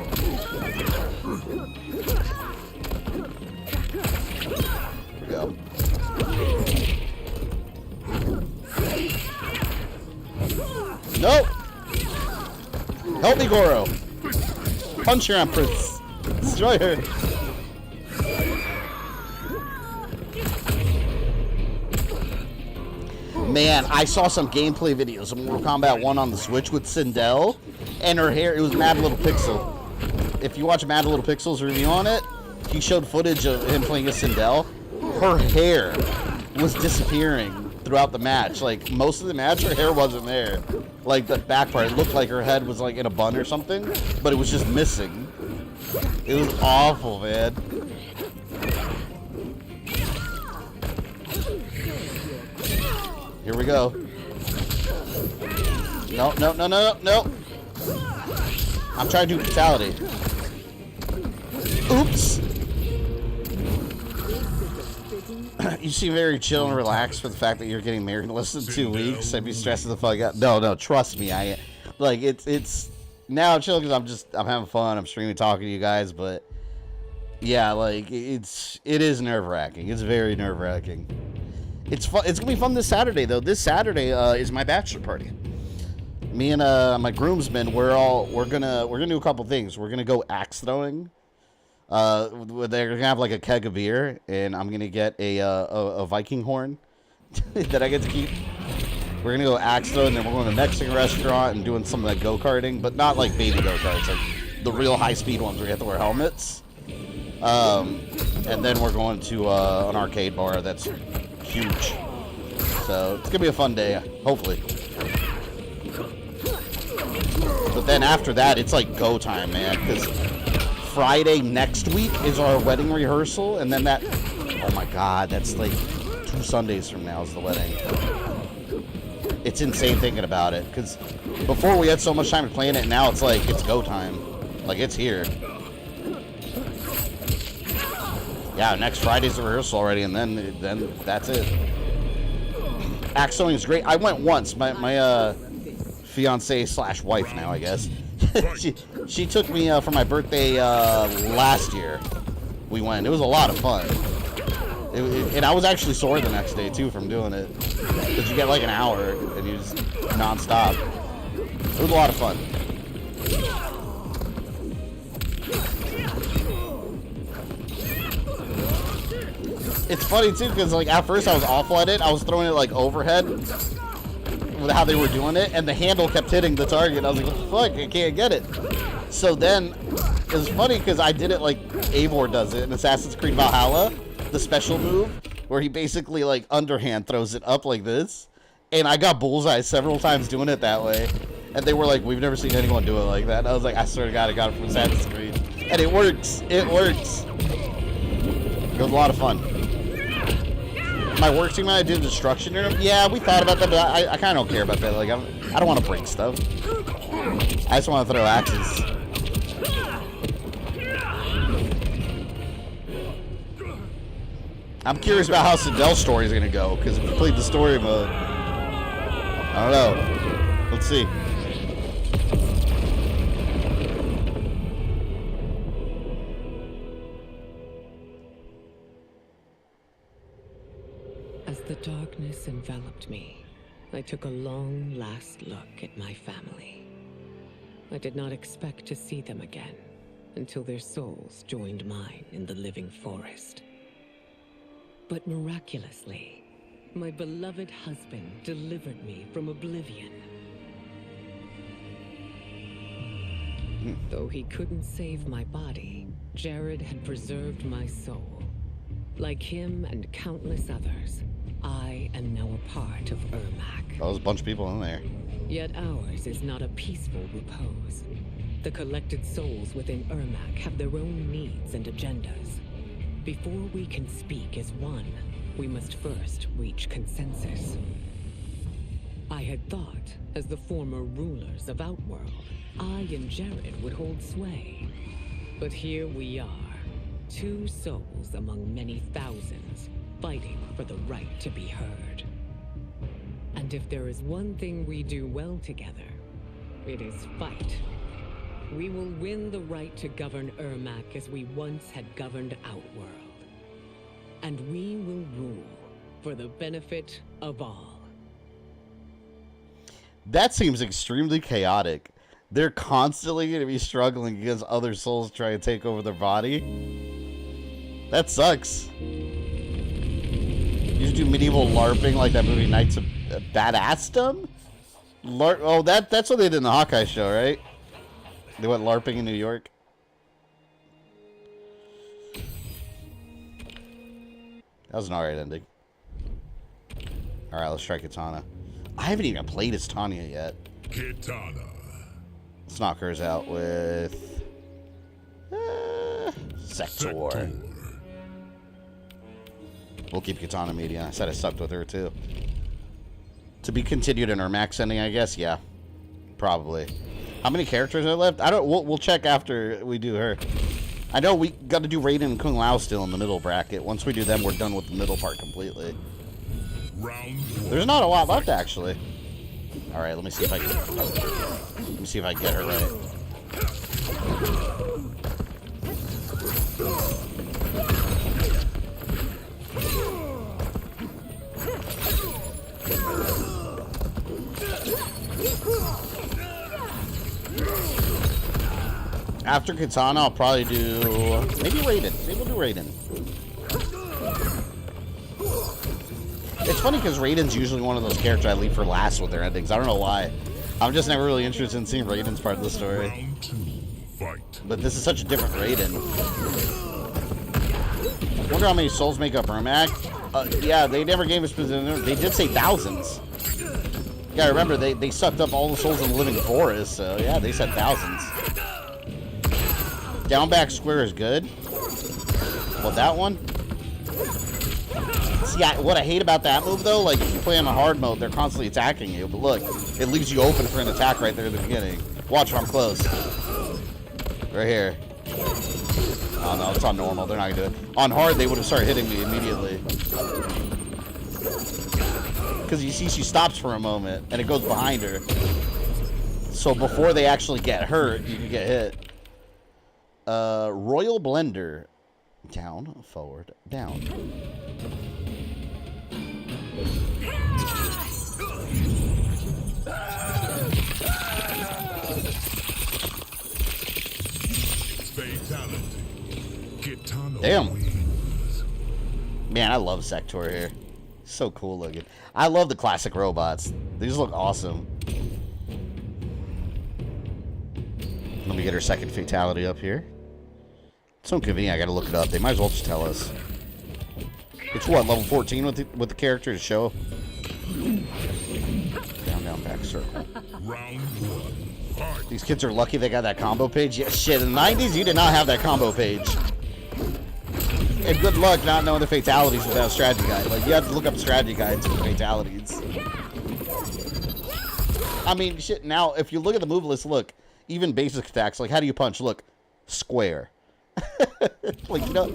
Speaker 1: we go. Nope! Help me, Goro! Punch your Empress! Destroy her! Man, I saw some gameplay videos of Mortal Kombat 1 on the Switch with Sindel, and her hair, it was Mad Little Pixel. If you watch Mad Little Pixel's review on it, he showed footage of him playing as Sindel. Her hair was disappearing throughout the match. Like, most of the match, her hair wasn't there. Like, the back part, it looked like her head was, like, in a bun or something, but it was just missing. It was awful, man. Here we go. No, no, no, no, no. I'm trying to do fatality. Oops. You seem very chill and relaxed for the fact that you're getting married in less than 2 weeks. I'd be stressing the fuck out. No, trust me. Like it's now I'm chill because I'm having fun. I'm streaming, talking to you guys, but yeah, like it is nerve-wracking. It's very nerve-wracking. It's fun. It's gonna be fun this Saturday though. This Saturday is my bachelor party. Me and my groomsmen, we're gonna do a couple things. We're gonna go axe throwing. They're gonna have like a keg of beer, and I'm gonna get a Viking horn that I get to keep. We're gonna go axe throwing, and then we're going to a Mexican restaurant and doing some of that go-karting, but not like baby go-karts, like the real high-speed ones where you have to wear helmets. And then we're going to an arcade bar that's huge. So it's gonna be a fun day, hopefully. But then after that, it's like go time, man, because Friday next week is our wedding rehearsal, and then that, oh my god, that's like 2 Sundays from now is the wedding. It's insane thinking about it, because before we had so much time to plan it, now it's like, it's go time. Like, it's here. Yeah, next Friday's the rehearsal already, and then that's it. Axe throwing is great. I went once. My fiance / wife now, I guess. she took me for my birthday last year. We went. It was a lot of fun. And I was actually sore the next day too from doing it, because you get like an hour and you just non-stop. It was a lot of fun. It's funny too, because like at first I was awful at it. I was throwing it like overhead with how they were doing it, and the handle kept hitting the target. I was like, fuck, I can't get it. So then it was funny because I did it like Eivor does it in Assassin's Creed Valhalla, the special move where he basically like underhand throws it up like this, and I got bullseye several times doing it that way. And they were like, we've never seen anyone do it like that. And I was like, I swear to God, I got it from Assassin's Creed, and it works. It works. It was a lot of fun. My work team and I did destruction. Yeah, we thought about that, but I kind of don't care about that. Like, I don't want to break stuff. I just want to throw axes. I'm curious about how Sindel's story is going to go, because if we played the story mode, I don't know. Let's see.
Speaker 3: As the darkness enveloped me, I took a long last look at my family. I did not expect to see them again,
Speaker 9: until their souls joined mine in the living forest. But miraculously, my beloved husband delivered me from oblivion. Though he couldn't save my body, Jared had preserved my soul. Like him and countless others, I am now a part of Ermac.
Speaker 1: Oh, there's a bunch of people in there.
Speaker 9: Yet ours is not a peaceful repose. The collected souls within Ermac have their own needs and agendas. Before we can speak as one, we must first reach consensus. I had thought, as the former rulers of Outworld, I and Jared would hold sway. But here we are, two souls among many thousands, fighting for the right to be heard. And if there is one thing we do well together, it is fight. We will win the right to govern Ermac as we once had governed Outworld. And we will rule for the benefit of all.
Speaker 1: That seems extremely chaotic. They're constantly going to be struggling against other souls trying to take over their body. That sucks. You just do medieval LARPing like that movie Knights of Badassdom? Oh, that's what they did in the Hawkeye show, right? They went LARPing in New York. That was an alright ending. Alright, let's try Kitana. I haven't even played as Tanya yet.
Speaker 2: Kitana.
Speaker 1: Let's knock hers out with... Sector. We'll keep Kitana medium. I said I sucked with her, too. To be continued in her max ending, I guess? Yeah. Probably. How many characters are left? I don't... We'll check after we do her. I know we got to do Raiden and Kung Lao still in the middle bracket. Once we do them, we're done with the middle part completely. There's not a lot left, actually. All right, let me see if I can. Let me see if I get her right. After Kitana, I'll probably do maybe Raiden. Maybe we'll do Raiden. It's funny because Raiden's usually one of those characters I leave for last with their endings. I don't know why. I'm just never really interested in seeing Raiden's part of the story. But this is such a different Raiden. I wonder how many souls make up Ermac. Yeah, they never gave us specific. They did say thousands. Yeah, remember they sucked up all the souls in the living forest. So yeah, they said thousands. Down back square is good. Well, that one. See, what I hate about that move, though, like, if you play on a hard mode, they're constantly attacking you. But look, it leaves you open for an attack right there at the beginning. Watch if I'm close. Right here. Oh, no, it's on normal. They're not going to do it. On hard, they would have started hitting me immediately. Because you see she stops for a moment, and it goes behind her. So before they actually get hurt, you can get hit. Royal Blender. Down, forward, down. Damn. Man, I love Sector here. So cool looking. I love the classic robots. These look awesome. Let me get her second fatality up here. It's so convenient, I gotta look it up. They might as well just tell us. It's what, level 14 with the character to show? Down, down, back, circle. These kids are lucky they got that combo page. Yeah, shit, in the 90s, you did not have that combo page. And good luck not knowing the fatalities without a strategy guide. Like, you have to look up strategy guides for fatalities. I mean, shit, now, if you look at the move list, look, even basic attacks, like, how do you punch? Look, square. Like, you know,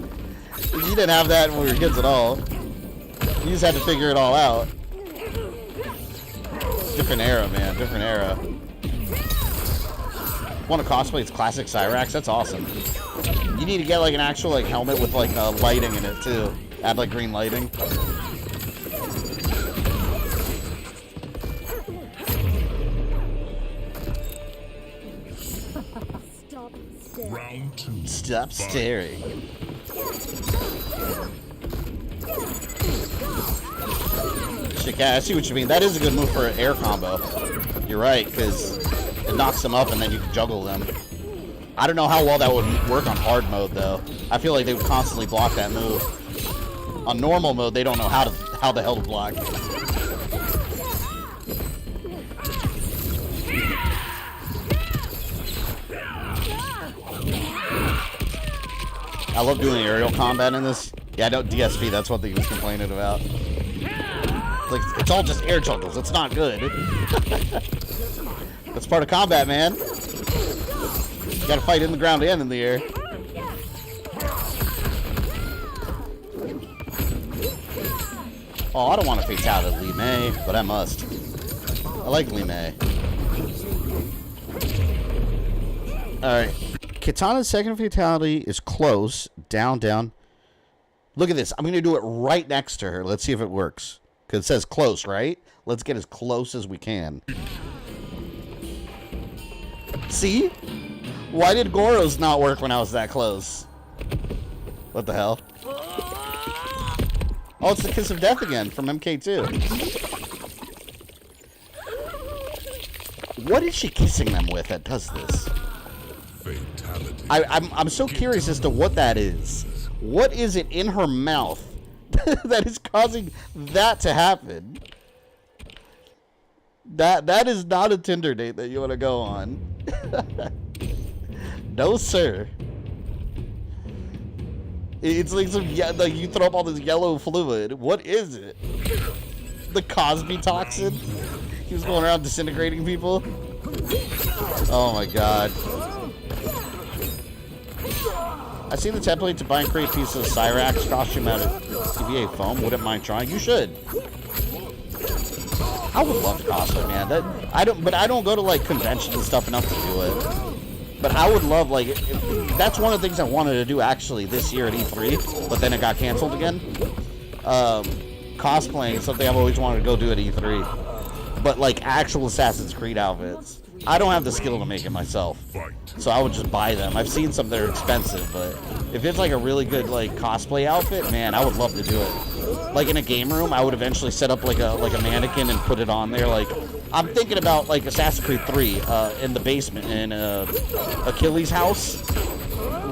Speaker 1: you didn't have that when we were kids at all. You just had to figure it all out. Different era, man. Different era. Want to cosplay its classic Cyrax? That's awesome. You need to get like an actual like helmet with like lighting in it too. Add like green lighting.
Speaker 4: Stop
Speaker 2: Round 2.
Speaker 1: Stop staring. Shit, yeah, I see what you mean. That is a good move for an air combo. You're right, because it knocks them up and then you can juggle them. I don't know how well that would work on hard mode, though. I feel like they would constantly block that move. On normal mode, they don't know how the hell to block. I love doing aerial combat in this. Yeah, I know DSP, that's what he was complaining about. Like, it's all just air juggles. It's not good. That's part of combat, man. You gotta fight in the ground and in the air. Oh, I don't want to fatality Li Mei, but I must. I like Li Mei. Alright. Kitana's second fatality is close. Down, down. Look at this. I'm going to do it right next to her. Let's see if it works. Because it says close, right? Let's get as close as we can. See? Why did Goro's not work when I was that close? What the hell? Oh, it's the Kiss of Death again from MK2. What is she kissing them with that does this?
Speaker 2: Fatality.
Speaker 1: I'm so curious as to what that is. What is it in her mouth that is causing that to happen? That is not a Tinder date that you want to go on. No, sir. It's like some like you throw up all this yellow fluid. What is it? The Cosby toxin? He was going around disintegrating people. Oh my god. I see the template to buy and create a piece of Cyrax costume out of TVA foam. Wouldn't mind trying. You should. I would love to cosplay, man. I don't go to like conventions and stuff enough to do it. But I would love, like, that's one of the things I wanted to do actually this year at E3, but then it got canceled again. Cosplaying is something I've always wanted to go do at E3. But like actual Assassin's Creed outfits, I don't have the skill to make it myself, so I would just buy them. I've seen some that are expensive, but if it's like a really good like cosplay outfit, man, I would love to do it. Like in a game room, I would eventually set up like a mannequin and put it on there. Like I'm thinking about like Assassin's Creed 3 in the basement in Achilles' house,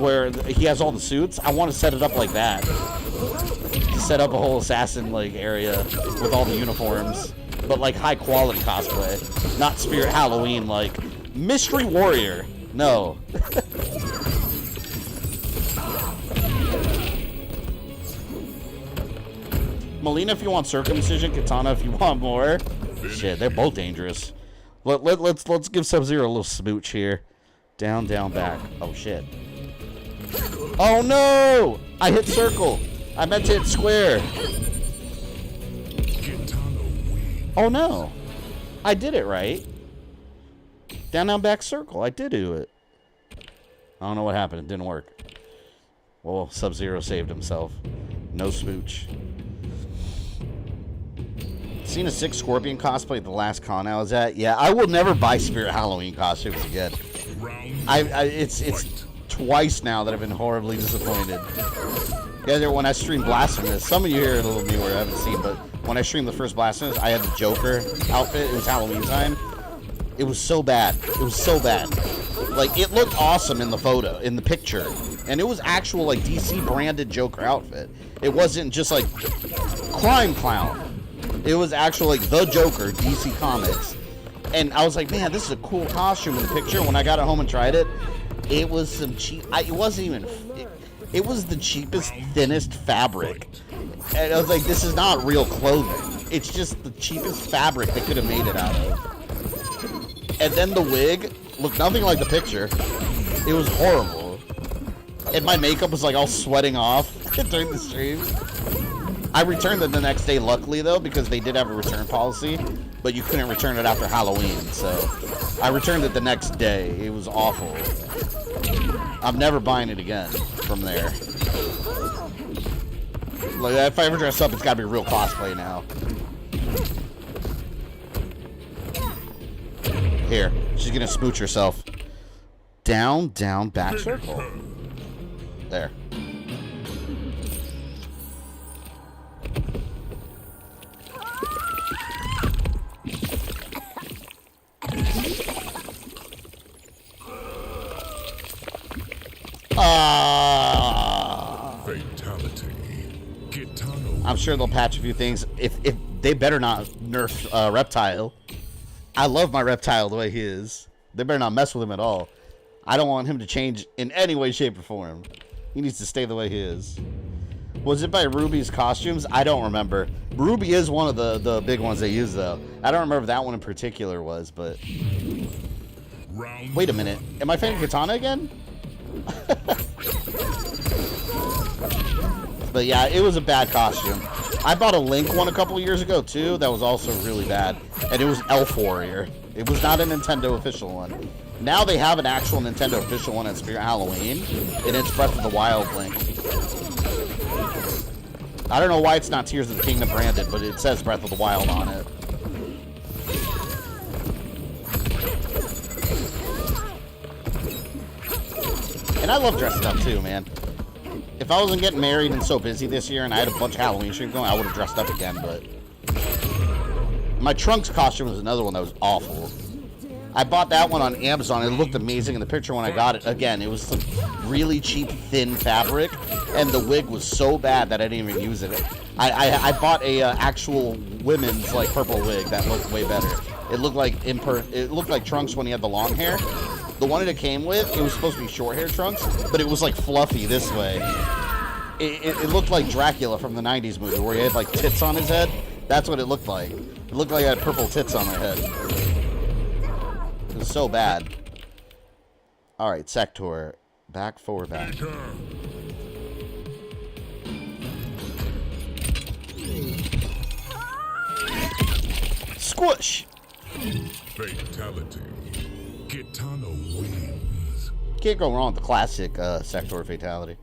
Speaker 1: where he has all the suits. I want to set it up like that. To set up a whole assassin like area with all the uniforms. But like high quality cosplay, not Spirit Halloween like Mystery Warrior. No. Mileena if you want circumcision, Kitana if you want more. Shit, they're both dangerous. Let's give Sub-Zero a little smooch here. Down, down, back. Oh shit. Oh no! I hit circle. I meant to hit square. Oh no, I did it right. Down, down, back, circle. I did do it. I don't know what happened. It didn't work. Well, Sub-Zero saved himself. No smooch. Seen a 6 Scorpion cosplay at the last con I was at. Yeah, I will never buy Spirit Halloween costumes again. It's twice now that I've been horribly disappointed. Yeah, when I streamed Blasphemous, some of you here are a little newer, I haven't seen, but when I streamed the first Blasphemous, I had the Joker outfit. It was Halloween time. It was so bad. It was so bad. Like, it looked awesome in the photo, in the picture. And it was actual, like, DC branded Joker outfit. It wasn't just, like, Crime Clown. It was actual, like, the Joker, DC Comics. And I was like, man, this is a cool costume in the picture. When I got it home and tried it, it was some cheap... it wasn't even... It was the cheapest, thinnest fabric. And I was like, this is not real clothing. It's just the cheapest fabric they could have made it out of. And then the wig looked nothing like the picture. It was horrible. And my makeup was like all sweating off during the stream. I returned it the next day, luckily, though, because they did have a return policy. But you couldn't return it after Halloween, so I returned it the next day. It was awful. I'm never buying it again from there. Like, if I ever dress up, it's gotta be real cosplay now. Here, she's gonna smooch herself. down, down, back circle. There.
Speaker 2: Fatality. Kitana.
Speaker 1: I'm sure they'll patch a few things. If they better not nerf Reptile. I love my Reptile the way he is. They better not mess with him at all. I don't want him to change in any way, shape, or form. He needs to stay the way he is. Was it by Ruby's costumes? I don't remember. Ruby is one of the big ones they use, though. I don't remember if that one in particular was, but... Wait a minute. Am I fighting Kitana again? But yeah, it was a bad costume. I bought a Link one a couple years ago, too. That was also really bad. And it was Elf Warrior. It was not a Nintendo official one. Now they have an actual Nintendo official one at Spirit Halloween, and it's Breath of the Wild Link. I don't know why it's not Tears of the Kingdom branded, but it says Breath of the Wild on it. And I love dressing up too, man. If I wasn't getting married and so busy this year and I had a bunch of Halloween streams going, I would have dressed up again, but... My Trunks costume was another one that was awful. I bought that one on Amazon. It looked amazing in the picture when I got it. Again, it was some really cheap, thin fabric, and the wig was so bad that I didn't even use it. I bought a actual women's like purple wig that looked way better. It looked like Trunks when he had the long hair. The one that it came with, it was supposed to be short hair Trunks, but it was like fluffy this way. It looked like Dracula from the 90s movie where he had like tits on his head. That's what it looked like. It looked like I had purple tits on my head. It was so bad. Alright, Sector. Back, forward, back. Squish!
Speaker 2: Fatality. Kitana wins.
Speaker 1: Can't go wrong with the classic Sector Fatality.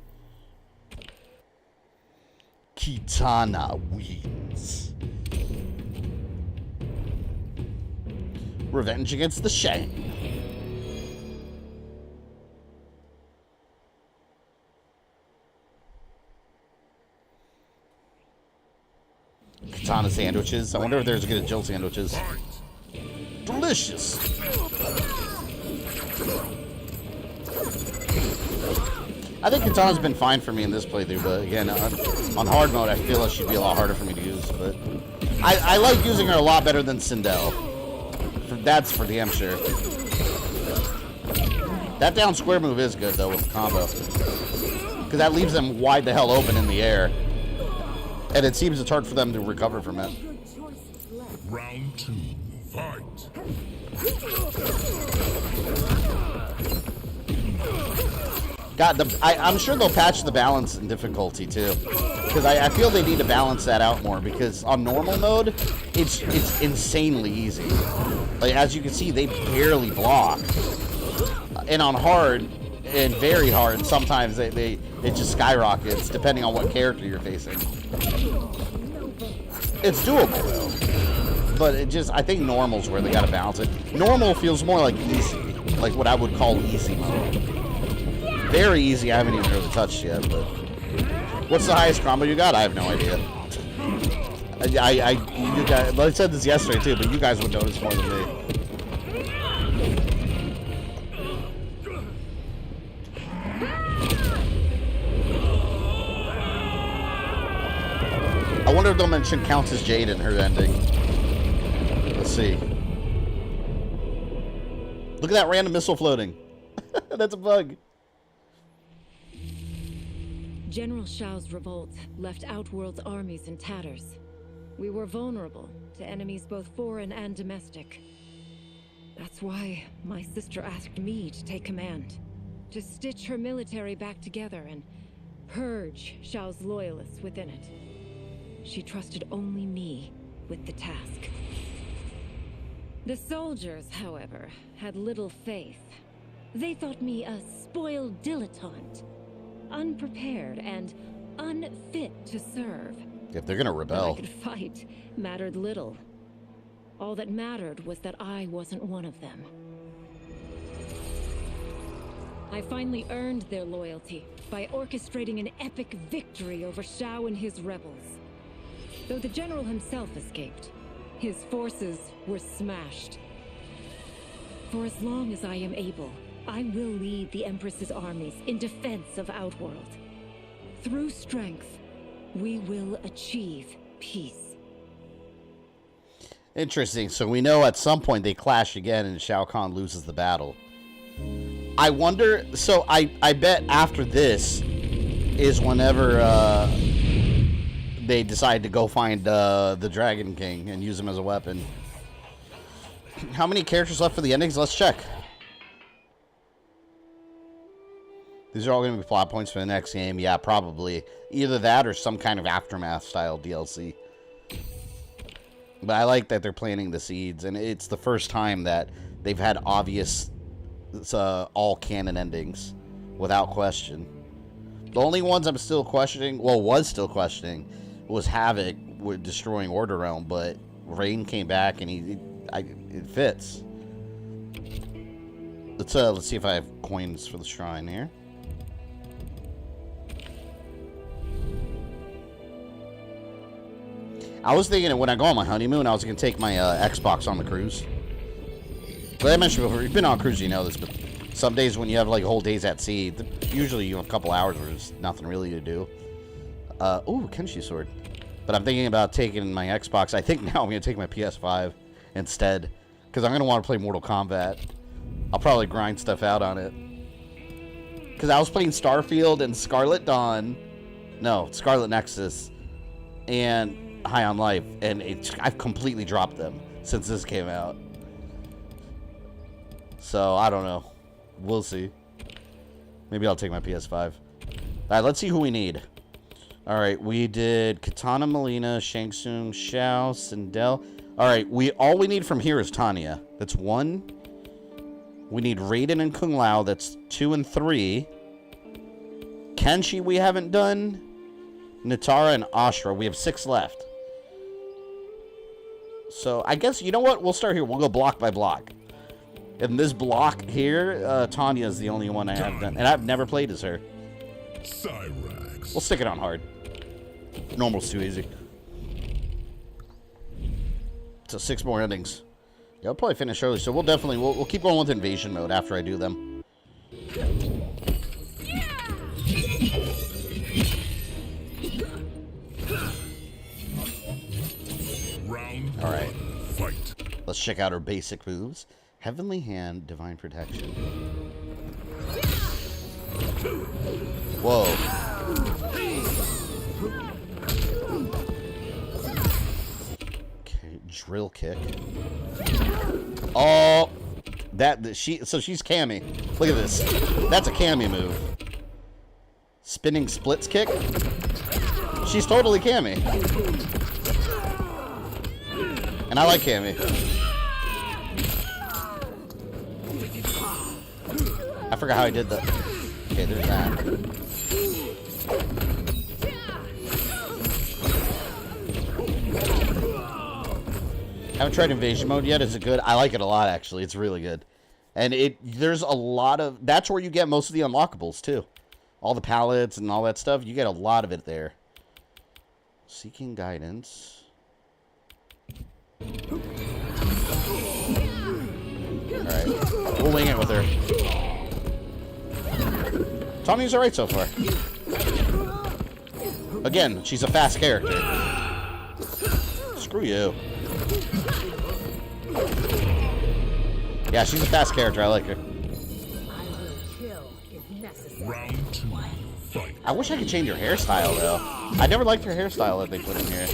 Speaker 1: Kitana wins. Revenge against the Shang. Kitana sandwiches. I wonder if there's good Jill sandwiches. Delicious. I think Kitana's been fine for me in this playthrough, but again, on hard mode, I feel like she'd be a lot harder for me to use. But I like using her a lot better than Sindel. That's for damn sure. That down square move is good, though, with the combo. Because that leaves them wide the hell open in the air. And it seems it's hard for them to recover from it.
Speaker 2: Round 2, fight.
Speaker 1: God, I'm sure they'll patch the balance and difficulty, too. Because I feel they need to balance that out more. Because on normal mode, it's insanely easy. Like, as you can see, they barely block. And on hard and very hard, sometimes it just skyrockets, depending on what character you're facing. It's doable, though. But I think normal's where they gotta balance it. Normal feels more like easy. Like what I would call easy mode. Very easy, I haven't even really touched yet, but... What's the highest combo you got? I have no idea. You guys, I said this yesterday too, but you guys would notice more than me. I wonder if they'll mention Countess Jade in her ending. Let's see. Look at that random missile floating. That's a bug.
Speaker 4: General Shao's revolt left Outworld's armies in tatters. We were vulnerable to enemies both foreign and domestic. That's why my sister asked me to take command, to stitch her military back together and purge Shao's loyalists within it. She trusted only me with the task. The soldiers, however, had little faith. They thought me a spoiled dilettante, unprepared and unfit to serve.
Speaker 1: If they're gonna rebel.
Speaker 4: That I could fight mattered little. All that mattered was that I wasn't one of them. I finally earned their loyalty by orchestrating an epic victory over Shao and his rebels. Though the general himself escaped, his forces were smashed. For as long as I am able, I will lead the Empress's armies in defense of Outworld. Through strength, we will achieve peace.
Speaker 1: Interesting. So we know at some point they clash again and Shao Kahn loses the battle. I wonder, so I bet after this is whenever they decide to go find the Dragon King and use him as a weapon. How many characters left for the endings? Let's check. These are all going to be plot points for the next game. Yeah, probably. Either that or some kind of Aftermath-style DLC. But I like that they're planting the seeds, and it's the first time that they've had obvious all-canon endings, without question. The only ones I'm still questioning, well, was Havoc with destroying Order Realm, but Raiden came back, and it fits. Let's see if I have coins for the shrine here. I was thinking that when I go on my honeymoon, I was going to take my Xbox on the cruise. But I mentioned before, you've been on a cruise, you know this, but some days when you have like whole days at sea, usually you have a couple hours where there's nothing really to do. Ooh, Kenshi sword. But I'm thinking about taking my Xbox. I think now I'm going to take my PS5 instead, because I'm going to want to play Mortal Kombat. I'll probably grind stuff out on it. Because I was playing Starfield and Scarlet Nexus, and High on Life, and I've completely dropped them since this came out. So, I don't know. We'll see. Maybe I'll take my PS5. Alright, let's see who we need. Alright, we did Kitana, Mileena, Shang Tsung, Shao, Sindel. Alright, all we need from here is Tanya. That's 1. We need Raiden and Kung Lao. That's 2 and 3. Kenshi we haven't done. Nitara and Ashrah. We have 6 left. So, I guess, you know what? We'll start here. We'll go block by block. In this block here, Tanya is the only one I have done. And I've never played as her.
Speaker 2: Cyrax.
Speaker 1: We'll stick it on hard. Normal's too easy. So 6 more endings. Yeah, I'll probably finish early. So we'll keep going with invasion mode after I do them. Alright. Let's check out her basic moves. Heavenly Hand, Divine Protection. Whoa. Okay, drill kick. Oh, so she's Cammy. Look at this. That's a Cammy move. Spinning splits kick. She's totally Cammy. And I like Cammy. I forgot how I did that. Okay, there's that. Haven't tried invasion mode yet. Is it good? I like it a lot, actually. It's really good. And there's a lot of... That's where you get most of the unlockables, too. All the pallets and all that stuff. You get a lot of it there. Seeking guidance. Alright. We'll wing it with her. Tommy's alright so far. Again, she's a fast character. Screw you. Yeah, she's a fast character. I like her.
Speaker 2: Round 2, fight.
Speaker 1: I wish I could change her hairstyle, though. I never liked her hairstyle that they put in here.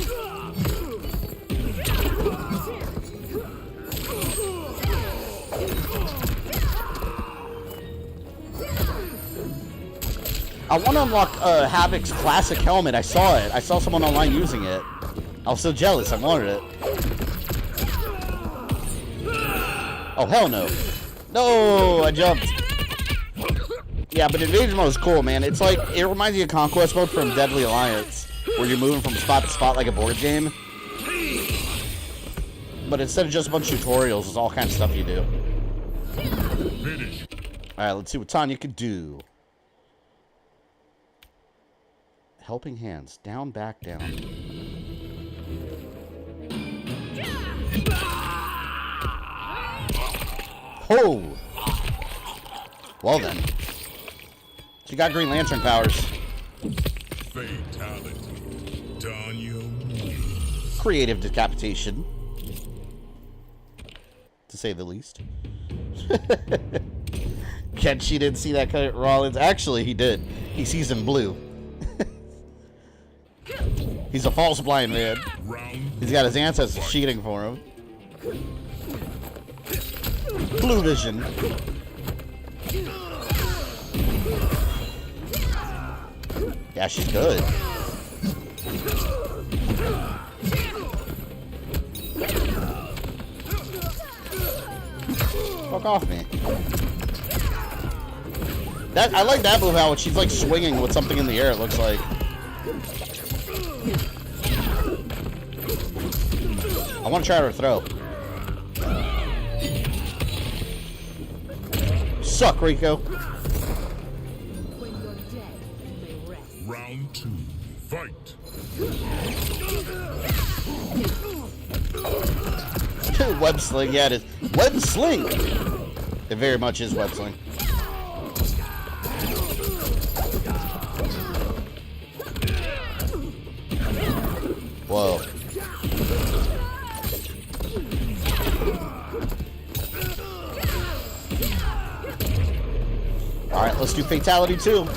Speaker 1: I want to unlock Havoc's classic helmet. I saw it. I saw someone online using it. I was so jealous. I wanted it. Oh, hell no. No, I jumped. Yeah, but invasion mode is cool, man. It's like, it reminds me of Conquest mode from Deadly Alliance, where you're moving from spot to spot like a board game. But instead of just a bunch of tutorials, there's all kinds of stuff you do.
Speaker 2: Finish.
Speaker 1: Alright, let's see what Tanya could do. Helping hands. Down, back, down. Oh! Well then. She got Green Lantern powers.
Speaker 2: Fatality. Tanya.
Speaker 1: Creative decapitation. To say the least. Kenshi didn't see that cut at Rollins. Actually, he did. He sees in blue. He's a false blind man. He's got his ancestors cheating for him. Blue vision. Yeah, she's good. Fuck off me. That I like that move how she's like swinging with something in the air, it looks like. I want to try her throw. Suck, Rico.
Speaker 2: Round 2. Fight.
Speaker 1: Web sling, yeah, it is. Web sling. It very much is web sling. Whoa. Alright, let's do Fatality 2.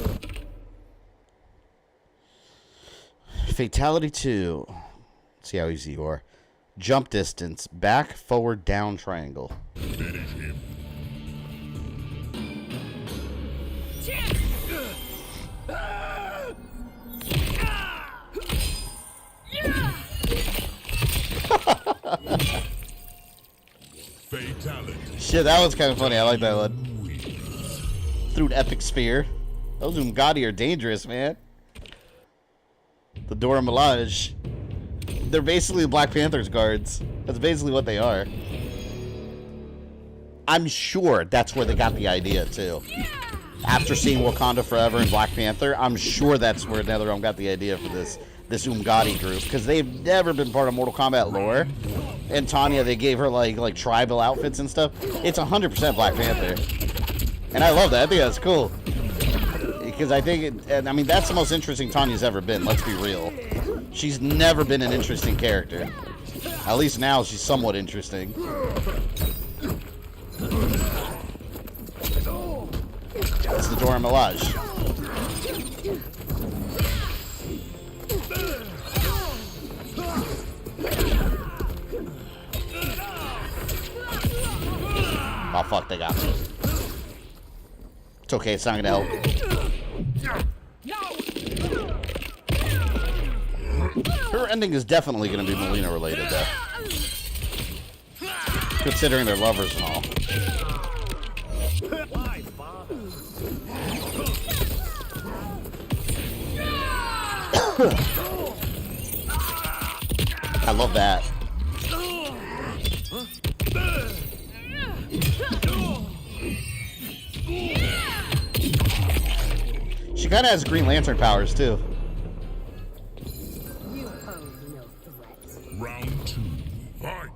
Speaker 1: Fatality 2. Let's see how easy you are. Jump distance. Back, forward, down, triangle.
Speaker 2: Finish him. Fatality.
Speaker 1: Shit, that was kind of funny. I like that one. Threw an epic spear. Those Umgadi are dangerous, man. The Dora Milaje. They're basically the Black Panther's guards. That's basically what they are. I'm sure that's where they got the idea, too. After seeing Wakanda Forever and Black Panther, I'm sure that's where NetherRealm got the idea for this Umgadi group. Because they've never been part of Mortal Kombat lore. And Tanya, they gave her, like tribal outfits and stuff. It's 100% Black Panther. And I love that. I think that's cool. Because I think, and I mean, that's the most interesting Tanya's ever been. Let's be real. She's never been an interesting character. At least now she's somewhat interesting. That's the Dora Milaje. Oh fuck, they got me. It's okay, it's not gonna help. Her ending is definitely gonna be Mileena related, though. Considering they're lovers and all. I love that. She kind of has Green Lantern powers, too.
Speaker 2: Round 2. Fight.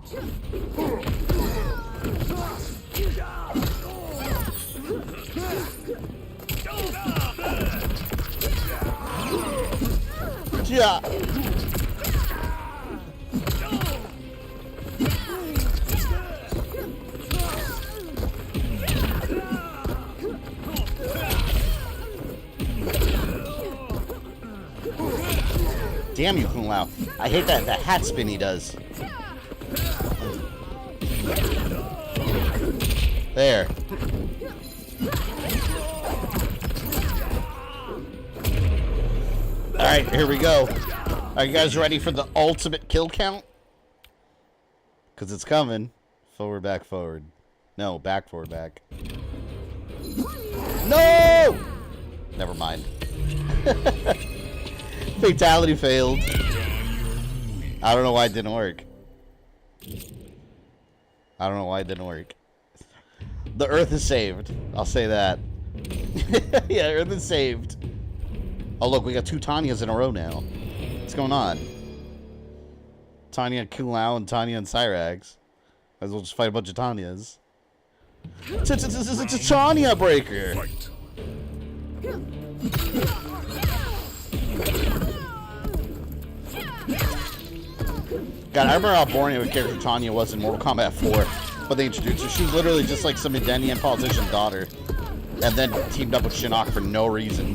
Speaker 1: Yeah. Damn you, Kung Lao. I hate that hat spin he does. There. Alright, here we go. Are you guys ready for the ultimate kill count? Because it's coming. Forward, back, forward. No, back, forward, back. No! Never mind. Fatality failed. I don't know why it didn't work. The Earth is saved. I'll say that. Yeah, Earth is saved. Oh, look, we got 2 Tanyas in a row now. What's going on? Tanya and Lao and Tanya and Cyrax. Might as well just fight a bunch of Tanyas. Tanya breaker! God, I remember how boring of a character Tanya was in Mortal Kombat 4. But they introduced her. She was literally just like some Indenian politician's daughter. And then teamed up with Shinnok for no reason.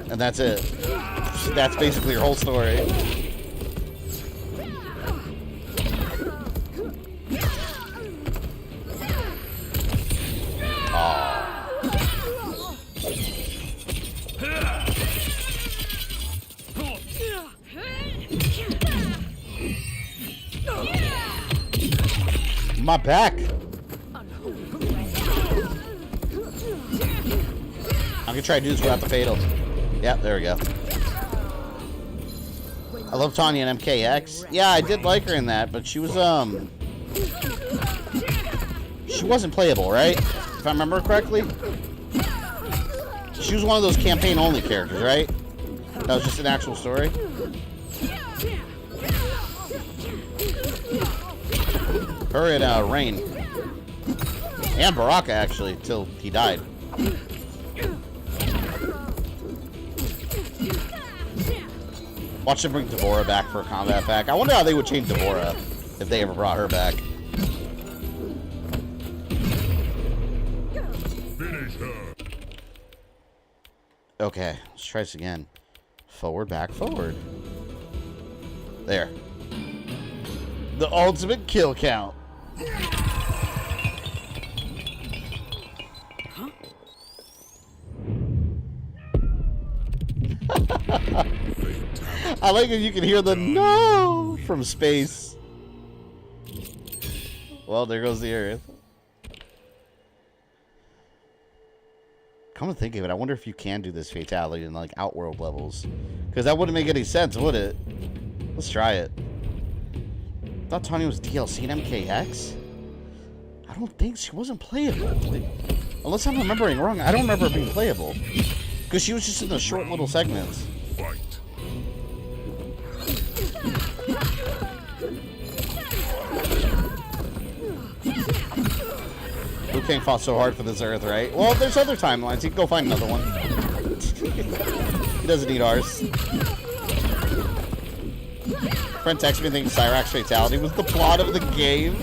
Speaker 1: And that's it. That's basically her whole story. My back. I'm gonna try to do this without the fatal. Yeah, there we go. I love Tanya and MKX. Yeah, I did like her in that, but she was she wasn't playable, right? If I remember correctly. She was one of those campaign only characters, right? That was just an actual story. Her and Rain. And Baraka, actually, till he died. Watch them bring Devora back for a combat pack. I wonder how they would change Devora if they ever brought her back.
Speaker 2: Finish her.
Speaker 1: Okay, let's try this again. Forward, back, forward. There. The ultimate kill count. I like it. You can hear the no from space. Well, there goes the Earth. Come to think of it, I wonder if you can do this fatality in like Outworld levels, because that wouldn't make any sense, would it? Let's try it. I thought Tanya was DLC in MKX. I don't think she wasn't playable. Like, unless I'm remembering wrong, I don't remember her being playable, because she was just in the short little segments. Liu Kang fought so hard for this Earth, right? Well, there's other timelines. You can go find another one. He doesn't need ours. Friend texted me thinking Cyrax fatality was the plot of the game.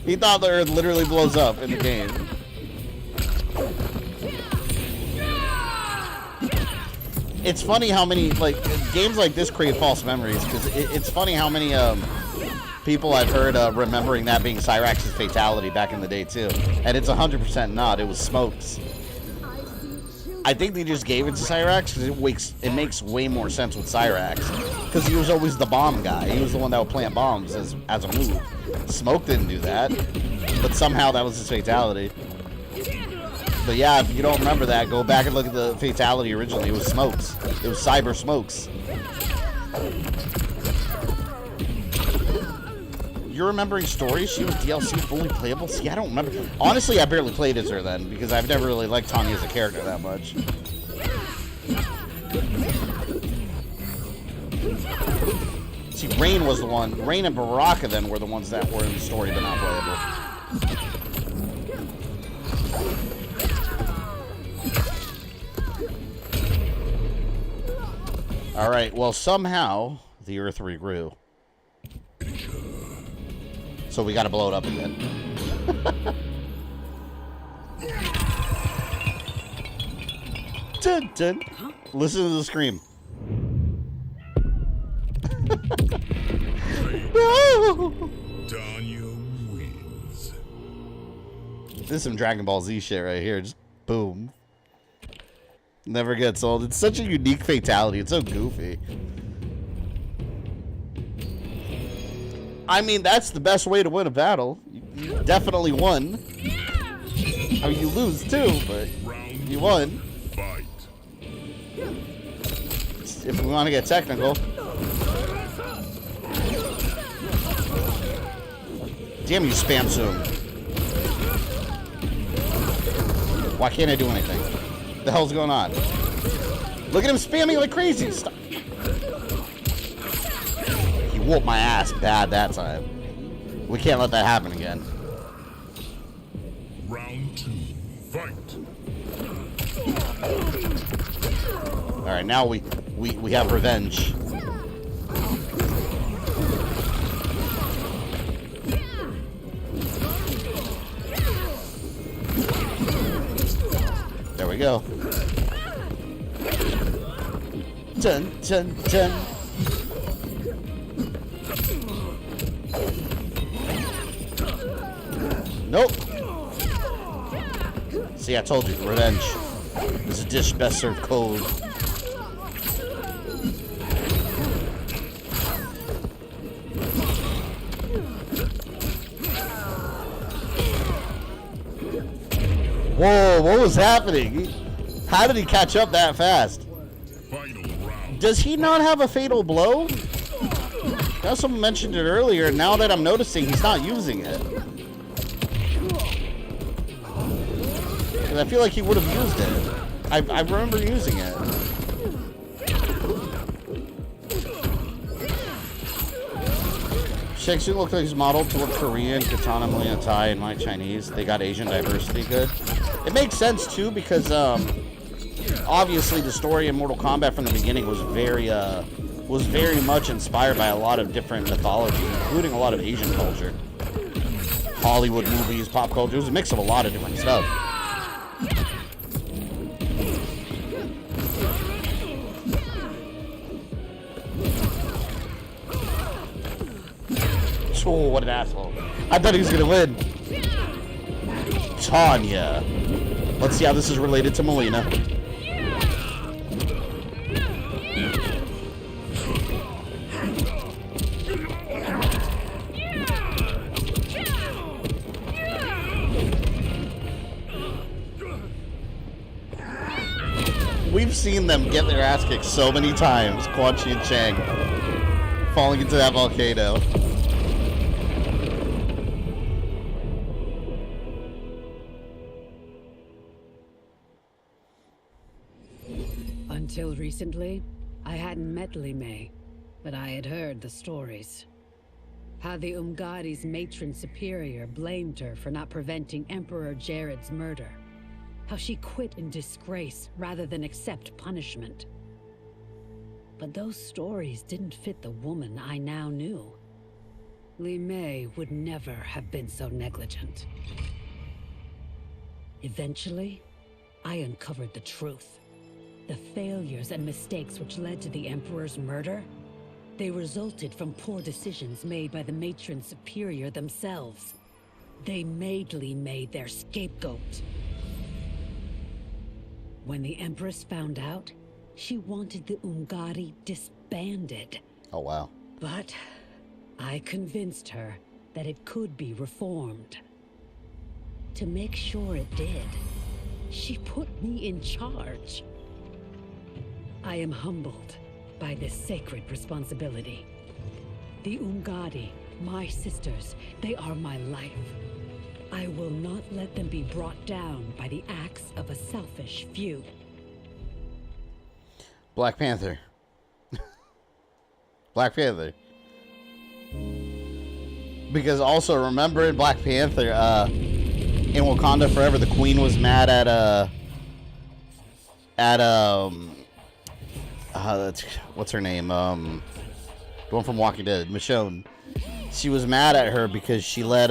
Speaker 1: He thought the Earth literally blows up in the game. It's funny how many, like, games like this create false memories, because it's funny how many, people I've heard remembering that being Cyrax's fatality back in the day too, and it's 100% not. It was Smokes. I think they just gave it to Cyrax because it makes way more sense with Cyrax, because he was always the bomb guy. He was the one that would plant bombs as a move. Smoke didn't do that, but somehow that was his fatality. But yeah, if you don't remember that, go back and look at the fatality originally. It was Smokes. It was Cyber Smokes. You're remembering stories? She was DLC fully playable? See, I don't remember. Honestly, I barely played as her then, because I've never really liked Tanya as a character that much. See, Rain was the one. Rain and Baraka then were the ones that were in the story but not playable. Alright, well, somehow the Earth regrew. So we gotta blow it up again. Dun, dun. Listen to the scream. No!
Speaker 2: Tanya wins.
Speaker 1: This is some Dragon Ball Z shit right here. Just boom. Never gets old. It's such a unique fatality. It's so goofy. I mean, that's the best way to win a battle. You definitely won. I mean, you lose too, but you won. If we want to get technical. Damn you, spam zoom. Why can't I do anything? The hell's going on? Look at him spamming like crazy. Stop. He whooped my ass bad that time. We can't let that happen again.
Speaker 2: Round 2, fight.
Speaker 1: All right, now we have revenge. There we go. Dun dun dun. Nope. See, I told you, revenge is a dish best served cold. Whoa, what was happening? How did he catch up that fast? Does he not have a fatal blow? Now someone mentioned it earlier, and now that I'm noticing he's not using it. And I feel like he would have used it. I remember using it. Shakespeare looked like he's modeled to look Korean, Kitana, Mileena Tower, and like Chinese. They got Asian diversity good. It makes sense too because obviously the story in Mortal Kombat from the beginning was very much inspired by a lot of different mythology, including a lot of Asian culture. Hollywood movies, pop culture. It was a mix of a lot of different stuff. Oh, what an asshole. I thought he was going to win. Tanya. Let's see how this is related to Mileena. We've seen them get their ass kicked so many times, Quan Chi and Chang, falling into that volcano.
Speaker 10: Until recently, I hadn't met Li Mei, but I had heard the stories. How the Umgadi's matron superior blamed her for not preventing Emperor Jared's murder. How she quit in disgrace rather than accept punishment. But those stories didn't fit the woman I now knew. Li Mei would never have been so negligent. Eventually, I uncovered the truth. The failures and mistakes which led to the Emperor's murder, they resulted from poor decisions made by the matron superior themselves. They made Li Mei their scapegoat. When the Empress found out, she wanted the Umgadi disbanded.
Speaker 1: Oh, wow.
Speaker 10: But I convinced her that it could be reformed. To make sure it did, she put me in charge. I am humbled by this sacred responsibility. The Umgadi, my sisters, they are my life. I will not let them be brought down by the acts of a selfish few.
Speaker 1: Black Panther. Black Panther. Because also remember in Black Panther, in Wakanda Forever, the Queen was mad at what's her name? The one from Walking Dead, Michonne. She was mad at her because she let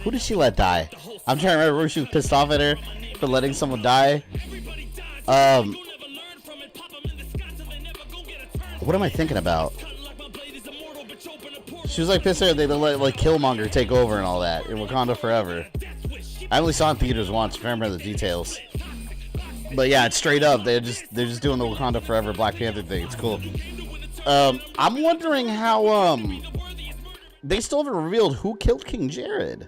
Speaker 1: who did she let die? I'm trying to remember where she was pissed off at her for letting someone die. What am I thinking about? She was like pissed at her they let like Killmonger take over and all that in Wakanda Forever. I only saw it in theaters once. I remember the details. But yeah, it's straight up. They're just doing the Wakanda Forever Black Panther thing. It's cool. I'm wondering how they still haven't revealed who killed King Jared.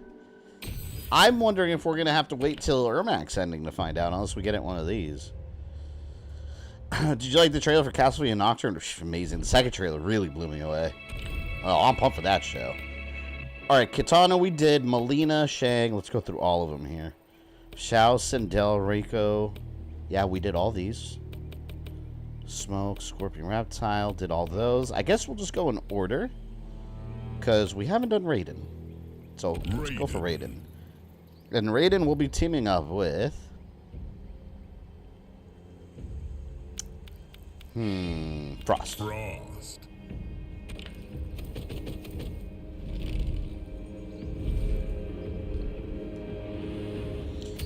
Speaker 1: I'm wondering if we're gonna have to wait till Ermac's ending to find out, unless we get it one of these. Did you like the trailer for Castlevania Nocturne? Amazing. The second trailer really blew me away. Oh, I'm pumped for that show. Alright, Kitana we did. Mileena, Shang. Let's go through all of them here. Shao, Sindel, Reiko. Yeah, we did all these. Smoke, Scorpion, Reptile. Did all those. I guess we'll just go in order. Because we haven't done Raiden. So, let's go for Raiden. And Raiden will be teaming up with... Frost.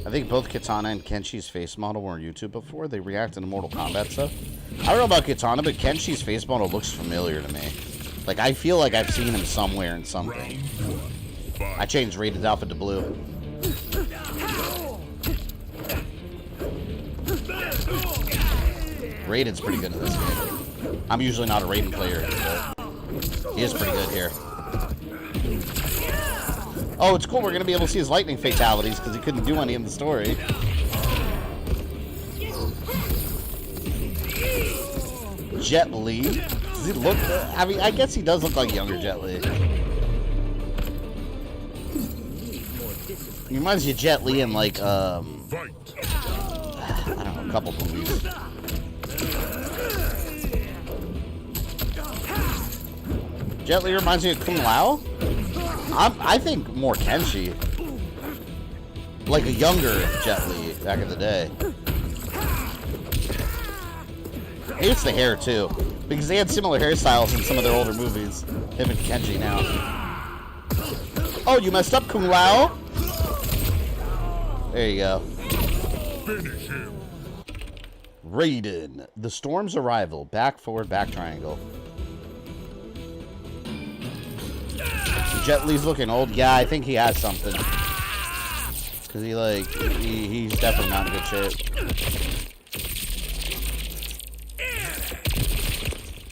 Speaker 1: I think both Kitana and Kenshi's face model were on YouTube before. They reacted to Mortal Kombat stuff. I don't know about Kitana, but Kenshi's face model looks familiar to me. Like, I feel like I've seen him somewhere in something. I changed Raiden's outfit to blue. Raiden's pretty good in this game. I'm usually not a Raiden player, but he is pretty good here. Oh, it's cool. We're going to be able to see his lightning fatalities because he couldn't do any in the story. Jet Li. Does he look... I mean, I guess he does look like younger Jet Li. He reminds you of Jet Li in, like, I don't know, a couple movies. Jet Li reminds me of Kung Lao? I think more Kenshi. Like a younger Jet Li back in the day. Maybe it's the hair, too. Because they had similar hairstyles in some of their older movies. Him and Kenshi now. Oh, you messed up, Kung Lao? There you go.
Speaker 2: Finish him.
Speaker 1: Raiden. The Storm's arrival. Back, forward, back triangle. Jet Li's looking old. Yeah, I think he has something. Because he's definitely not in good shape.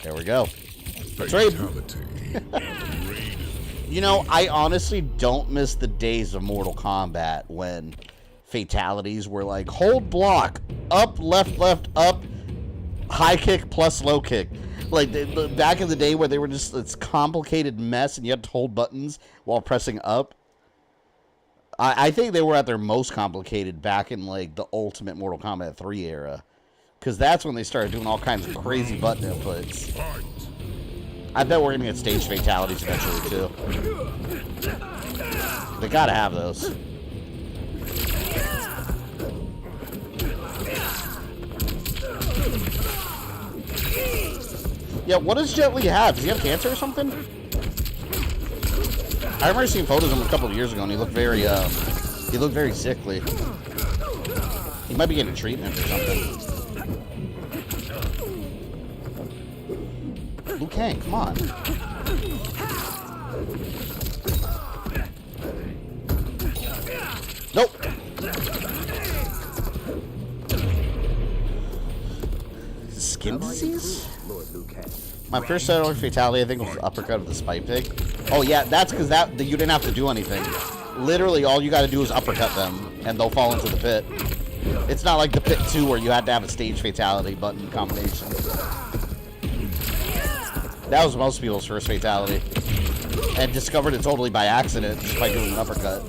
Speaker 1: There we go. That's right. You know, I honestly don't miss the days of Mortal Kombat when fatalities were like, hold block, up, left, up, high kick plus low kick. Like, back in the day where they were just this complicated mess and you had to hold buttons while pressing up. I think they were at their most complicated back in, like, the Ultimate Mortal Kombat 3 era. Because that's when they started doing all kinds of crazy button inputs. I bet we're going to get stage fatalities eventually, too. They got to have those. Yeah, what does Jet Li have? Does he have cancer or something? I remember seeing photos of him a couple of years ago, and he looked very sickly. He might be getting treatment or something. Liu Kang, come on. Nope. Skin disease? My first fatality, I think, was uppercut of the spike pig. Oh yeah, that's because you didn't have to do anything. Literally, all you got to do is uppercut them, and they'll fall into the pit. It's not like the pit 2 where you had to have a stage fatality button combination. That was most people's first fatality, and discovered it totally by accident just by doing an uppercut.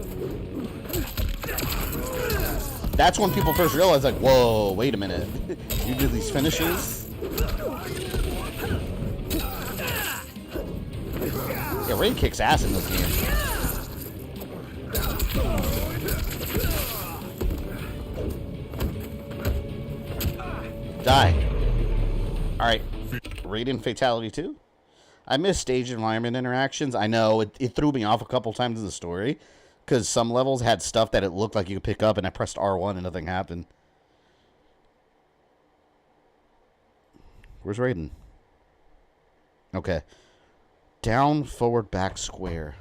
Speaker 1: That's when people first realized, like, whoa, wait a minute, you do these finishes. Yeah, Raiden kicks ass in this game. Die. Alright. Raiden Fatality 2. I missed stage environment interactions. I know, it threw me off a couple times in the story. Because some levels had stuff that it looked like you could pick up, and I pressed R1 and nothing happened. Where's Raiden? Okay. Down, forward, back, square.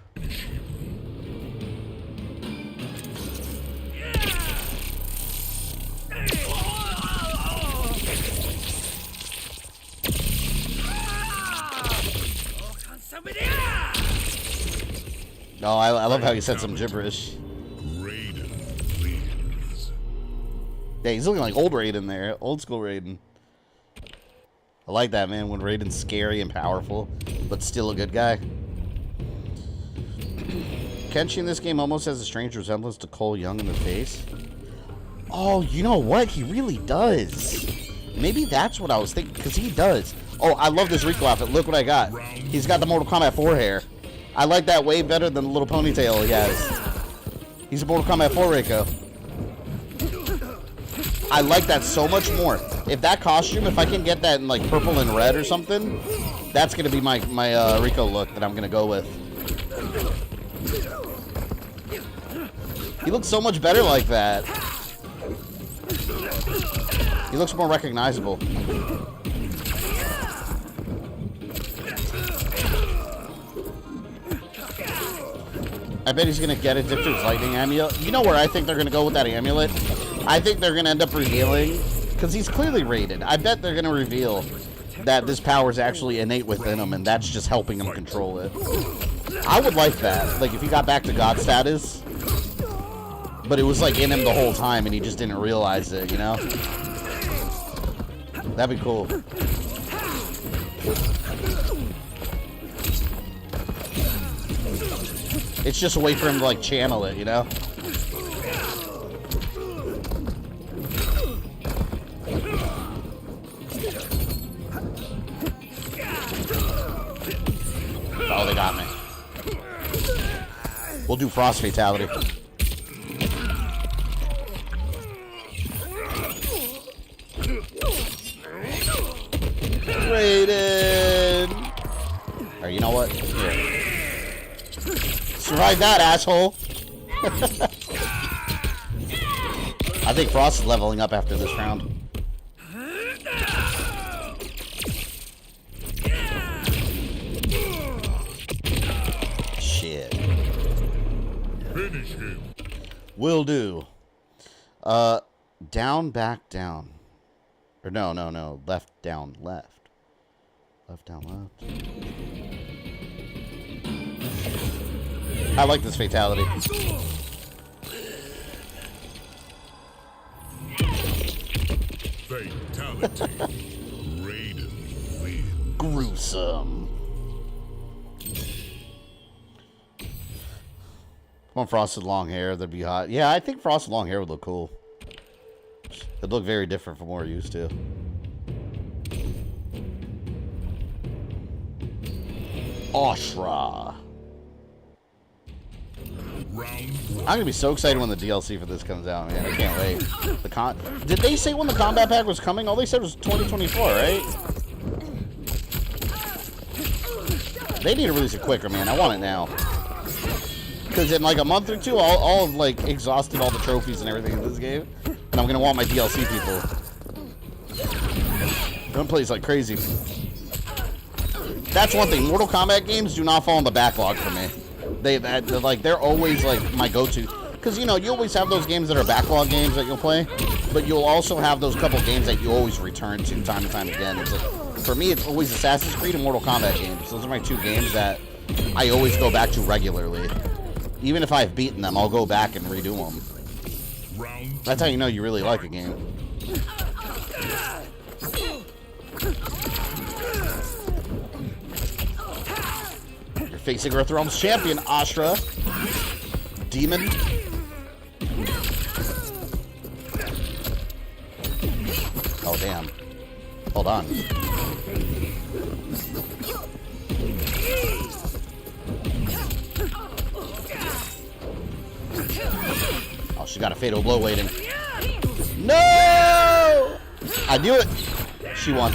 Speaker 1: Oh, I love how he said some gibberish.
Speaker 2: Raiden wins.
Speaker 1: Yeah, he's looking like old Raiden there. Old school Raiden. I like that, man, when Raiden's scary and powerful, but still a good guy. Kenshi in this game almost has a strange resemblance to Cole Young in the face. Oh, you know what? He really does. Maybe that's what I was thinking, because he does. Oh, I love this Rico outfit. Look what I got. He's got the Mortal Kombat 4 hair. I like that way better than the little ponytail he has. He's a Mortal Kombat 4 Rico. I like that so much more. If that costume, if I can get that in like purple and red or something, that's going to be my Rico look that I'm going to go with. He looks so much better like that. He looks more recognizable. I bet he's going to get addicted to his lightning amulet. You know where I think they're going to go with that amulet? I think they're going to end up revealing, because he's clearly rated. I bet they're going to reveal that this power is actually innate within him, and that's just helping him control it. I would like that. Like, if he got back to God status, but it was, like, in him the whole time, and he just didn't realize it, you know? That'd be cool. It's just a way for him to, like, channel it, you know? Oh, they got me. We'll do Frost Fatality. Raiden! Alright, you know what? Here. Survive that, asshole! I think Frost is leveling up after this round. Shit.
Speaker 2: Finish him.
Speaker 1: Will do. Down, back, down. Or no. Left, down, left. Left, down, left. I like this fatality.
Speaker 2: Fatality. Raiden wins.
Speaker 1: Gruesome. Come on, frosted long hair. That'd be hot. Yeah, I think frosted long hair would look cool. It'd look very different from what we're used to. Ashrah. I'm gonna be so excited when the DLC for this comes out, man. I can't wait. Did they say when the combat pack was coming? All they said was 2024, right? They need to release it quicker, man. I want it now. Because in like a month or two, I'll have like exhausted all the trophies and everything in this game, and I'm gonna want my DLC people. Them plays like crazy. That's one thing. Mortal Kombat games do not fall in the backlog for me. They're always like my go-to. Because you know you always have those games that are backlog games that you'll play, but you'll also have those couple games that you always return to time and time again. It's like, for me, it's always Assassin's Creed and Mortal Kombat games. Those are my two games that I always go back to regularly. Even if I've beaten them, I'll go back and redo them. That's how you know you really like a game. You're facing Earthrealm's champion, Ashrah. Demon. Oh, damn. Hold on. Oh, she got a fatal blow waiting. No! I knew it. She won.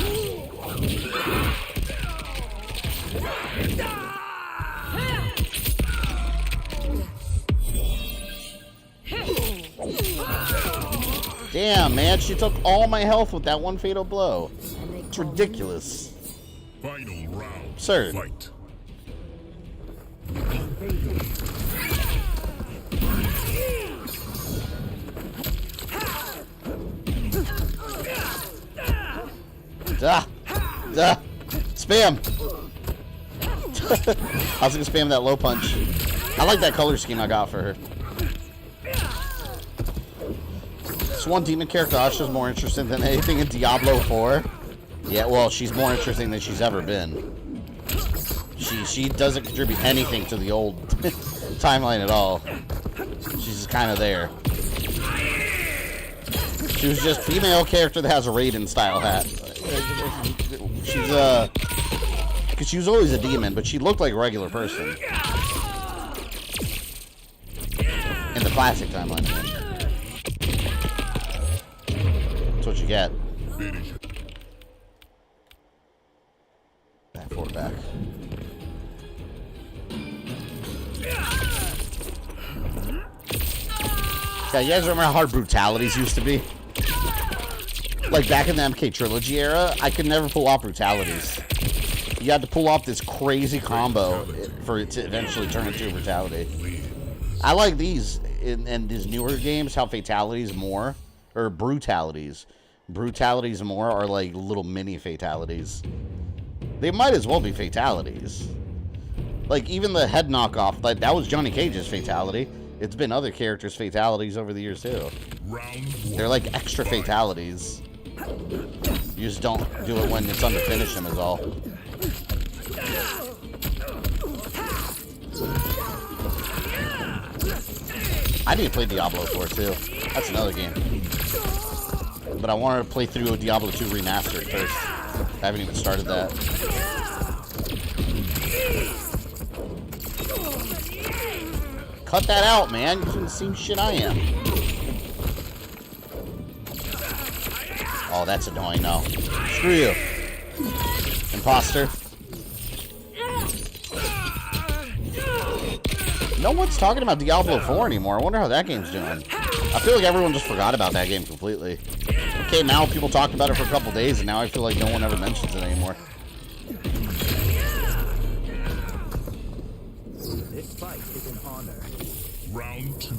Speaker 1: Damn, man, she took all my health with that one fatal blow. It's ridiculous.
Speaker 2: Final round.
Speaker 1: Absurd.
Speaker 2: Fight. Spam. I was gonna spam that low punch. I like that color scheme I got for her. This one demon character, Ashrah's more interesting than anything in Diablo 4. Yeah, well, she's more interesting than she's ever been. She doesn't contribute anything to the old
Speaker 1: timeline at all. She's just kind of there. She was just female character that has a Raiden style hat. She's because she was always a demon, but she looked like a regular person in the classic timeline. That's what you get. Back forward, back. Yeah, you guys remember how hard brutalities used to be? Like back in the MK Trilogy era, I could never pull off brutalities. You had to pull off this crazy combo for it to eventually turn into a brutality. I like these in these newer games, how fatalities more, or brutalities more are like little mini fatalities. They might as well be fatalities. Like even the head knockoff, like that was Johnny Cage's fatality. It's been other characters' fatalities over the years too. They're like extra fatalities. You just don't do it when it's under finish him is all. I need to play Diablo 4 too. That's another game. But I wanted to play through Diablo 2 Remastered first. I haven't even started that. Cut that out, man. You're doing the same shit I am. Oh, that's annoying now. Screw you. Imposter. No one's talking about Diablo 4 anymore. I wonder how that game's doing. I feel like everyone just forgot about that game completely. It came out, people talked about it for a couple days, and now I feel like no one ever mentions it anymore.
Speaker 11: This fight is an honor.
Speaker 2: Round 2,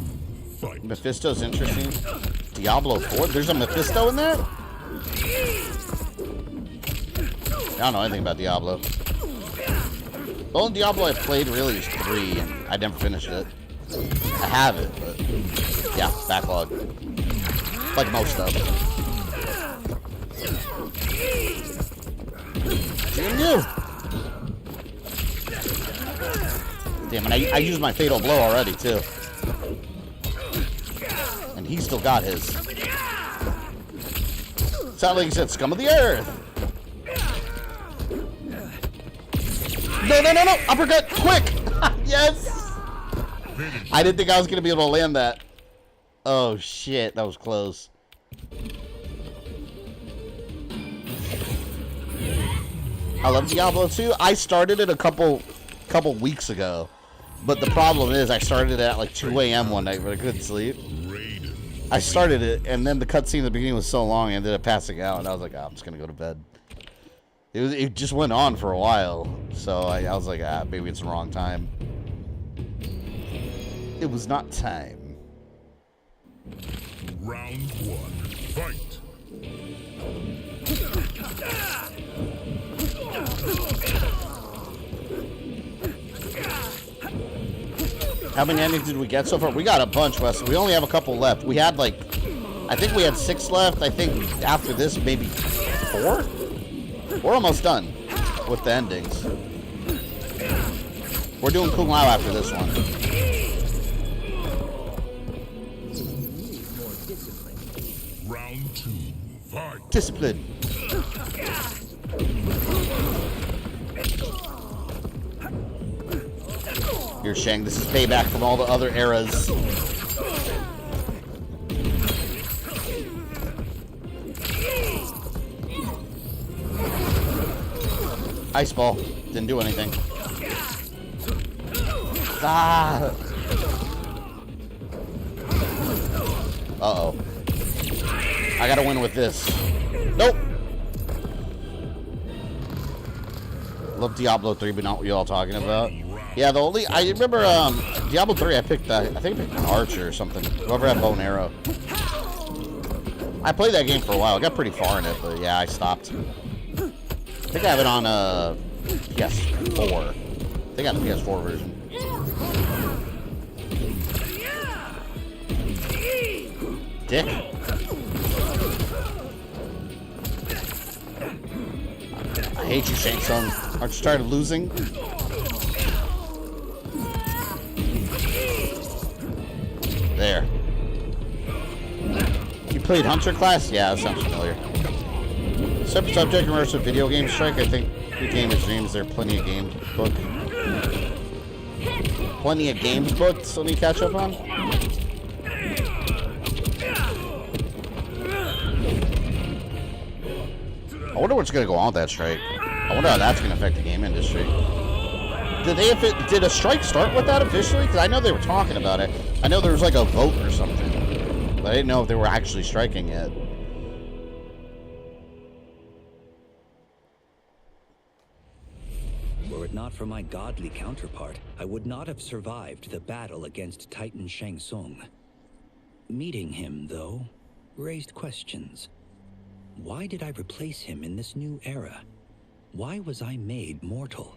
Speaker 2: fight.
Speaker 1: Mephisto's interesting. Diablo 4? There's a Mephisto in there? I don't know anything about Diablo. The only Diablo I played really is 3, and I never finished it. I have it, but yeah, backlog. Like most stuff. Damn you! Damn, and I used my fatal blow already, too. And he still got his. Sounded like he said, scum of the earth! No, no, no, no! Uppercut! Quick! Yes! I didn't think I was going to be able to land that. Oh, shit. That was close. I love Diablo 2. I started it a couple weeks ago. But the problem is I started it at like 2 a.m. one night, but I couldn't sleep. I started it, and then the cutscene at the beginning was so long, I ended up passing out, and I was like, oh, I'm just going to go to bed. It just went on for a while, so I was like, maybe it's the wrong time. It was not time.
Speaker 2: Round 1, fight.
Speaker 1: How many endings did we get so far? We got a bunch, Wes. We only have a couple left. We had like, I think we had 6 left. I think after this, maybe 4? We're almost done with the endings. We're doing Kung Lao after this one.
Speaker 2: Round 2, fight.
Speaker 1: Discipline. Here, Shang, this is payback from all the other eras. Ice ball. Didn't do anything. Ah! Uh-oh. I gotta win with this. Nope! Love Diablo 3, but not what y'all talking about. Yeah, the only... I remember, Diablo 3, I think I picked an archer or something. Whoever had bow and arrow. I played that game for a while. I got pretty far in it, but yeah, I stopped. I think I have it on, PS4. I think I have the PS4 version. Dick. I hate you, Shang Tsung. Aren't you tired of losing? There. You played Hunter class? Yeah, that sounds familiar. Separate subject, immersive video game strike. I think the game is dreams. There are plenty of games booked. Plenty of games booked, so need to catch up on. I wonder what's going to go on with that strike. I wonder how that's going to affect the game industry. Did a strike start with that officially? Because I know they were talking about it. I know there was like a vote or something. But I didn't know if they were actually striking yet.
Speaker 11: Were it not for my godly counterpart, I would not have survived the battle against Titan Shang Tsung. Meeting him, though, raised questions. Why did I replace him in this new era? Why was I made mortal?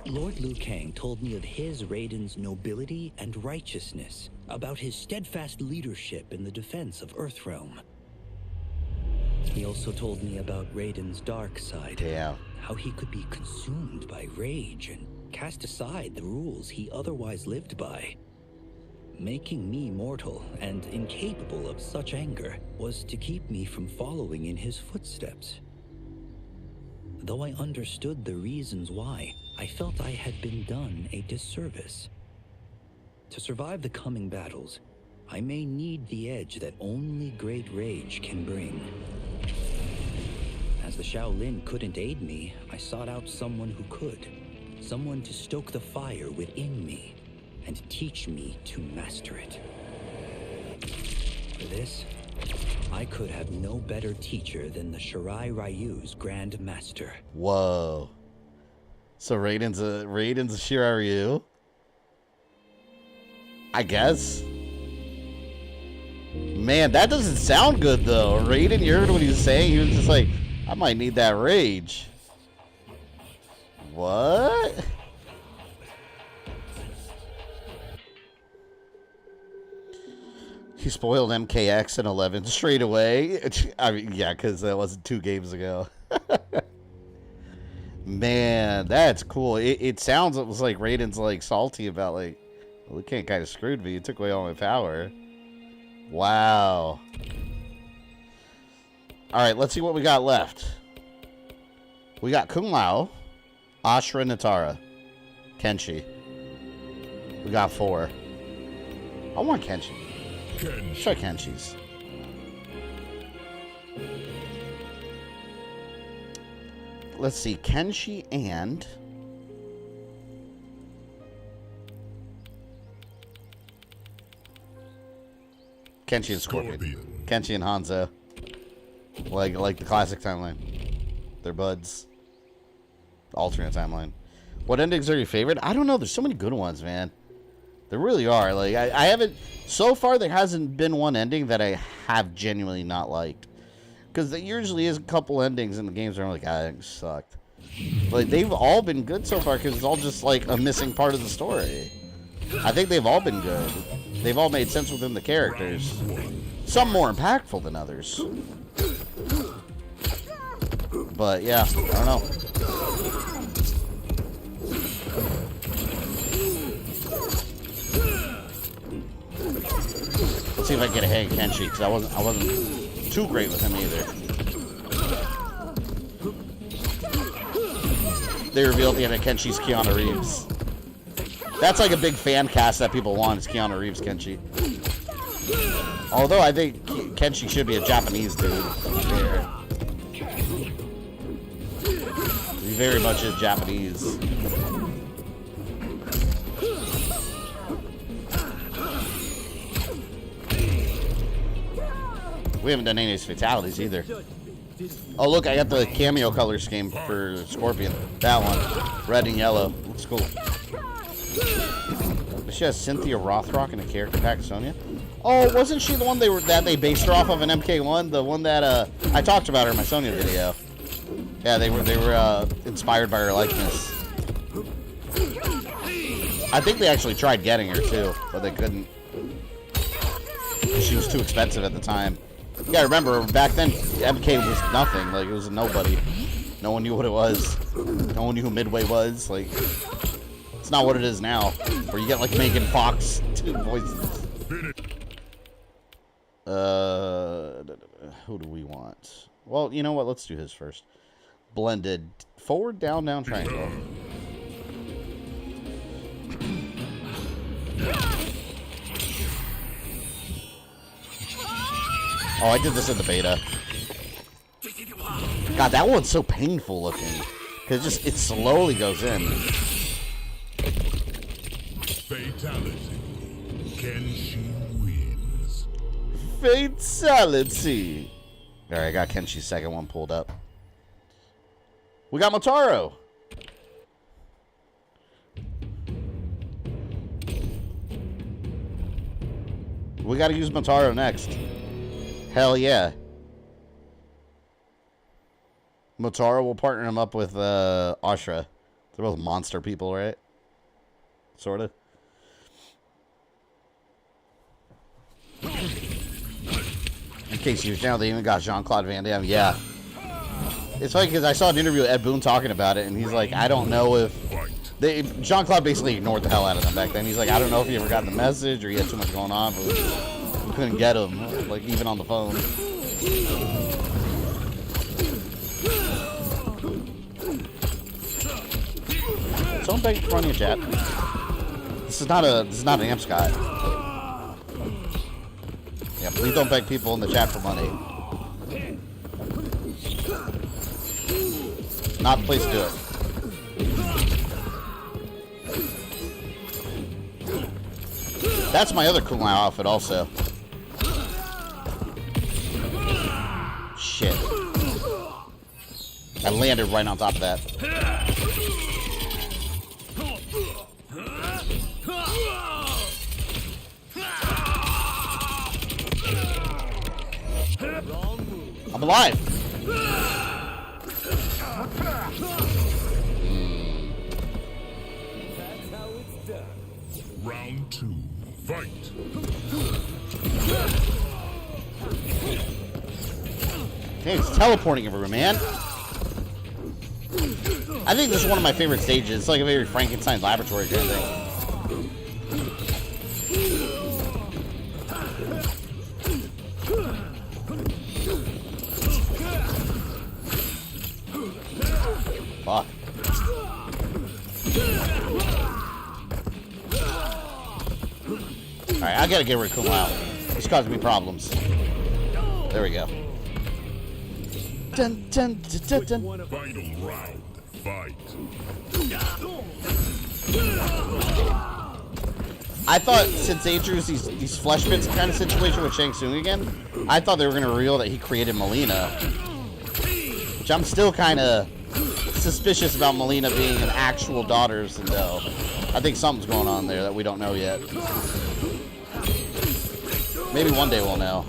Speaker 11: Lord Liu Kang told me of his Raiden's nobility and righteousness, about his steadfast leadership in the defense of Earthrealm. He also told me about Raiden's dark side.
Speaker 1: Yeah.
Speaker 11: How he could be consumed by rage and cast aside the rules he otherwise lived by. Making me mortal and incapable of such anger was to keep me from following in his footsteps. Though I understood the reasons why, I felt I had been done a disservice. To survive the coming battles, I may need the edge that only great rage can bring. As the Shaolin couldn't aid me, I sought out someone who could. Someone to stoke the fire within me and teach me to master it. For this, I could have no better teacher than the Shirai Ryu's Grand Master.
Speaker 1: Whoa. So Raiden's a Shirai Ryu? I guess. Man, that doesn't sound good though. Raiden, you heard what he was saying? He was just like, I might need that rage. What? He spoiled MKX in 11 straight away. I mean, yeah, because that wasn't 2 games ago. Man, that's cool. It sounds like Raiden's like salty about like, well, Liu Kang kind of screwed me. He took away all my power. Wow. All right, let's see what we got left. We got Kung Lao, Ashrah, Nitara, Kenshi. We got 4. I want Kenshi. Let's try Kenshi's. Let's see, Kenshi and Kenshi and Scorpion. Kenshi and Hanzo. Like the classic timeline. They're buds. Alternate timeline. What endings are your favorite? I don't know. There's so many good ones, man. There really are. Like I haven't so far. There hasn't been one ending that I have genuinely not liked. Because there usually is a couple endings in the games where I'm like, ah, that sucked. Like they've all been good so far because it's all just like a missing part of the story. I think they've all been good. They've all made sense within the characters. Some more impactful than others. But yeah, I don't know. Let's see if I can get a hang of Kenshi, because I wasn't too great with him either. They revealed the end of Kenshi's Keanu Reeves. That's like a big fan cast that people want, is Keanu Reeves Kenshi. Although I think Kenshi should be a Japanese dude. He very much is Japanese. We haven't done any of his fatalities either. Oh, look, I got the cameo color scheme for Scorpion. That one. Red and yellow. Looks cool. She has Cynthia Rothrock in a character pack, Sonya. Oh, wasn't she the one that they based her off of in MK1? The one that I talked about her in my Sonya video. Yeah, they were inspired by her likeness. I think they actually tried getting her too, but they couldn't. She was too expensive at the time. You gotta remember, back then, MK was nothing. Like, it was a nobody. No one knew what it was. No one knew who Midway was. Like, it's not what it is now, where you get, like, Megan Fox voices. Who do we want? Well, you know what? Let's do his first. Blended. Forward, down, down, triangle. Oh, I did this in the beta. God, that one's so painful looking. Because it slowly goes in.
Speaker 2: Fatality. Kenshi wins.
Speaker 1: Fatality. Alright, I got Kenshi's second one pulled up. We got Motaro. We gotta use Motaro next. Hell yeah. Motaro will partner him up with Ashrah. They're both monster people, right? Sort of. In case you know, they even got Jean-Claude Van Damme. Yeah. It's funny because I saw an interview with Ed Boon talking about it, and he's like, I don't know if... Jean-Claude basically ignored the hell out of them back then. He's like, I don't know if he ever got the message or he had too much going on, but we couldn't get him, like, even on the phone. Someone beg for money in chat. This is not an amp Scott. Yeah, please don't beg people in the chat for money. Not the place to do it. That's my other Kung Lao outfit also. Shit. I landed right on top of that. I'm alive.
Speaker 2: Round 2. Fight.
Speaker 1: Hey, it's teleporting everywhere, man. I think this is one of my favorite stages. It's like a very Frankenstein's laboratory kind of thing. Fuck. Alright, I gotta get rid of Kung Lao. It's causing me problems. There we go. Dun, dun, dun, dun, dun.
Speaker 2: Final round. Fight.
Speaker 1: I thought since they introduced these flesh bits kind of situation with Shang Tsung again, I thought they were going to reveal that he created Mileena. Which I'm still kind of suspicious about Mileena being an actual daughter of Sindel. I think something's going on there that we don't know yet. Maybe one day we'll know.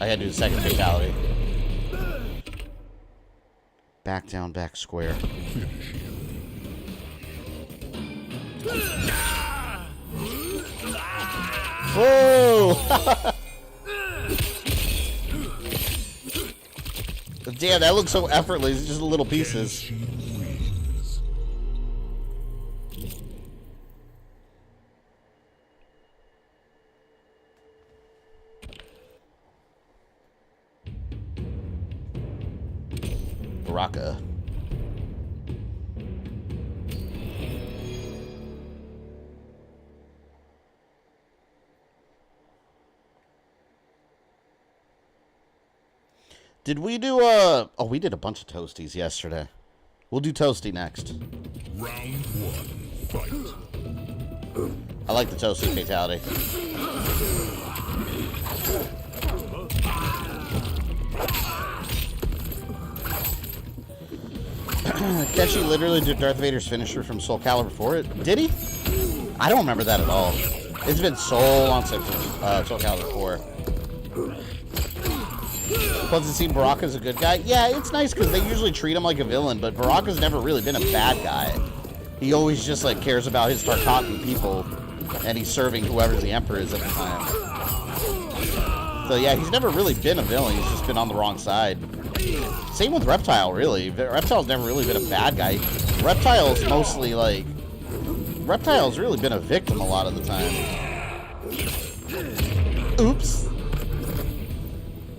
Speaker 1: I gotta do the second fatality. Back down, back square. Whoa! Damn, that looks so effortless. It's just little pieces. Baraka. Did we do oh, we did a bunch of toasties yesterday. We'll do toasty next.
Speaker 2: Round 1. Fight.
Speaker 1: I like the toasty fatality. Kenshi literally did Darth Vader's finisher from Soul Calibur 4. Did he? I don't remember that at all. It's been so long since Soul Calibur 4. Plus, it seems Baraka's a good guy. Yeah, it's nice because they usually treat him like a villain, but Baraka's never really been a bad guy. He always just like cares about his Tarkatan people, and he's serving whoever the Emperor is at the time. So yeah, he's never really been a villain. He's just been on the wrong side. Same with Reptile, really. Reptile's never really been a bad guy. Reptile's mostly like... Reptile's really been a victim a lot of the time. Oops.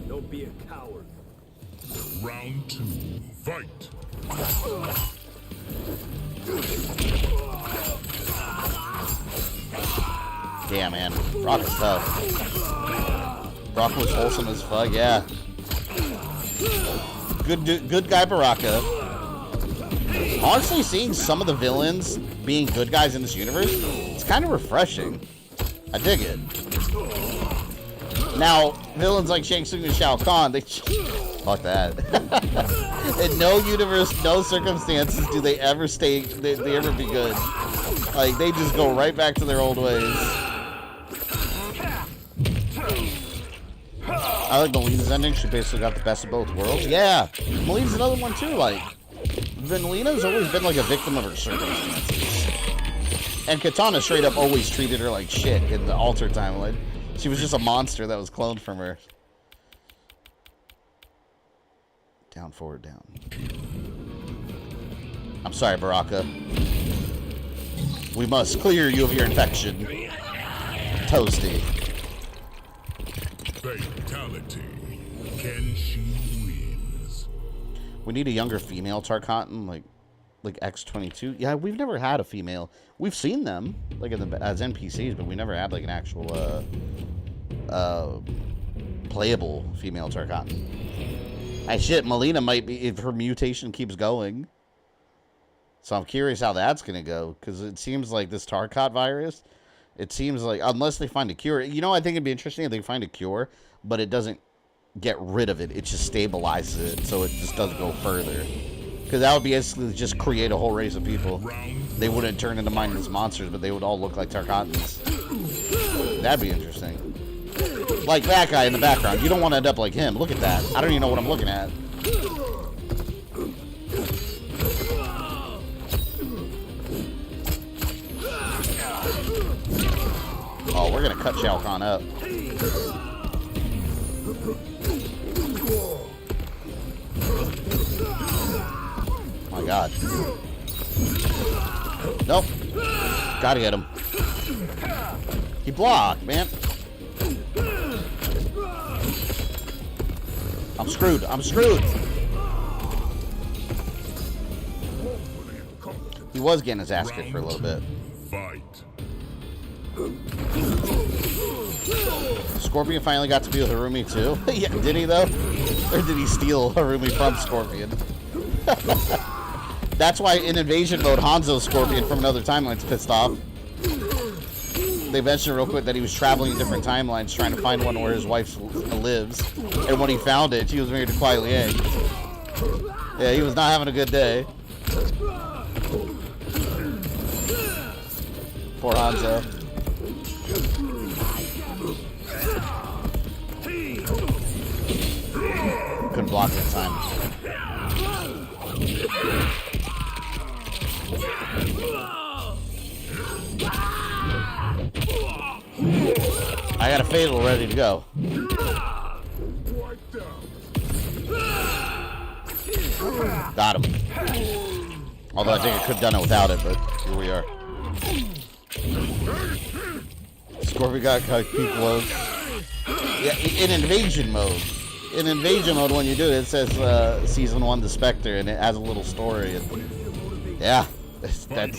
Speaker 12: Don't be a coward.
Speaker 2: Round 2, fight.
Speaker 1: Damn, man. Brock is tough. Brock was wholesome as fuck, yeah. Good guy, Baraka. Honestly, seeing some of the villains being good guys in this universe, it's kind of refreshing. I dig it. Now, villains like Shang Tsung and Shao Kahn, they... Fuck that. In no universe, no circumstances do they ever stay... They ever be good. Like, they just go right back to their old ways. I like Mileena's ending. She basically got the best of both worlds. Yeah, Mileena's another one too. Like, Mileena's always been like a victim of her circumstances. And Kitana straight up always treated her like shit in the altered timeline. She was just a monster that was cloned from her. Down, forward, down. I'm sorry, Baraka. We must clear you of your infection. Toasty.
Speaker 2: Fatality. Kenshi wins.
Speaker 1: We need a younger female Tarkatan, like X-22. Yeah, we've never had a female. We've seen them, like as NPCs, but we never had like an actual playable female Tarkatan. Hey, shit, Mileena might be if her mutation keeps going. So I'm curious how that's gonna go, because it seems like this Tarkat virus. It seems like, unless they find a cure, you know, I think it'd be interesting if they find a cure, but it doesn't get rid of it. It just stabilizes it, so it just doesn't go further. Because that would basically just create a whole race of people. They wouldn't turn into mindless monsters, but they would all look like Tarkatans. That'd be interesting. Like that guy in the background. You don't want to end up like him. Look at that. I don't even know what I'm looking at. Oh, we're gonna cut Shao Kahn up. My God. Nope. Gotta get him. He blocked, man. I'm screwed. I'm screwed. He was getting his ass kicked for a little bit.
Speaker 2: Fight.
Speaker 1: Scorpion finally got to be with Harumi too. Yeah, did he though? Or did he steal Harumi from Scorpion? That's why in invasion mode, Hanzo's Scorpion from another timeline's pissed off. They mentioned real quick that he was traveling in different timelines trying to find one where his wife lives. And when he found it, she was married to Kuai Liang. Yeah, he was not having a good day. Poor Hanzo. Couldn't block it in time. I got a fatal ready to go. Got him. Although I think I could have done it without it, but here we are. Scorpion got peak load. Yeah, in invasion mode. In invasion mode, when you do it, it says Season 1 The Spectre, and it has a little story. And yeah, that's...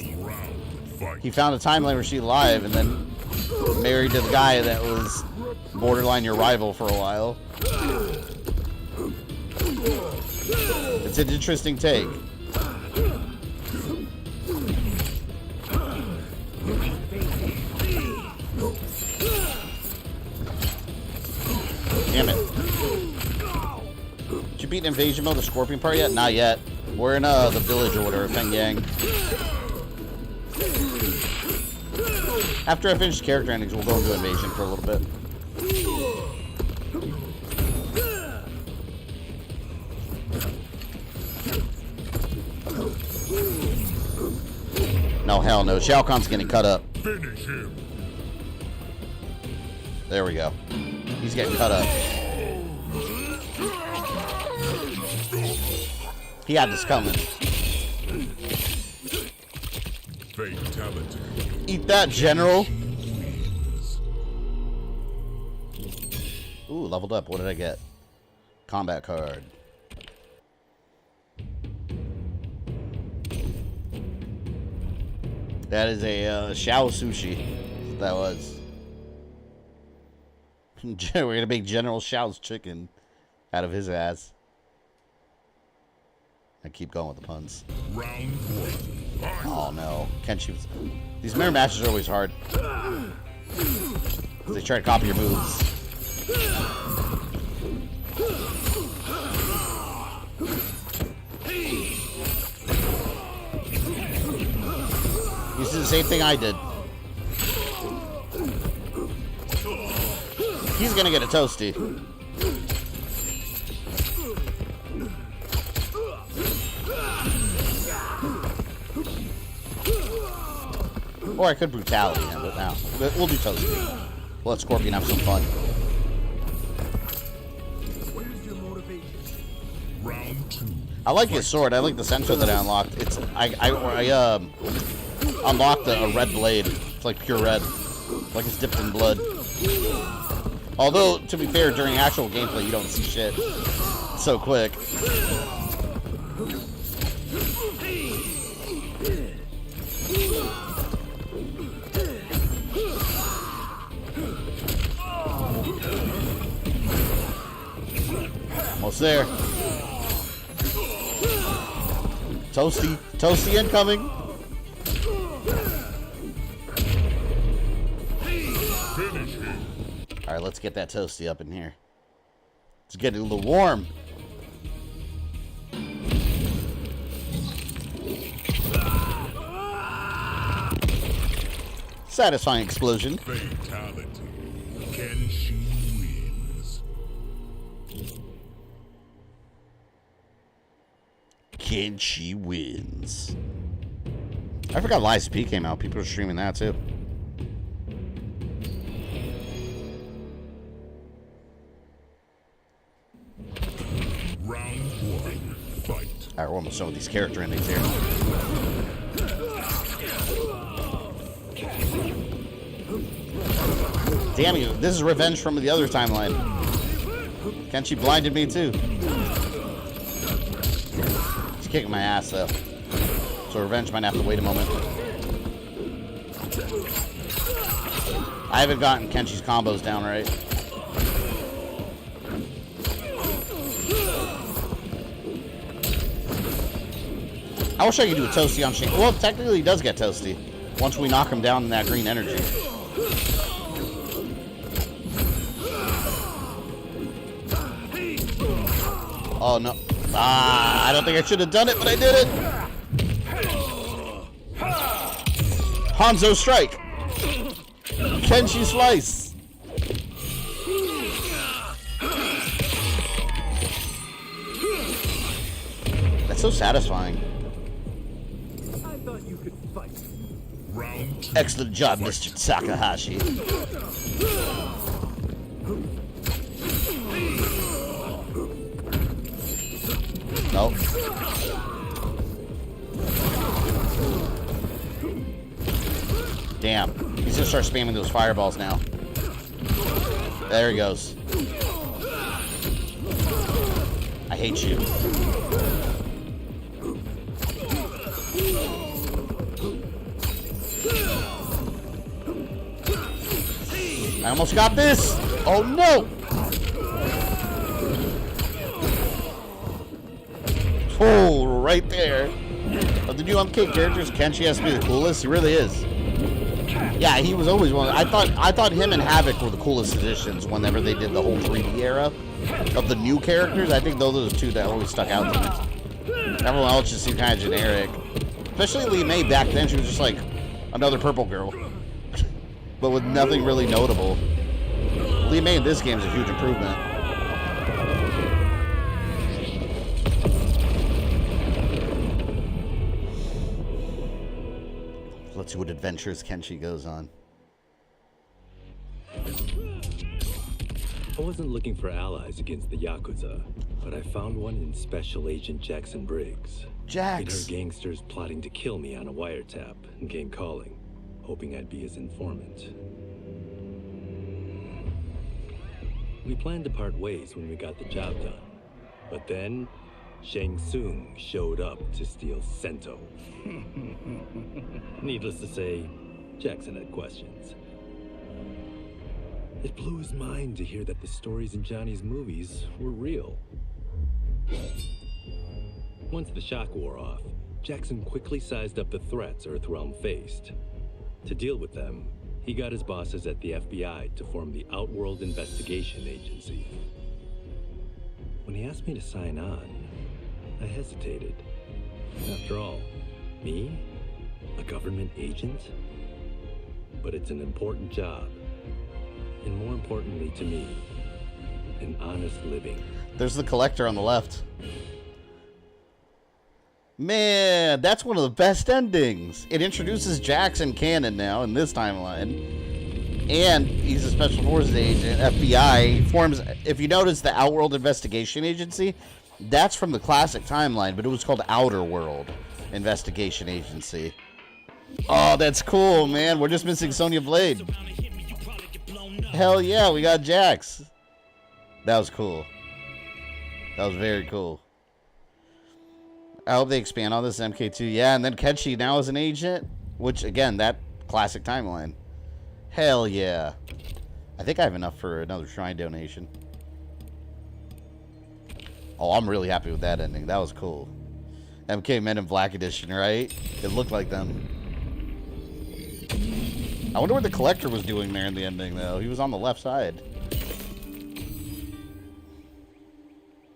Speaker 1: He found a timeline where she's alive, and then married to the guy that was borderline your rival for a while. It's an interesting take. Damn it. Did you beat invasion mode, the Scorpion part yet? Not yet. We're in the village or whatever, Feng Yang. After I finish character endings, we'll go into invasion for a little bit. No, hell no. Shao Kahn's getting cut up.
Speaker 2: Finish him.
Speaker 1: There we go. He's getting cut up. He had this coming.
Speaker 2: Fatality.
Speaker 1: Eat that, General. Ooh, leveled up. What did I get? Combat card. That is a Shao sushi. That's what that was. We're gonna make General Shao's chicken out of his ass. I keep going with the puns.
Speaker 2: Round one.
Speaker 1: Oh no, Kenshi. These mirror matches are always hard. They try to copy your moves. You did the same thing I did. He's gonna get a toasty. Or I could brutality him, but now we'll do toasty. We'll let Scorpion have some fun.
Speaker 12: Where's your motivation?
Speaker 2: Round two.
Speaker 1: I like his sword. I like the sensor that I unlocked. It's I unlocked a red blade. It's like pure red, like it's dipped in blood. Although, to be fair, during actual gameplay, you don't see shit. It's so quick. Almost there. Toasty. Toasty incoming. Alright, let's get that toasty up in here. It's getting a little warm. Satisfying explosion.
Speaker 2: Fatality. Kenshi wins.
Speaker 1: Kenshi wins. I forgot Lies P came out. People are streaming that too.
Speaker 2: Round one. Fight.
Speaker 1: Alright, we're almost done with these character endings here. Damn you, this is revenge from the other timeline. Kenshi blinded me too. He's kicking my ass though. So revenge might have to wait a moment. I haven't gotten Kenshi's combos down right. I wish I could do a toasty on Shane. Well, technically he does get toasty once we knock him down in that green energy. Oh no. Ah, I don't think I should have done it, but I did it. Hanzo strike. Kenshi slice. That's so satisfying.
Speaker 12: I thought you could fight.
Speaker 2: Round two.
Speaker 1: Excellent job, Mr. Takahashi. Nope. Damn. He's gonna start spamming those fireballs now. There he goes. I hate you. I almost got this. Oh no. Oh, right there. Of the new MK characters, Kenshi has to be the coolest. He really is. Yeah, he was always one. I thought him and Havoc were the coolest additions whenever they did the whole 3D era of the new characters. I think those are the two that always stuck out to me. Everyone else just seemed kind of generic. Especially Lee May back then. She was just like another purple girl, but with nothing really notable. Lee May in this game is a huge improvement. Let's see what adventures Kenshi goes on.
Speaker 13: I wasn't looking for allies against the Yakuza. but I found one in Special Agent Jackson Briggs.
Speaker 1: Jax.
Speaker 13: It heard gangsters plotting to kill me on a wiretap and came calling, hoping I'd be his informant. We planned to part ways when we got the job done, but then Shang Tsung showed up to steal Sento. Needless to say, Jackson had questions. It blew his mind to hear that the stories in Johnny's movies were real. Once the shock wore off, Jackson quickly sized up the threats Earthrealm faced. To deal with them, he got his bosses at the FBI to form the Outworld Investigation Agency. When he asked me to sign on, I hesitated. After all, me? A government agent? But it's an important job. And more importantly to me, an honest living.
Speaker 1: There's the collector on the left. Man, that's one of the best endings. It introduces Jackson canon now in this timeline. And he's a Special Forces agent, FBI. He forms, if you notice, the Outworld Investigation Agency, that's from the classic timeline, but it was called Outer World Investigation Agency. Oh, that's cool, man. We're just missing Sonya Blade. Hell yeah, we got Jax. That was cool. That was very cool. I hope they expand on this MK2. Yeah, and then Kenshi now is an agent, which, again, that classic timeline. Hell yeah. I think I have enough for another shrine donation. Oh, I'm really happy with that ending. That was cool. MK Men in Black Edition, right? It looked like them. I wonder what the collector was doing there in the ending, though. He was on the left side.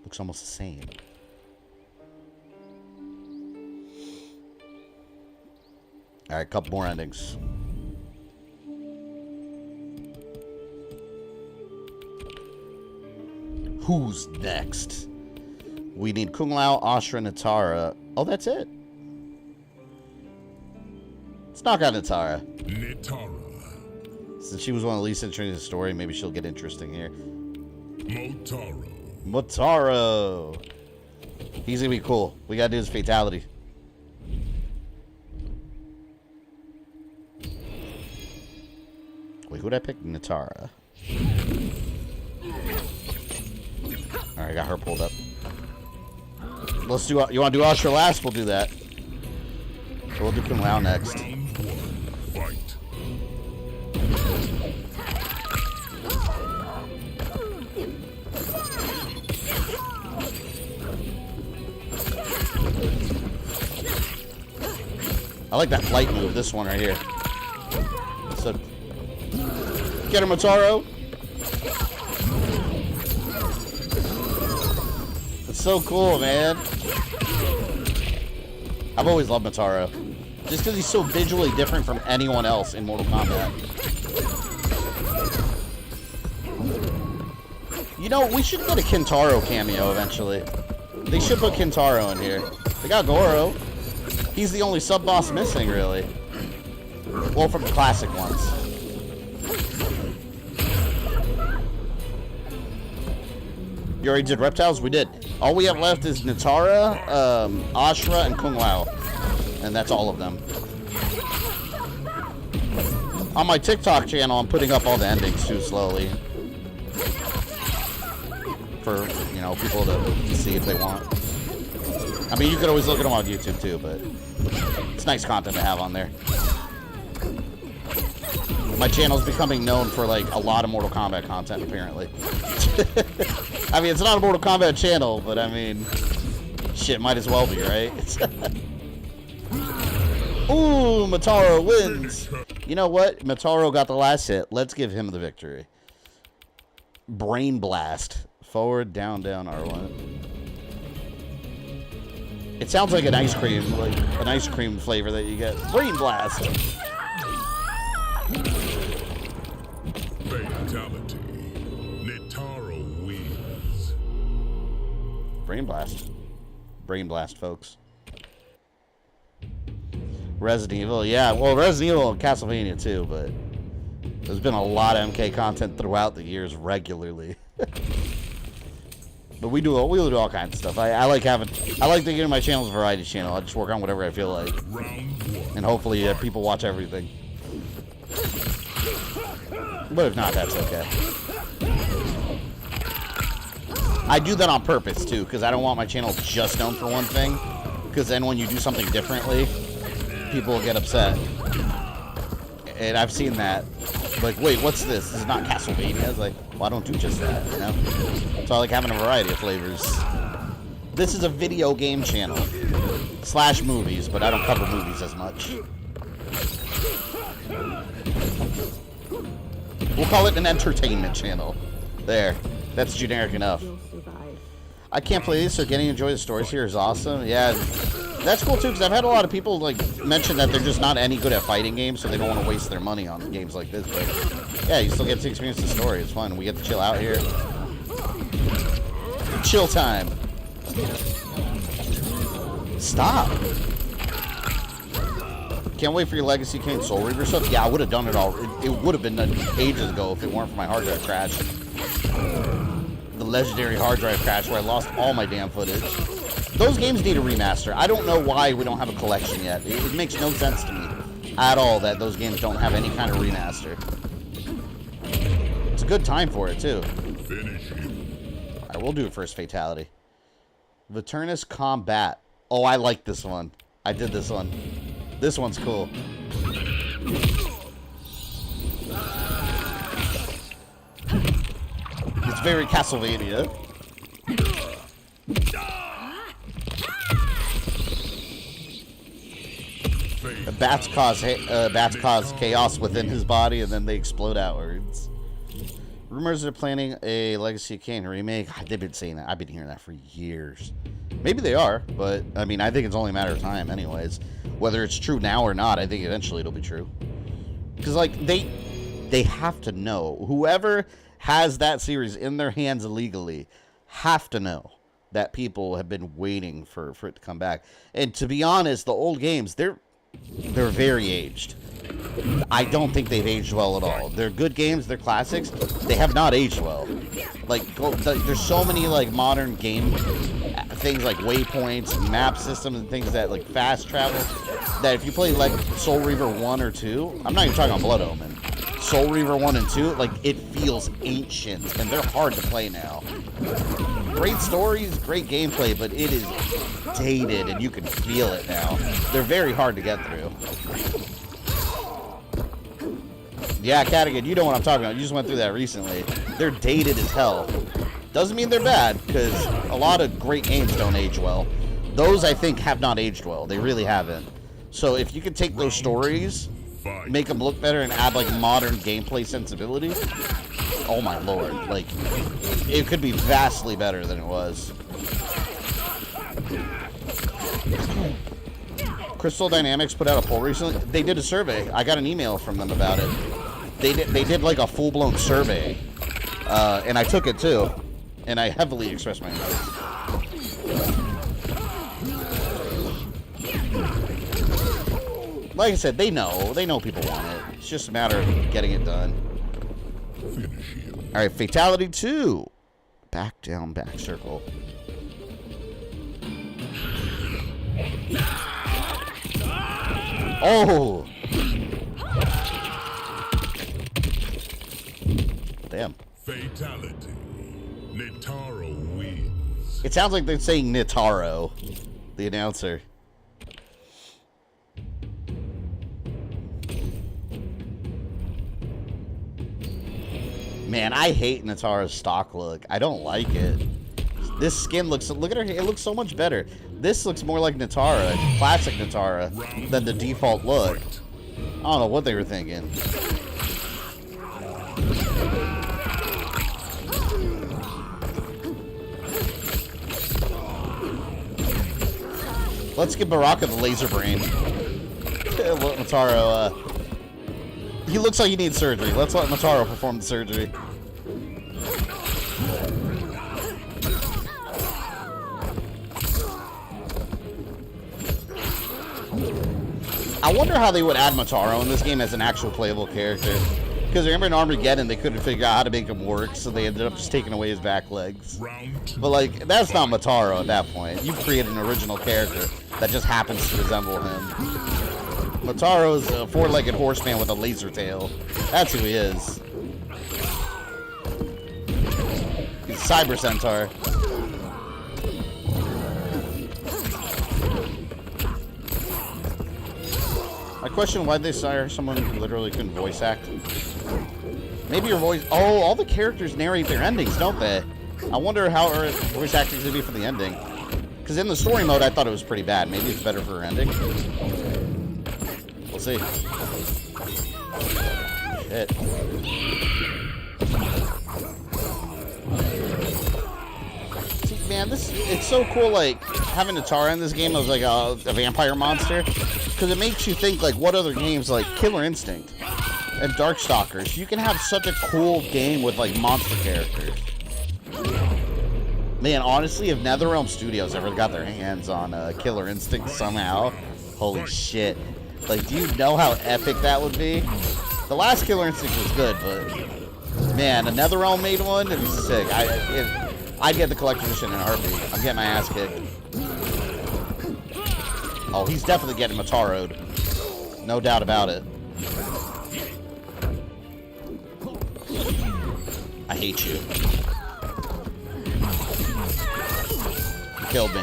Speaker 1: Looks almost the same. Alright, couple more endings. Who's next? We need Kung Lao, Ashrah, Nitara. Oh, that's it. Let's knock out Nitara.
Speaker 2: Nitara.
Speaker 1: Since she was one of the least interesting in the story, maybe she'll get interesting here.
Speaker 2: Motaro.
Speaker 1: Motaro. He's gonna be cool. We gotta do his fatality. Wait, who'd I pick? Nitara. Alright, I got her pulled up. Let's do. You want to do Ashrah last? We'll do that. So we'll do Kung Lao next.
Speaker 2: Fight.
Speaker 1: I like that flight move. This one right here. So, get him, Motaro. It's so cool, man. I've always loved Motaro. Just because he's so visually different from anyone else in Mortal Kombat. You know, we should get a Kintaro cameo eventually. They should put Kintaro in here. They got Goro. He's the only sub-boss missing, really. Well, from the classic ones. You already did Reptiles? We did. All we have left is Nitara, Ashrah, and Kung Lao. And that's all of them. On my TikTok channel, I'm putting up all the endings too slowly. For, you know, people to see if they want. I mean, you could always look at them on YouTube too, but it's nice content to have on there. My channel's becoming known for, like, a lot of Mortal Kombat content, apparently. I mean, it's not a Mortal Kombat channel, but I mean, shit, might as well be, right? Ooh, Motaro wins. You know what? Motaro got the last hit. Let's give him the victory. Brain Blast. Forward, down, down, R1. It sounds like an ice cream flavor that you get. Brain Blast.
Speaker 2: Fatality. Nitara wins.
Speaker 1: Brain Blast. Brain Blast, folks. Resident Evil, yeah. Well, Resident Evil and Castlevania too, but there's been a lot of MK content throughout the years regularly. But we do all kinds of stuff. I like thinking my channel's a variety channel. I just work on whatever I feel like, and hopefully people watch everything. But if not, that's okay. I do that on purpose too, because I don't want my channel just known for one thing. Because then when you do something differently, people will get upset. And I've seen that. Like, wait, what's this? This is not Castlevania. I was like, well, I don't do just that, you know? So I like having a variety of flavors. This is a video game channel. / movies, but I don't cover movies as much. We'll call it an entertainment channel. There. That's generic enough. I can't play this, so getting to enjoy the stories here is awesome. Yeah, that's cool too, because I've had a lot of people like mention that they're just not any good at fighting games, so they don't want to waste their money on games like this. But yeah, you still get to experience the story. It's fun. We get to chill out here. Chill time. Stop. Can't wait for your Legacy Kane Soul Reaver stuff. Yeah, I would have done it all. It would have been done ages ago if it weren't for my hard drive crash. The legendary hard drive crash where I lost all my damn footage. Those games need a remaster. I don't know why we don't have a collection yet. It makes no sense to me at all that those games don't have any kind of remaster. It's a good time for it, too. Alright, we'll do it first. Fatality. Viternus Kombat. Oh, I like this one. I did this one. This one's cool. It's very Castlevania. Bats cause chaos within his body, and then they explode outwards. Rumors they're planning a Legacy of Kain remake. They've been saying that. I've been hearing that for years. Maybe they are, but I mean, I think it's only a matter of time, anyways. Whether it's true now or not, I think eventually it'll be true. Because like they have to know. Whoever has that series in their hands illegally have to know that people have been waiting for it to come back. And to be honest, the old games, they're very aged. I don't think they've aged well at all. They're good games, they're classics. They have not aged well. Like, there's so many like modern game things like waypoints, map systems, and things that like fast travel. That if you play like Soul Reaver 1 or 2, I'm not even talking about Blood Omen. Soul Reaver 1 and 2, like it feels ancient, and they're hard to play now. Great stories, great gameplay, but it is dated, and you can feel it now. They're very hard to get through. Yeah, Cadigan, you know what I'm talking about. You just went through that recently. They're dated as hell. Doesn't mean they're bad, because a lot of great games don't age well. Those, I think, have not aged well. They really haven't. So if you could take those stories, make them look better, and add, like, modern gameplay sensibility, oh my lord. Like, it could be vastly better than it was. Crystal Dynamics put out a poll recently. They did a survey. I got an email from them about it. They did like a full-blown survey, and I took it too, and I heavily expressed my emotions. Like I said, they know people want it. It's just a matter of getting it done. All right, Fatality 2. Back down, back circle. Oh! Damn.
Speaker 2: Fatality. Nitara wins.
Speaker 1: It sounds like they're saying Nitaro, the announcer. Man, I hate Nitara's stock look. I don't like it. This skin looks, look at her, it looks so much better. This looks more like Nitara, classic Nitara, than the default look. I don't know what they were thinking. Let's give Baraka the laser brain. Nitaro, he looks like he needs surgery. Let's let Nitaro perform the surgery. I wonder how they would add Motaro in this game as an actual playable character. Because remember in Armageddon, they couldn't figure out how to make him work, so they ended up just taking away his back legs. But, like, that's not Motaro at that point. You create an original character that just happens to resemble him. Motaro is a four-legged horseman with a laser tail. That's who he is. He's Cyber Centaur. I question why they hire someone who literally couldn't voice act. Maybe your voice... Oh, all the characters narrate their endings, don't they? I wonder how her voice acting is going to be for the ending. Because in the story mode, I thought it was pretty bad. Maybe it's better for her ending. We'll see. Shit. See, man, it's so cool, like, having Nitara in this game as, like, a vampire monster. Because it makes you think, like, what other games, like Killer Instinct and Darkstalkers, you can have such a cool game with, like, monster characters. Man, honestly, if NetherRealm Studios ever got their hands on Killer Instinct somehow, holy shit. Like, do you know how epic that would be? The last Killer Instinct was good, but, man, a NetherRealm made one, it'd be sick. I'd get the collector's edition in a heartbeat. I'm getting my ass kicked. Oh, he's definitely getting Mataro'd. No doubt about it. I hate you. You killed me.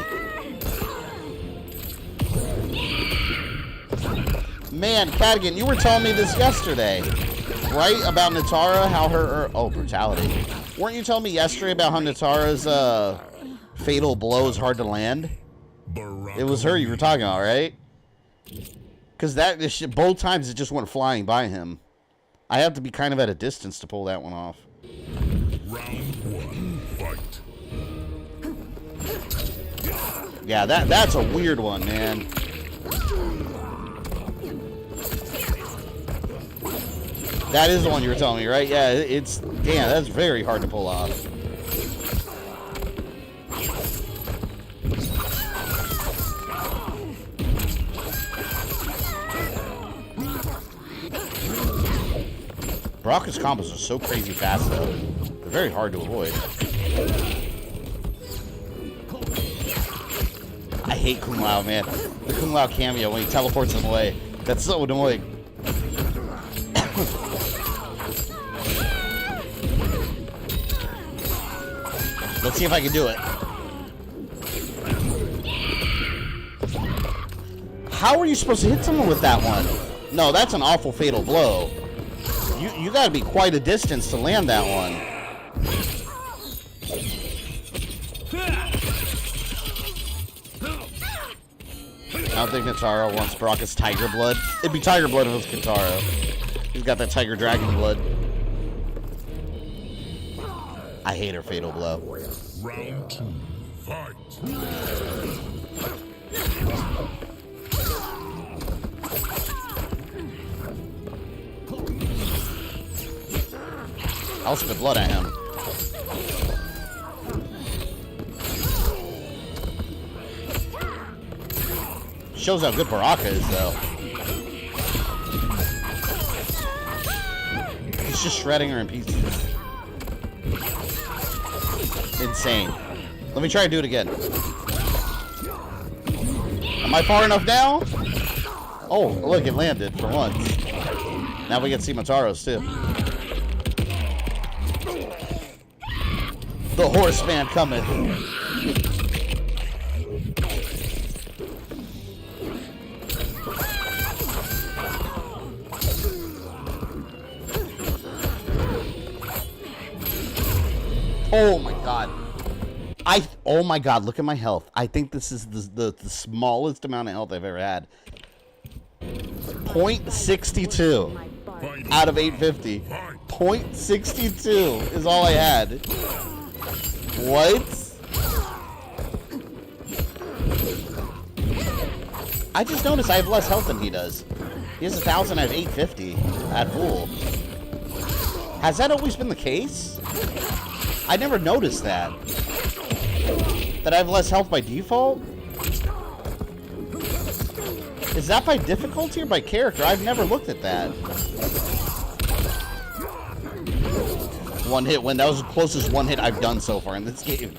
Speaker 1: Man, Cadigan, you were telling me this yesterday, right? About Nitara, how her... Oh, brutality. Weren't you telling me yesterday about how Nitara's fatal blow is hard to land? It was her you were talking about, right? Because both times it just went flying by him. I have to be kind of at a distance to pull that one off.
Speaker 2: Round one, fight.
Speaker 1: Yeah, that's a weird one, man. That is the one you were telling me, right? Yeah, it's... Damn, that's very hard to pull off. Baraka's combos are so crazy fast, though. They're very hard to avoid. I hate Kung Lao, man. The Kung Lao cameo when he teleports him away. That's so annoying. Let's see if I can do it. How are you supposed to hit someone with that one? No, that's an awful fatal blow. You gotta be quite a distance to land that one. I don't think Nitara wants Baraka's tiger blood. It'd be tiger blood if it was Kitara. He's got that tiger dragon blood. I hate her fatal blow.
Speaker 2: Round two, fight.
Speaker 1: I'll spit blood at him. Shows how good Baraka is, though. He's just shredding her in pieces. Insane. Let me try to do it again. Am I far enough now? Oh, look, it landed for once. Now we get to see Mataro's, too. The horseman cometh. Oh my god. Oh my god, look at my health. I think this is the smallest amount of health I've ever had. 0.62 out of 850. 0.62 is all I had. What? I just noticed I have less health than he does. He has 1,000 out of 850 at full. Has that always been the case? I never noticed that. That I have less health by default? Is that by difficulty or by character? I've never looked at that. One hit win. That was the closest one hit I've done so far in this game.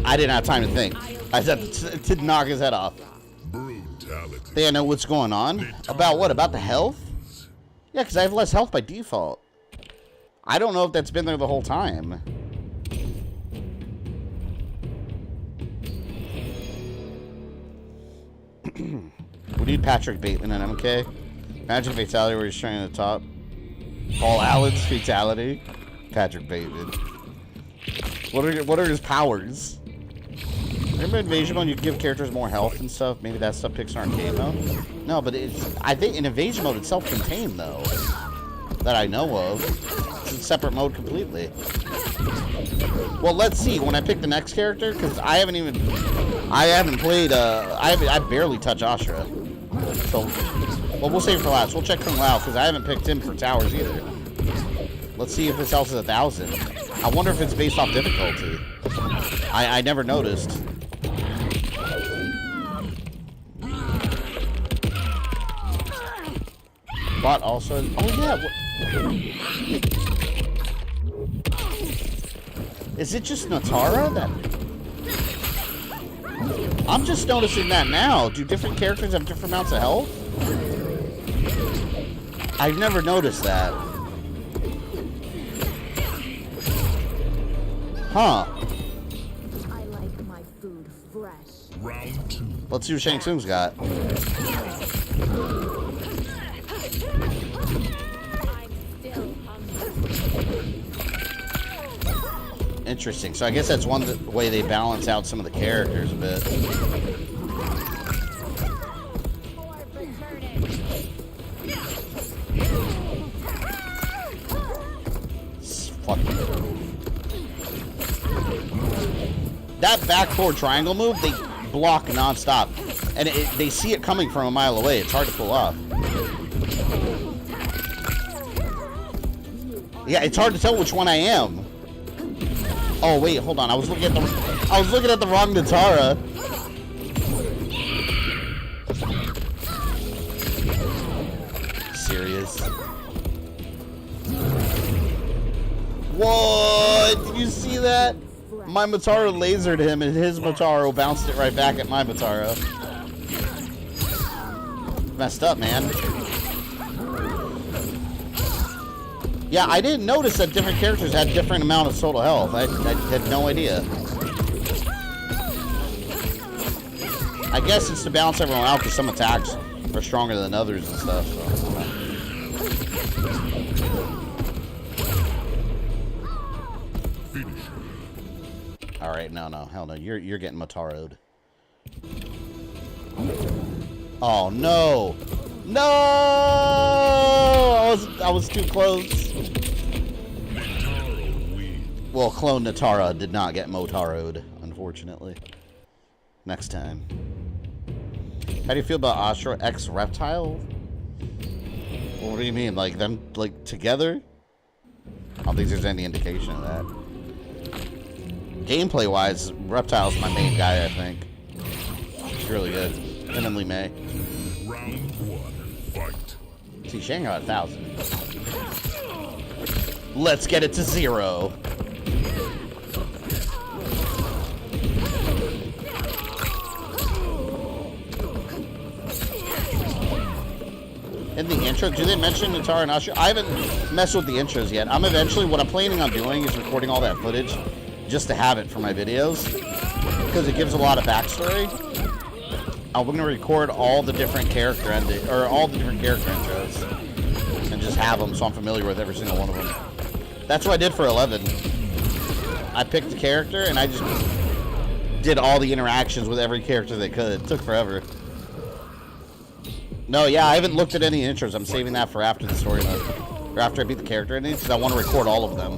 Speaker 1: I didn't have time to think. I just had to knock his head off. They know what's going on. About what? About the health? Yeah, because I have less health by default. I don't know if that's been there the whole time. We need Patrick Bateman and MK. Magic Fatality where he's trying to top. Paul Allen's Fatality. Patrick Bateman. What are his powers? Remember Invasion Mode, you give characters more health and stuff? Maybe that stuff picks in arcade mode? No, but I think in Invasion Mode it's self-contained though. That I know of. It's a separate mode completely. Well, let's see when I pick the next character, because I haven't played, I barely touch Ashrah. So, well, we'll save it for last. We'll check Kung Lao, because I haven't picked him for towers either. Let's see if his health is 1,000. I wonder if it's based off difficulty. I never noticed. But also, oh yeah. Is it just Nitara that? I'm just noticing that now. Do different characters have different amounts of health? I've never noticed that. Huh.
Speaker 14: I like my food fresh.
Speaker 2: Round 2.
Speaker 1: Let's see what Shang Tsung's got. Interesting. So I guess that's one way they balance out some of the characters a bit. Fuck. That back forward triangle move, they block nonstop. And they see it coming from a mile away. It's hard to pull off. Yeah, it's hard to tell which one I am. Oh wait, hold on. I was looking at the wrong Nitara. Serious? What? Did you see that? My Motaro lasered him and his Motaro bounced it right back at my Motaro. Messed up, man. Yeah, I didn't notice that different characters had different amount of total health. I had no idea. I guess it's to balance everyone out because some attacks are stronger than others and stuff. So. All right, no, hell no. You're getting Motaro'd. Oh no, no! I was too close. Well, clone Nitara did not get Motaro'd, unfortunately. Next time. How do you feel about Ashrah X Reptile? Well, what do you mean? Like them together? I don't think there's any indication of that. Gameplay wise, Reptile's my main guy, I think. He's really good. Him and Lee Mei.
Speaker 2: Round 1, fight.
Speaker 1: See, Shang got 1,000. Let's get it to 0. In the intro, do they mention Nitara and Ashrah? I haven't messed with the intros yet. What I'm planning on doing is recording all that footage just to have it for my videos because it gives a lot of backstory. I'm going to record all the different character intros and just have them so I'm familiar with every single one of them. That's what I did for 11. I picked a character and I just did all the interactions with every character they could. It took forever. No, yeah, I haven't looked at any intros. I'm saving that for after the story mode. Or after I beat the character endings, because I want to record all of them.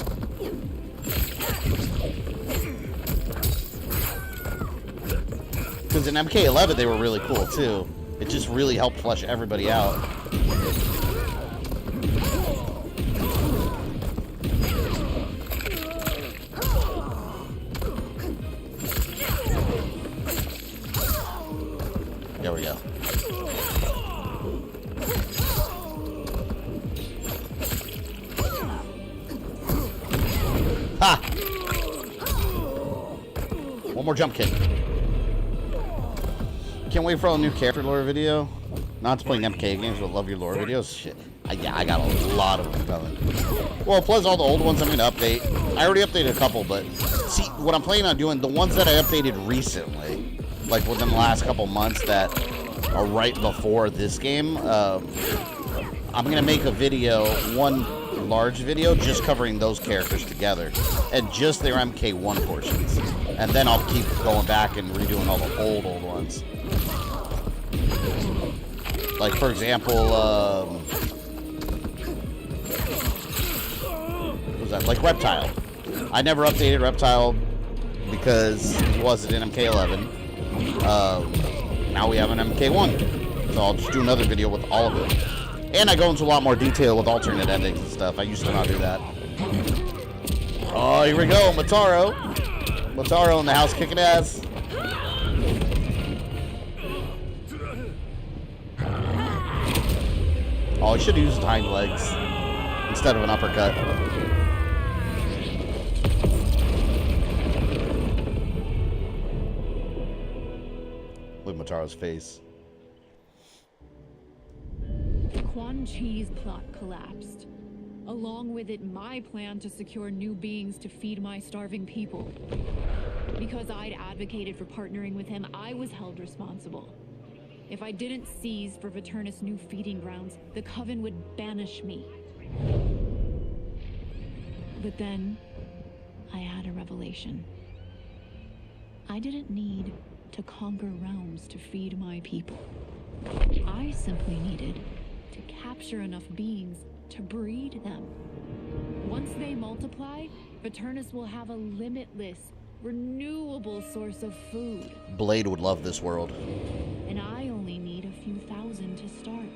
Speaker 1: Because in MK11, they were really cool, too. It just really helped flesh everybody out. we go. Ha! One more jump kick. Can't wait for all the new character lore video. Not to play MK games, but love your lore videos. Shit. Yeah, I got a lot of them coming. Well, plus all the old ones I'm going to update. I already updated a couple, but see, what I'm planning on doing, the ones that I updated recently, like within the last couple months that are right before this game, I'm going to make a video, one large video, just covering those characters together, and just their MK1 portions. And then I'll keep going back and redoing all the old ones. Like, for example, what was that? Like Reptile. I never updated Reptile because he wasn't in MK11. Now we have an MK1. So I'll just do another video with all of them. And I go into a lot more detail with alternate endings and stuff. I used to not do that. Oh, here we go. Motaro. Motaro in the house kicking ass. Oh, I should have used hind legs instead of an uppercut. Look at Motaro's face.
Speaker 15: Quan Chi's plot collapsed. Along with it, my plan to secure new beings to feed my starving people. Because I'd advocated for partnering with him, I was held responsible. If I didn't seize for Viternus' new feeding grounds, the Coven would banish me. But then, I had a revelation. I didn't need to conquer realms to feed my people. I simply needed to capture enough beings to breed them. Once they multiply, Viternus will have a limitless, renewable source of food.
Speaker 1: Blade would love this world.
Speaker 15: And I only need a few thousand to start.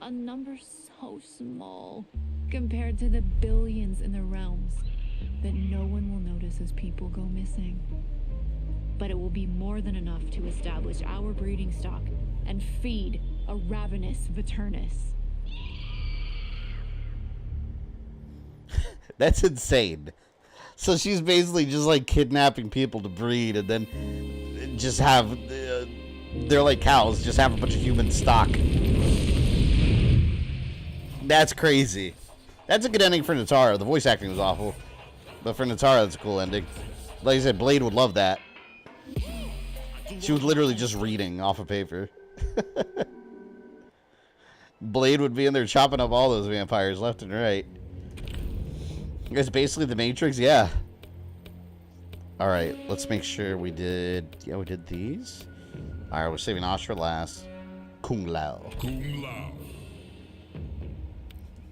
Speaker 15: A number so small compared to the billions in the realms that no one will notice as people go missing. But it will be more than enough to establish our breeding stock and feed a ravenous Viternus.
Speaker 1: That's insane. So she's basically just like kidnapping people to breed and then just have, they're like cows, just have a bunch of human stock. That's crazy. That's a good ending for Nitara. The voice acting was awful. But for Nitara, that's a cool ending. Like I said, Blade would love that. She was literally just reading off of paper. Blade would be in there chopping up all those vampires left and right. It's basically the Matrix, yeah. Alright, let's make sure we did... Yeah, we did these. Alright, we're saving Ashrah last. Kung Lao.
Speaker 2: Kung Lao.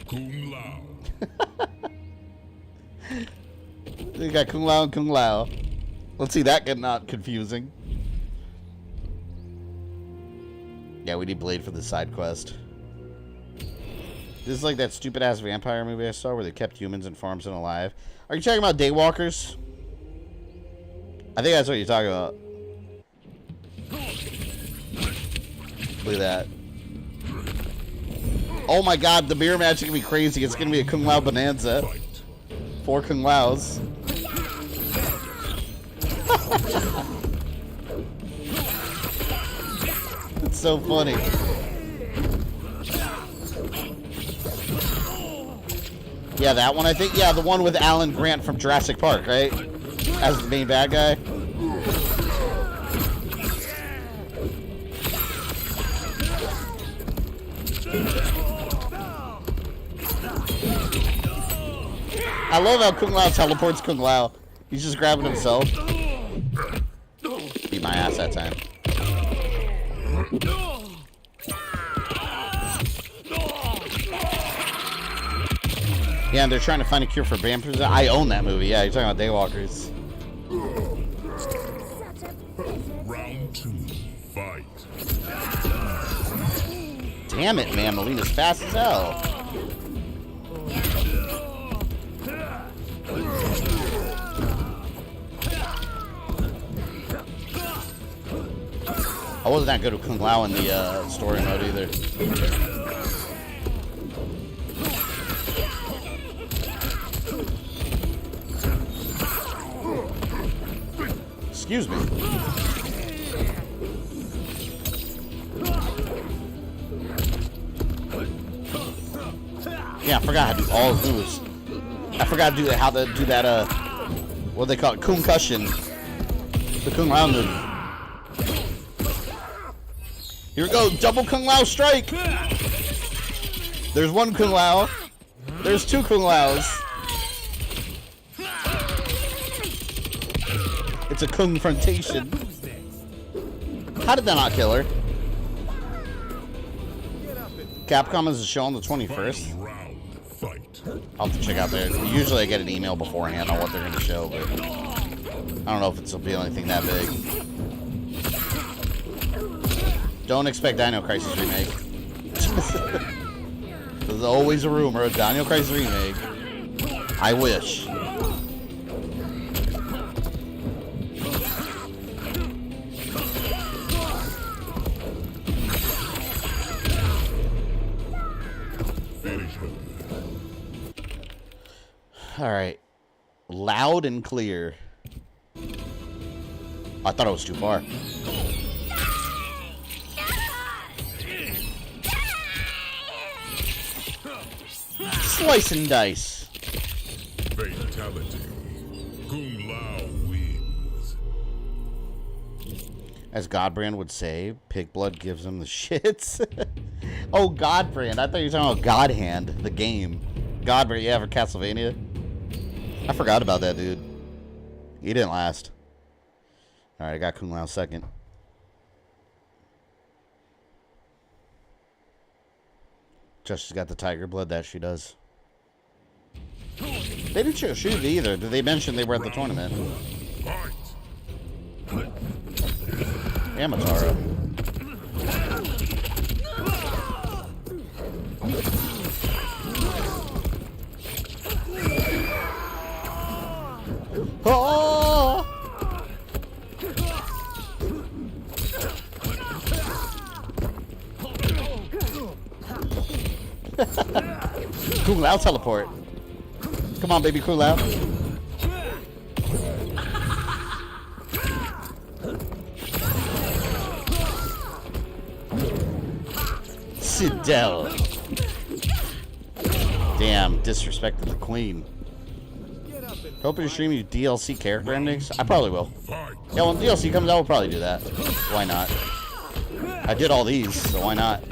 Speaker 2: Kung Lao.
Speaker 1: We got Kung Lao and Kung Lao. Let's see that get not confusing. Yeah, we need Blade for the side quest. This is like that stupid ass vampire movie I saw where they kept humans and farms them alive. Are you talking about Daywalkers? I think that's what you're talking about. Look at that. Oh my god, the mirror match is gonna be crazy. It's gonna be a Kung Lao bonanza. 4 Kung Laos. It's so funny. Yeah, that one, I think. Yeah, the one with Alan Grant from Jurassic Park, right? As the main bad guy. I love how Kung Lao teleports Kung Lao. He's just grabbing himself. Beat my ass that time. Yeah, and they're trying to find a cure for vampires. I own that movie. Yeah, you're talking about Daywalkers.
Speaker 2: Round 2, fight.
Speaker 1: Damn it, man. Mileena's fast as hell. I wasn't that good with Kung Lao in the story mode either. Excuse me. Yeah, I forgot how to do all the moves. I forgot to do how to do that, what do they call it? Concussion. The Kung Lao move. Here we go, double Kung Lao strike! There's one Kung Lao. There's two Kung Laos. It's a confrontation. How did that not kill her? Capcom is a show on the 21st. I'll have to check out there. Usually I get an email beforehand on what they're going to show, but I don't know if it'll be anything that big. Don't expect Dino Crisis Remake. There's always a rumor of Dino Crisis Remake. I wish. All right, loud and clear. I thought it was too far. Slice and dice.
Speaker 2: Fatality. Kung Lao wins.
Speaker 1: As Godbrand would say, pig blood gives him the shits. Oh, Godbrand. I thought you were talking about God Hand, the game. Godbrand, yeah, for Castlevania. I forgot about that, dude. He didn't last. Alright, I got Kung Lao second. Just got the tiger blood, that she does. They didn't show shoot either. Did they mention they were at the tournament? Nitara. Oh! Kung Lao teleport. Come on, baby, Kung Lao. Sindel. Damn, disrespected the queen. Hope you stream your DLC character endings. I probably will. Yeah, when DLC comes out, we'll probably do that. Why not? I did all these, so why not?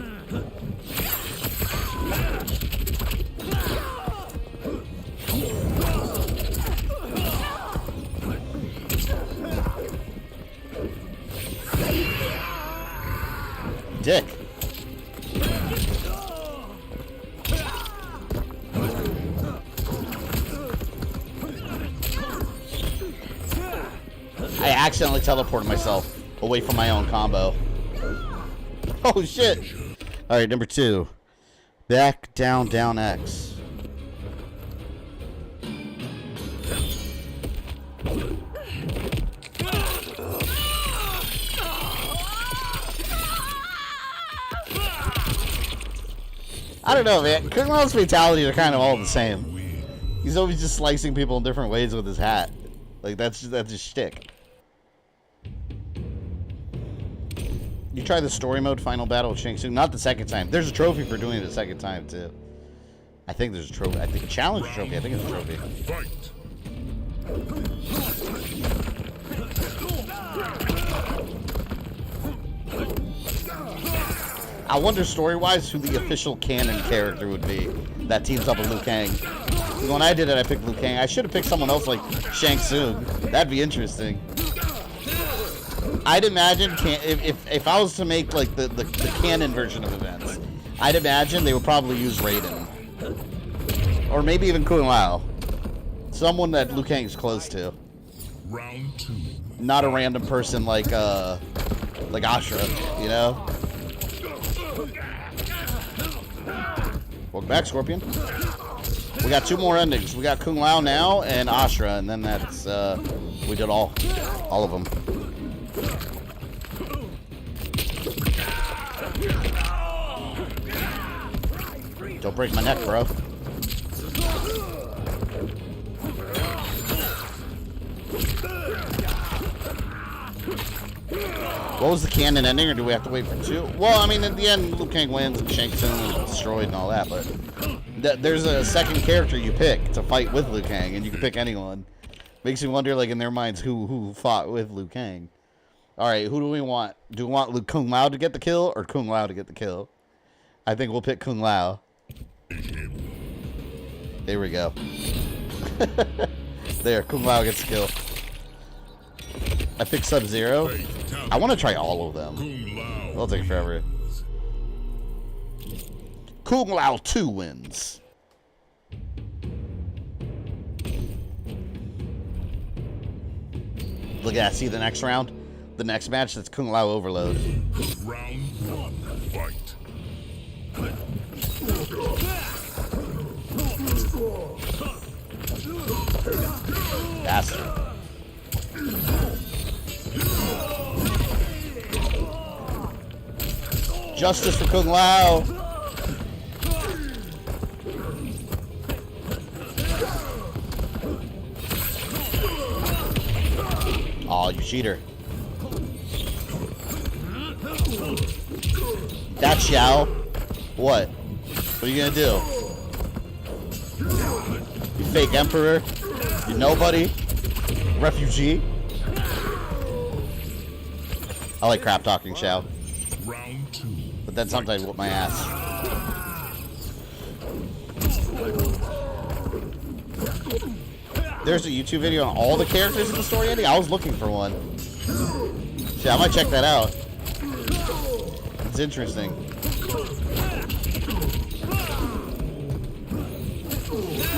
Speaker 1: Dick. I accidentally teleported myself away from my own combo. Oh shit! Alright, number 2. Back, down, down, X. I don't know, man. Kung Lao's fatalities are kind of all the same. He's always just slicing people in different ways with his hat. Like, that's his shtick. You try the story mode final battle with Shang Tsung. Not the second time. There's a trophy for doing it the second time, too. I think there's a trophy. I think a challenge trophy. I think it's a trophy. I wonder story-wise who the official canon character would be that teams up with Liu Kang. When I did it, I picked Liu Kang. I should have picked someone else like Shang Tsung. That'd be interesting. I'd imagine if I was to make like the canon version of events, I'd imagine they would probably use Raiden, or maybe even Kung Lao, someone that Liu Kang's close to.
Speaker 2: Round 2.
Speaker 1: Not a random person like Ashrah, you know. Welcome back, Scorpion. We got 2 more endings. We got Kung Lao now and Ashrah, and then that's we did all of them. Don't break my neck, bro. What was the canon ending, or do we have to wait for 2? Well, I mean, at the end, Liu Kang wins and Shang Tsung is destroyed and all that, but there's a second character you pick to fight with Liu Kang, and you can pick anyone. Makes me wonder, like, in their minds, who fought with Liu Kang. All right, who do we want? Do we want Kung Lao to get the kill, or Kung Lao to get the kill? I think we'll pick Kung Lao. There we go. There, Kung Lao gets the kill. I picked Sub-Zero. I want to try all of them. It'll take forever. Kung Lao 2 wins. Look at that. See the next round? The next match, that's Kung Lao Overload.
Speaker 2: Round 1, fight.
Speaker 1: Bastard. Justice for Kung Lao. Oh, you cheater. That's Shao. What? What are you gonna do? You fake emperor? You nobody? Refugee? I like crap talking, Shao.
Speaker 2: Round 2.
Speaker 1: But then sometimes whoop my ass. There's a YouTube video on all the characters in the story ending. I was looking for one. Yeah, I might check that out. It's interesting.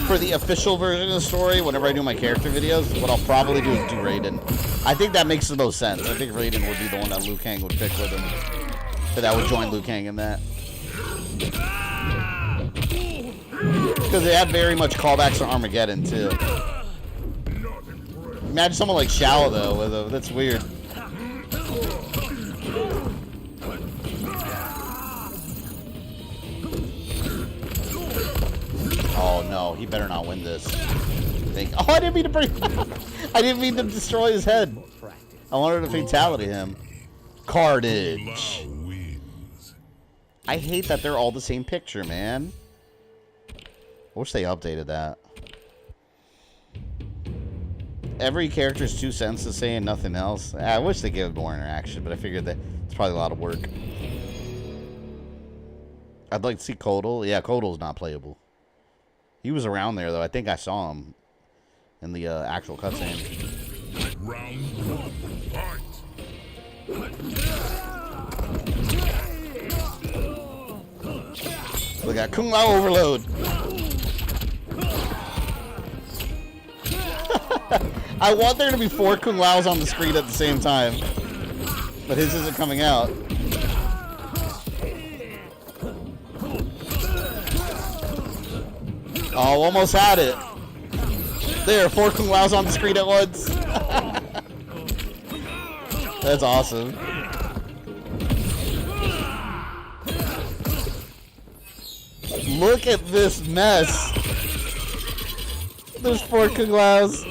Speaker 1: For the official version of the story, whenever I do my character videos, what I'll probably do is do Raiden. I think that makes the most sense. I think Raiden would be the one that Liu Kang would pick with him. That would join Liu Kang in that. Because they had very much callbacks to Armageddon, too. Imagine someone like Shao, though, with a, that's weird. Oh no, he better not win this. Oh, I didn't mean to break. I didn't mean to destroy his head. I wanted to fatality him. Carnage. I hate that they're all the same picture, man. I wish they updated that. Every character's 2 sentences saying nothing else. I wish they gave more interaction, but I figured that it's probably a lot of work. I'd like to see Kotal. Yeah, Kotal's not playable. He was around there, though. I think I saw him in the actual cutscene.
Speaker 2: Round 1, fight.
Speaker 1: Look at Kung Lao Overload. I want there to be 4 Kung Laos on the screen at the same time, but his isn't coming out. Oh, almost had it. There, 4 Kung Laos on the screen at once. That's awesome. Look at this mess. There's 4 Kung Laos.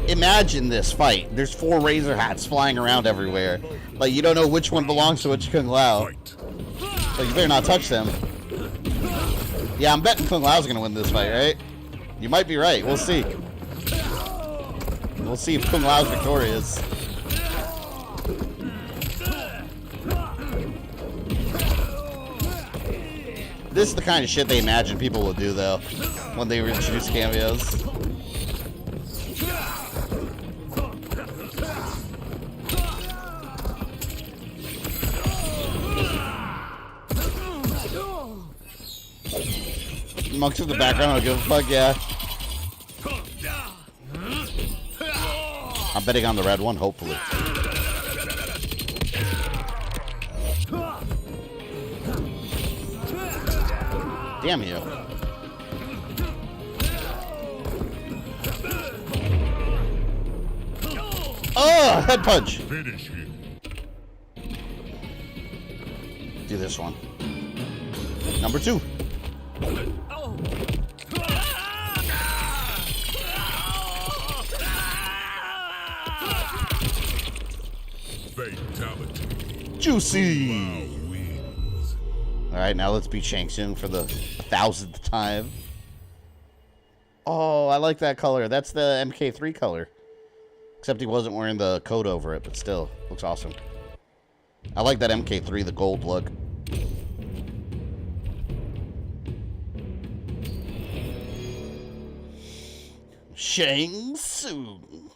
Speaker 1: Imagine this fight. There's 4 Razor hats flying around everywhere. Like, you don't know which one belongs to which Kung Lao. So you better not touch them. Yeah, I'm betting Kung Lao's gonna win this fight, right? You might be right. We'll see. We'll see if Kung Lao's victorious. This is the kind of shit they imagine people will do, though, when they introduce cameos. Monks in the background, I don't give a fuck, yeah. I'm betting on the red one, hopefully. Damn you. Oh, head punch.
Speaker 2: Finish him.
Speaker 1: do this one. Number 2.
Speaker 2: Fatality.
Speaker 1: Juicy. Alright, now let's beat Shang Tsung for the 1000th time. Oh, I like that color. That's the MK3 color. Except he wasn't wearing the coat over it, but still, looks awesome. I like that MK3, the gold look. Shang Tsung.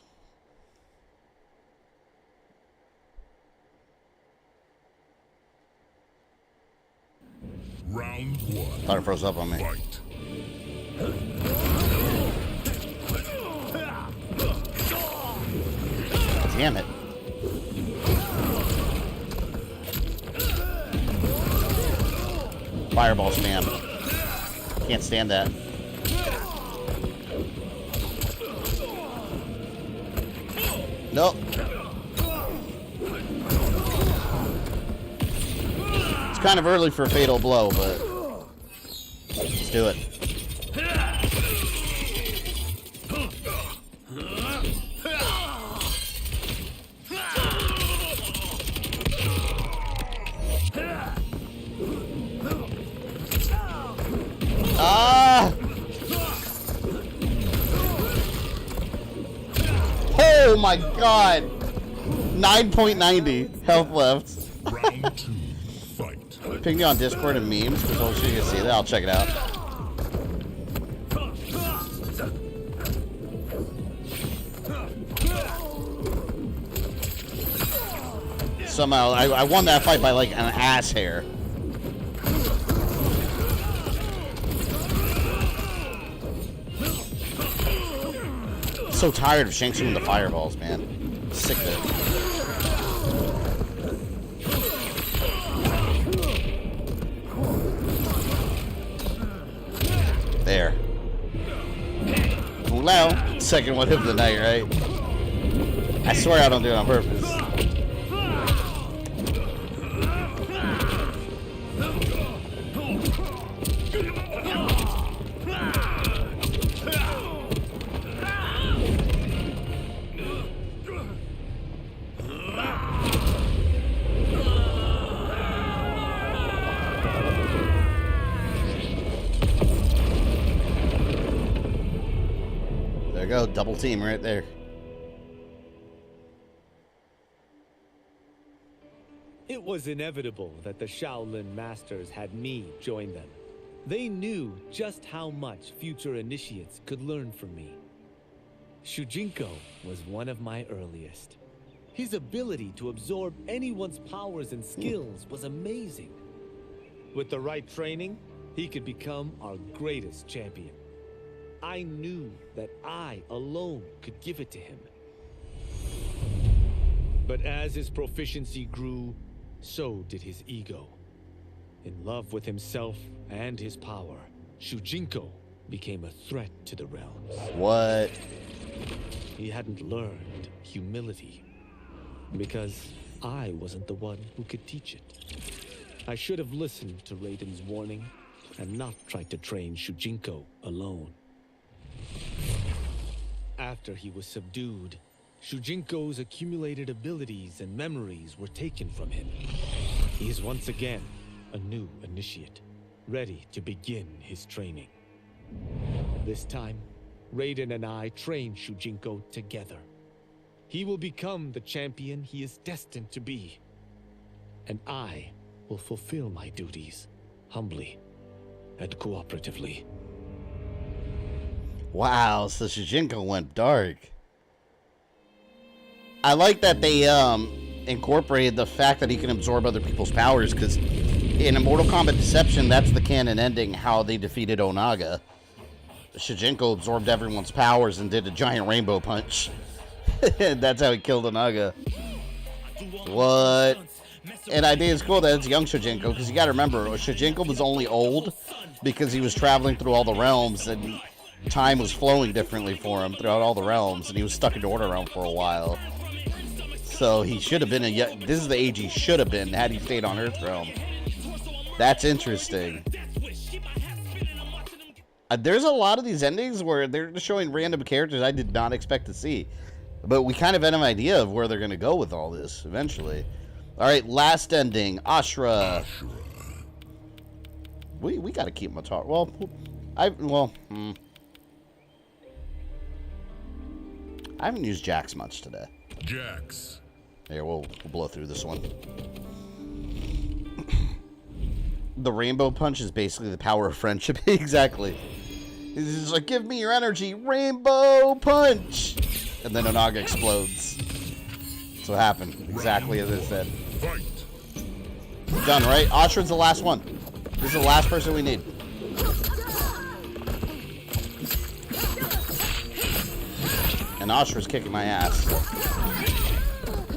Speaker 2: Round 1.
Speaker 1: Thought it froze up on me.
Speaker 2: Fight.
Speaker 1: Damn it. Fireball spam. Can't stand that. Nope. It's kind of early for a fatal blow, but let's do it. Ah! Oh my god! 9.90 health left.
Speaker 2: Round 2. Fight.
Speaker 1: Ping me on Discord and memes, because I'm sure you can see that. I'll check it out. Somehow, I won that fight by like an ass hair. So tired of Shang Tsung with the fireballs, man. Sick of it. There. Lao. Second one of the night, right? I swear I don't do it on purpose. Go, double team right there.
Speaker 16: It was inevitable that the Shaolin Masters had me join them. They knew just how much future initiates could learn from me. Shujinko was one of my earliest. His ability to absorb anyone's powers and skills was amazing. With the right training, he could become our greatest champion. I knew that I alone could give it to him. But as his proficiency grew, so did his ego. In love with himself and his power, Shujinko became a threat to the realms.
Speaker 1: What?
Speaker 16: He hadn't learned humility, because I wasn't the one who could teach it. I should have listened to Raiden's warning and not tried to train Shujinko alone. After he was subdued, Shujinko's accumulated abilities and memories were taken from him. He is once again a new initiate, ready to begin his training. This time, Raiden and I train Shujinko together. He will become the champion he is destined to be. And I will fulfill my duties, humbly and cooperatively.
Speaker 1: Wow, so Shujinko went dark. I like that they incorporated the fact that he can absorb other people's powers, because in a Mortal Kombat Deception, that's the canon ending, how they defeated Onaga. Shujinko absorbed everyone's powers and did a giant rainbow punch. That's how he killed Onaga. What? And I think it's cool that it's young Shujinko, because you gotta remember, Shujinko was only old because he was traveling through all the realms, and time was flowing differently for him throughout all the realms, and he was stuck in the Order Realm for a while. So he should have been this is the age he should have been had he stayed on Earth Realm. That's interesting. There's a lot of these endings where they're just showing random characters I did not expect to see. But we kind of had an idea of where they're going to go with all this eventually. All right, last ending. Ashrah. We got to keep my talk. Well, I haven't used Jax much today.
Speaker 2: Jax.
Speaker 1: Here, we'll blow through this one. The rainbow punch is basically the power of friendship. Exactly. He's just like, give me your energy, rainbow punch! And then Onaga explodes. That's what happened. Exactly as I said. Done, right? Ashrah's the last one. This is the last person we need. And Ashrah's kicking my ass.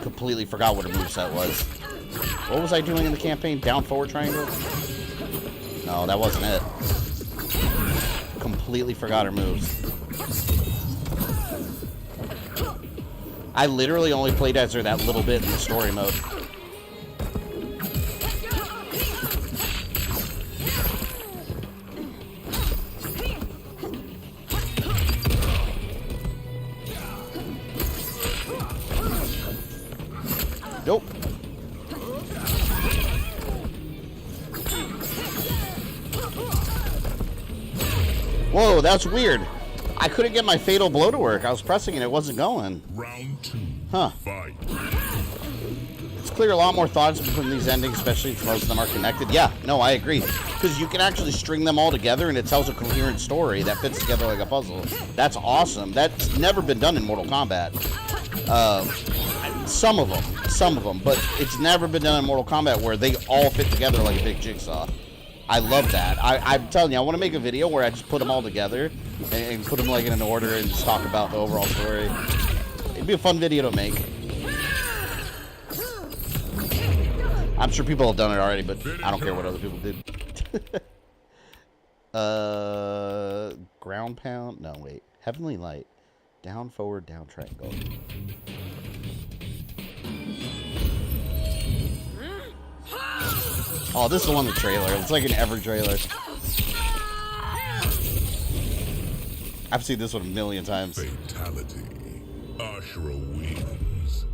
Speaker 1: Completely forgot what her moveset was. What was I doing in the campaign? Down forward triangle? No, that wasn't it. Completely forgot her moves. I literally only played as her that little bit in the story mode. Nope. Whoa, that's weird. I couldn't get my fatal blow to work. I was pressing and it wasn't going.
Speaker 2: Round 2.
Speaker 1: Huh.
Speaker 2: Fight.
Speaker 1: It's clear a lot more thoughts between these endings, especially if most of them are connected. Yeah, no, I agree. Because you can actually string them all together and it tells a coherent story that fits together like a puzzle. That's awesome. That's never been done in Mortal Kombat. Some of them, but it's never been done in Mortal Kombat where they all fit together like a big jigsaw. I love that. I'm telling you, I want to make a video where I just put them all together and put them like in an order and just talk about the overall story. It'd be a fun video to make. I'm sure people have done it already, but I don't care what other people did. Ground pound? No, wait. Heavenly light. Down, forward, down, triangle. Oh, this is the one with the trailer. It's like in every trailer. I've seen this one a million times.
Speaker 2: Fatality. Ashrah wins.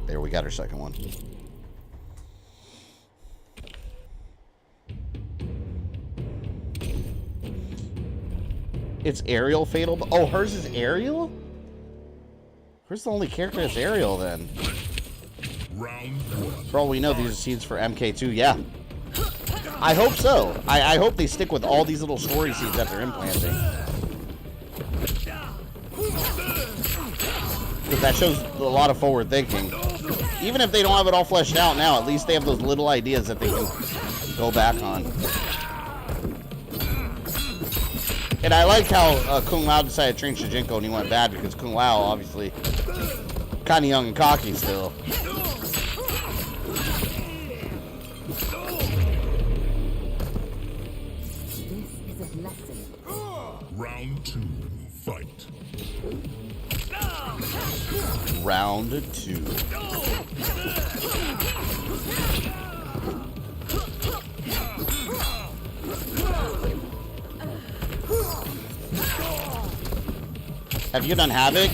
Speaker 1: There, we got our second one. It's Ariel fatal. Oh, hers is Ariel? Hers the only character that's Ariel then.
Speaker 2: Round 1.
Speaker 1: For all we know, these are seeds for MK2. Yeah. I hope so. I hope they stick with all these little story seeds that they're implanting. Because that shows a lot of forward thinking. Even if they don't have it all fleshed out now, at least they have those little ideas that they can go back on. And I like how Kung Lao decided to train Shujinko and he went bad because Kung Lao, obviously, kind of young and cocky still.
Speaker 2: Round 2. Fight.
Speaker 1: Round 2. Have you done Havoc?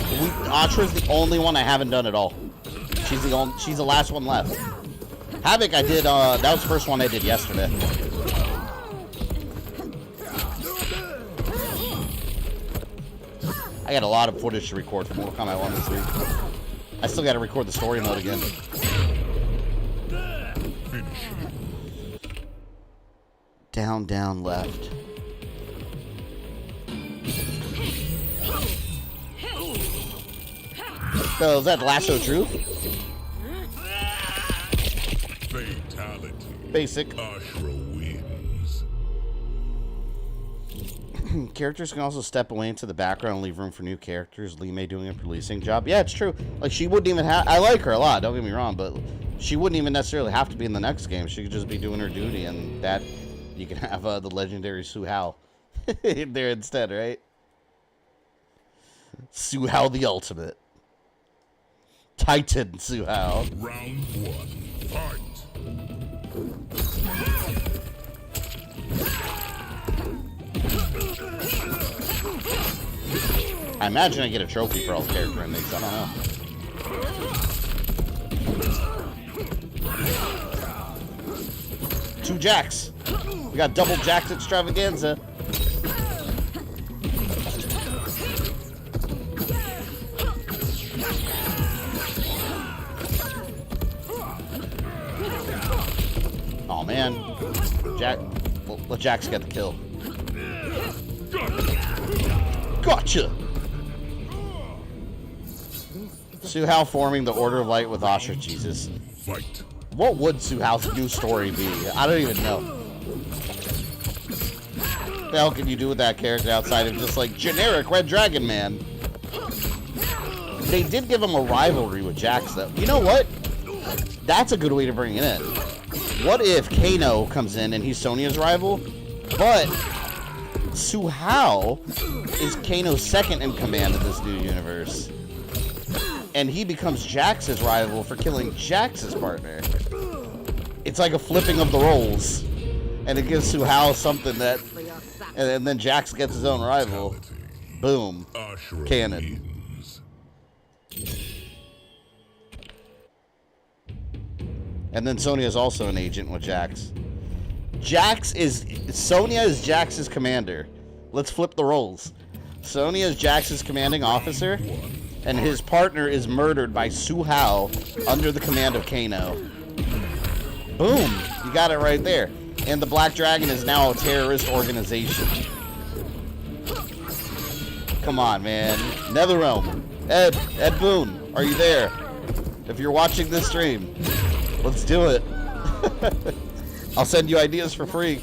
Speaker 1: Ashrah's the only one I haven't done at all. She's the last one left. Havoc I did, that was the first one I did yesterday. I got a lot of footage to record for Mortal Kombat 1 this week. I still got to record the story mode again. Down, down, left. So is that Lasso Truth?
Speaker 2: Fatality.
Speaker 1: Basic.
Speaker 2: Ashrah wins.
Speaker 1: Characters can also step away into the background and leave room for new characters. Lee Mei doing a policing job. Yeah, it's true. Like, she wouldn't even have... I like her a lot, don't get me wrong, but she wouldn't even necessarily have to be in the next game. She could just be doing her duty, and that... You can have the legendary Su Hao in there instead, right? Su Hao the Ultimate. Titan Su Hao.
Speaker 2: Round 1. Fight.
Speaker 1: I imagine I get a trophy for all the character endings. I don't know. 2 jacks. We got double jacked extravaganza. Oh man, Jack. Well, let Jax get the kill. Gotcha. Suhao forming the Order of Light with Ashrah. Jesus.
Speaker 2: Fight.
Speaker 1: What would Suhao's new story be? I don't even know. What the hell can you do with that character outside of just like generic Red Dragon Man? They did give him a rivalry with Jax though. You know what? That's a good way to bring it in. What if Kano comes in and he's Sonya's rival, but Suhao is Kano's second in command of this new universe, and he becomes Jax's rival for killing Jax's partner? It's like a flipping of the roles, and it gives Suhao something that, and then Jax gets his own rival. Boom. Canon. And then Sonya is also an agent with Jax. Sonya is Jax's commander. Let's flip the roles. Sonya is Jax's commanding officer, and his partner is murdered by Suhao under the command of Kano. Boom! You got it right there. And the Black Dragon is now a terrorist organization. Come on, man. Netherrealm. Ed Boon, are you there? If you're watching this stream, let's do it. I'll send you ideas for free.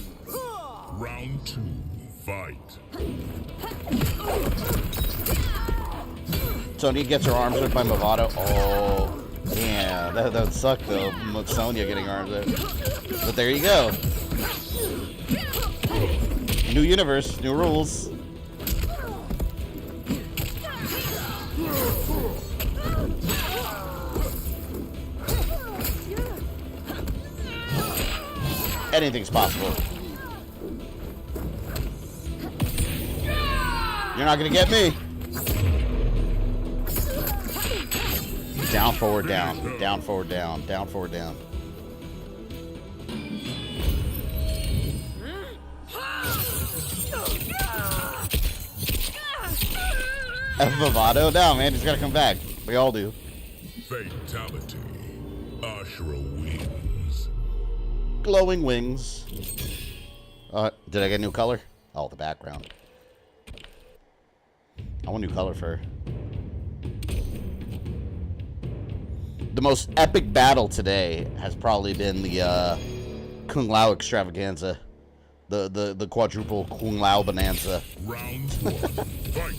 Speaker 2: Round 2, fight.
Speaker 1: Sonya gets her arms ripped by Movado. Oh, yeah, that would suck though. Sonya getting arms ripped. But there you go. New universe, new rules. Anything's possible. You're not gonna get me. Down, forward, down. Down, forward, down. Down, forward, down. Vivado? No, man, he's gotta come back. We all do.
Speaker 2: Fatality. Ashrah wins.
Speaker 1: Glowing wings. Did I get a new color? Oh, the background. I want a new color for her. The most epic battle today has probably been the Kung Lao extravaganza. The quadruple Kung Lao bonanza.
Speaker 2: Round 1, fight.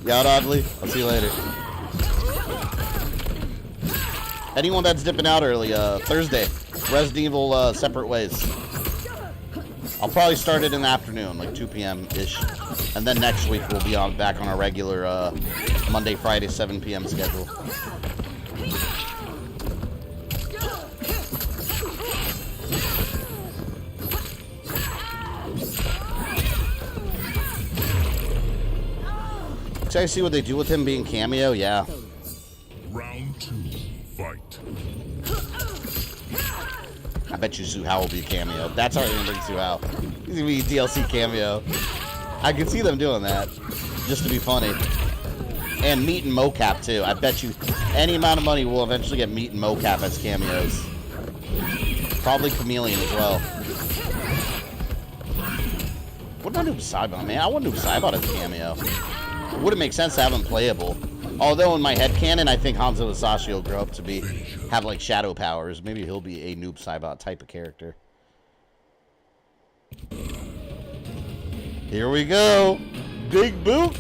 Speaker 1: Yeah, Audley. I'll see you later. Anyone that's dipping out early, Thursday, Resident Evil Separate Ways. I'll probably start it in the afternoon, like 2 p.m.-ish. And then next week we'll be back on our regular Monday, Friday, 7 p.m. schedule. Did I see what they do with him being cameo? Yeah.
Speaker 2: Round 2, fight.
Speaker 1: I bet you Suhao will be a cameo. That's how they're gonna bring Suhao. He's gonna be a DLC cameo. I can see them doing that, just to be funny. And Meat and Mocap too. I bet you any amount of money will eventually get Meat and Mocap as cameos. Probably Chameleon as well. What about Noob Saibot, man? I want Noob Saibot as a cameo. It wouldn't make sense to have him playable. Although in my headcanon, I think Hanzo Hasashi will grow up to have like shadow powers. Maybe he'll be a Noob Saibot type of character. Here we go. Big boot.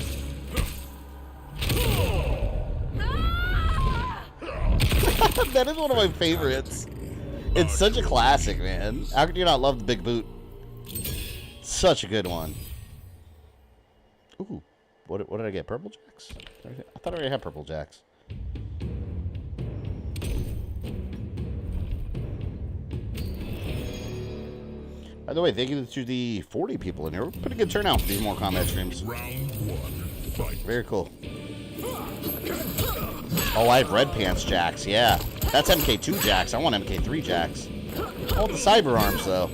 Speaker 1: That is one of my favorites. It's such a classic, man. How could you not love the Big Boot? Such a good one. Ooh. What did I get? Purple Jacks? I thought I already had Purple Jacks. By the way, thank you to the 40 people in here. Pretty good turnout for these more Kombat streams.
Speaker 2: Round one, fight.
Speaker 1: Very cool. Oh, I have red pants jacks. Yeah, that's MK2 jacks. I want MK3 jacks. I want the cyber arms though.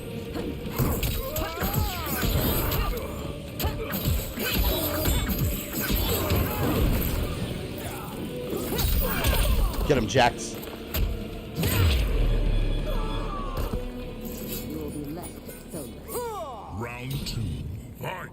Speaker 1: Get him, jacks.
Speaker 2: Round two, fight.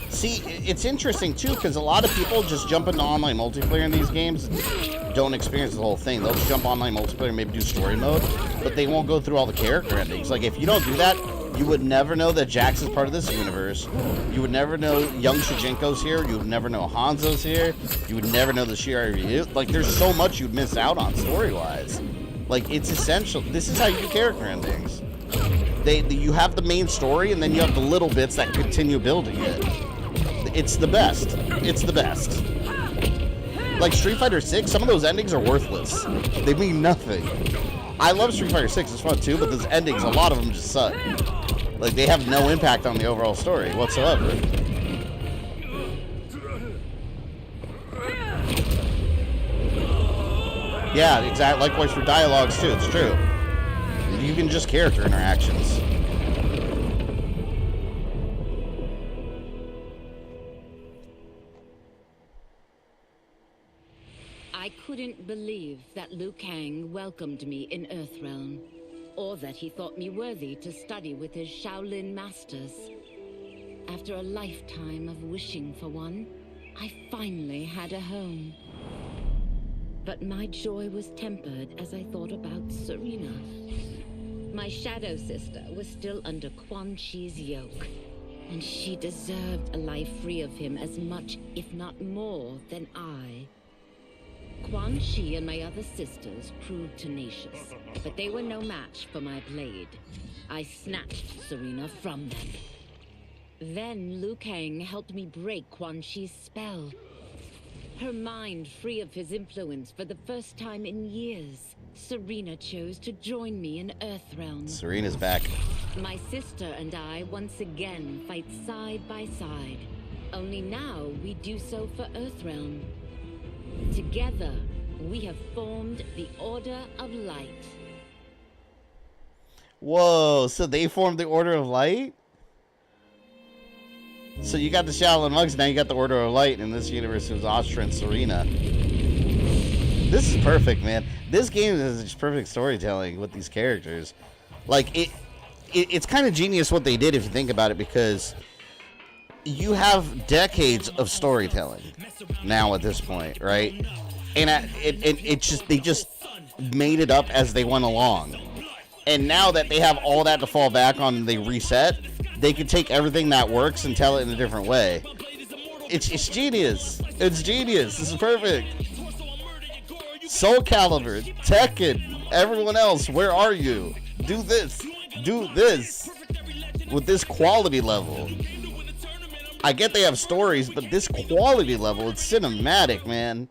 Speaker 1: See, it's interesting too because a lot of people just jump into online multiplayer in these games and don't experience the whole thing. They'll just jump online multiplayer and maybe do story mode, but they won't go through all the character endings. Like, if you don't do that, you would never know that Jax is part of this universe. You would never know young Shujinko's here. You would never know Hanzo's here. You would never know the Shirai Ryu. Like, there's so much you'd miss out on story-wise. Like, it's essential. This is how you do character endings. You have the main story, and then you have the little bits that continue building it. It's the best. It's the best. Like Street Fighter 6, some of those endings are worthless. They mean nothing. I love Street Fighter 6, it's fun too, but those endings, a lot of them just suck. Like, they have no impact on the overall story whatsoever. Yeah, exactly. Likewise for dialogues too, it's true. Even just character interactions.
Speaker 17: I couldn't believe that Liu Kang welcomed me in Earthrealm, or that he thought me worthy to study with his Shaolin masters. After a lifetime of wishing for one, I finally had a home. But my joy was tempered as I thought about Serena. My shadow sister was still under Quan Chi's yoke, and she deserved a life free of him as much, if not more, than I. Quan Chi and my other sisters proved tenacious, but they were no match for my blade. I snatched Serena from them. Then Liu Kang helped me break Quan Chi's spell. Her mind free of his influence for the first time in years, Serena chose to join me in Earthrealm.
Speaker 1: Serena's back.
Speaker 17: My sister and I once again fight side by side. Only now we do so for Earthrealm. Together, we have formed the Order of Light.
Speaker 1: Whoa, so they formed the Order of Light? So you got the Shaolin Monks, now you got the Order of Light. In this universe, it was Ashrah and Serena. This is perfect, man. This game is just perfect storytelling with these characters. Like, it's kind of genius what they did if you think about it, because you have decades of storytelling now at this point, right? And they just made it up as they went along. And now that they have all that to fall back on and they reset, they can take everything that works and tell it in a different way. It's genius. It's genius. This is perfect. Soul Calibur, Tekken, everyone else, where are you? Do this. Do this. With this quality level. I get they have stories, but this quality level, it's cinematic, man.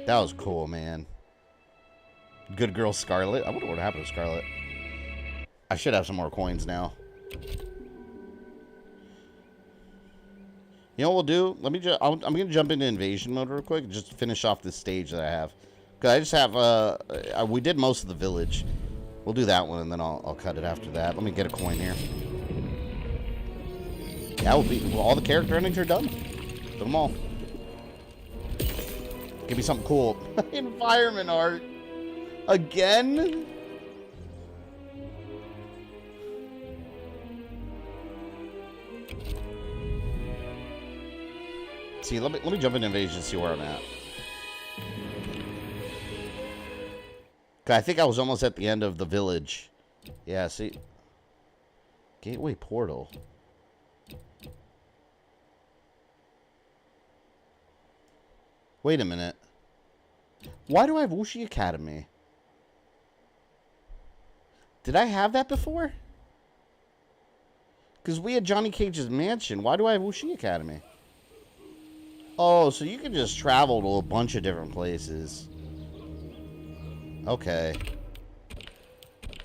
Speaker 1: That was cool, man. Good girl Scarlet. I wonder what happened to Scarlet. I should have some more coins now. You know what we'll do? I'm gonna jump into invasion mode real quick, just to finish off this stage that I have. Cause I just have we did most of the village. We'll do that one, and then I'll cut it after that. Let me get a coin here. That will be, well, all the character endings are done. Did them all. Give me something cool. Environment art. Again? See, let me jump into invasion and see where I'm at. I think I was almost at the end of the village. Yeah, see. Gateway portal. Wait a minute. Why do I have Wuxi Academy? Did I have that before? Because we had Johnny Cage's mansion. Why do I have Wuxi Academy? Oh, so you can just travel to a bunch of different places. Okay.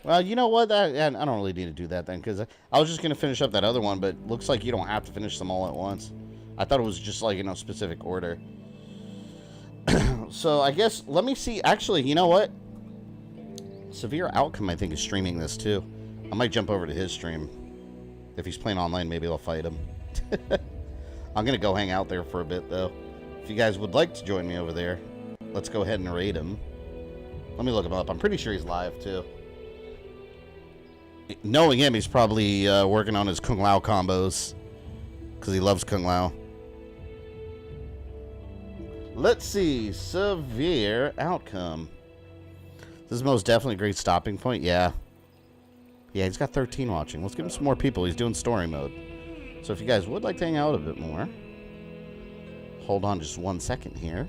Speaker 1: Well, you know what? I don't really need to do that then, because I was just going to finish up that other one, but looks like you don't have to finish them all at once. I thought it was just like, specific order. So I guess, let me see. Actually, you know what? Severe Outcome, I think, is streaming this too. I might jump over to his stream. If he's playing online, maybe I'll fight him. I'm going to go hang out there for a bit, though. If you guys would like to join me over there, let's go ahead and raid him. Let me look him up. I'm pretty sure he's live, too. Knowing him, he's probably working on his Kung Lao combos. Because he loves Kung Lao. Let's see. Severe Outcome. This is most definitely a great stopping point. Yeah. Yeah, he's got 13 watching. Let's give him some more people. He's doing story mode. So if you guys would like to hang out a bit more, hold on just 1 second here.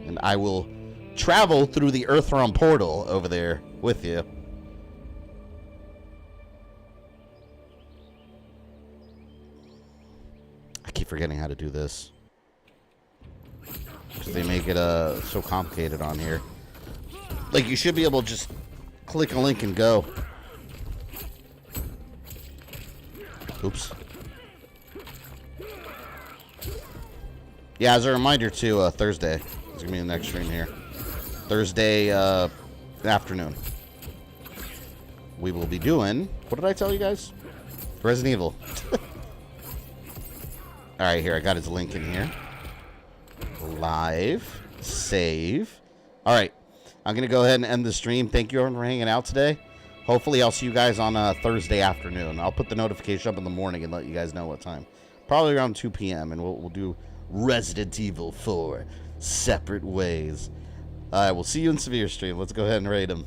Speaker 1: And I will travel through the Earthrealm portal over there with you. I keep forgetting how to do this. Because they make it so complicated on here. Like, you should be able to just click a link and go. Oops. Yeah, as a reminder too, Thursday is going to be the next stream here. Thursday afternoon. We will be doing... What did I tell you guys? Resident Evil. Alright, here. I got his link in here. Live. Save. Alright. I'm going to go ahead and end the stream. Thank you everyone for hanging out today. Hopefully I'll see you guys on Thursday afternoon. I'll put the notification up in the morning and let you guys know what time. Probably around 2 p.m. and we'll do Resident Evil 4 separate ways. Alright, we'll see you in Severe Stream. Let's go ahead and raid him.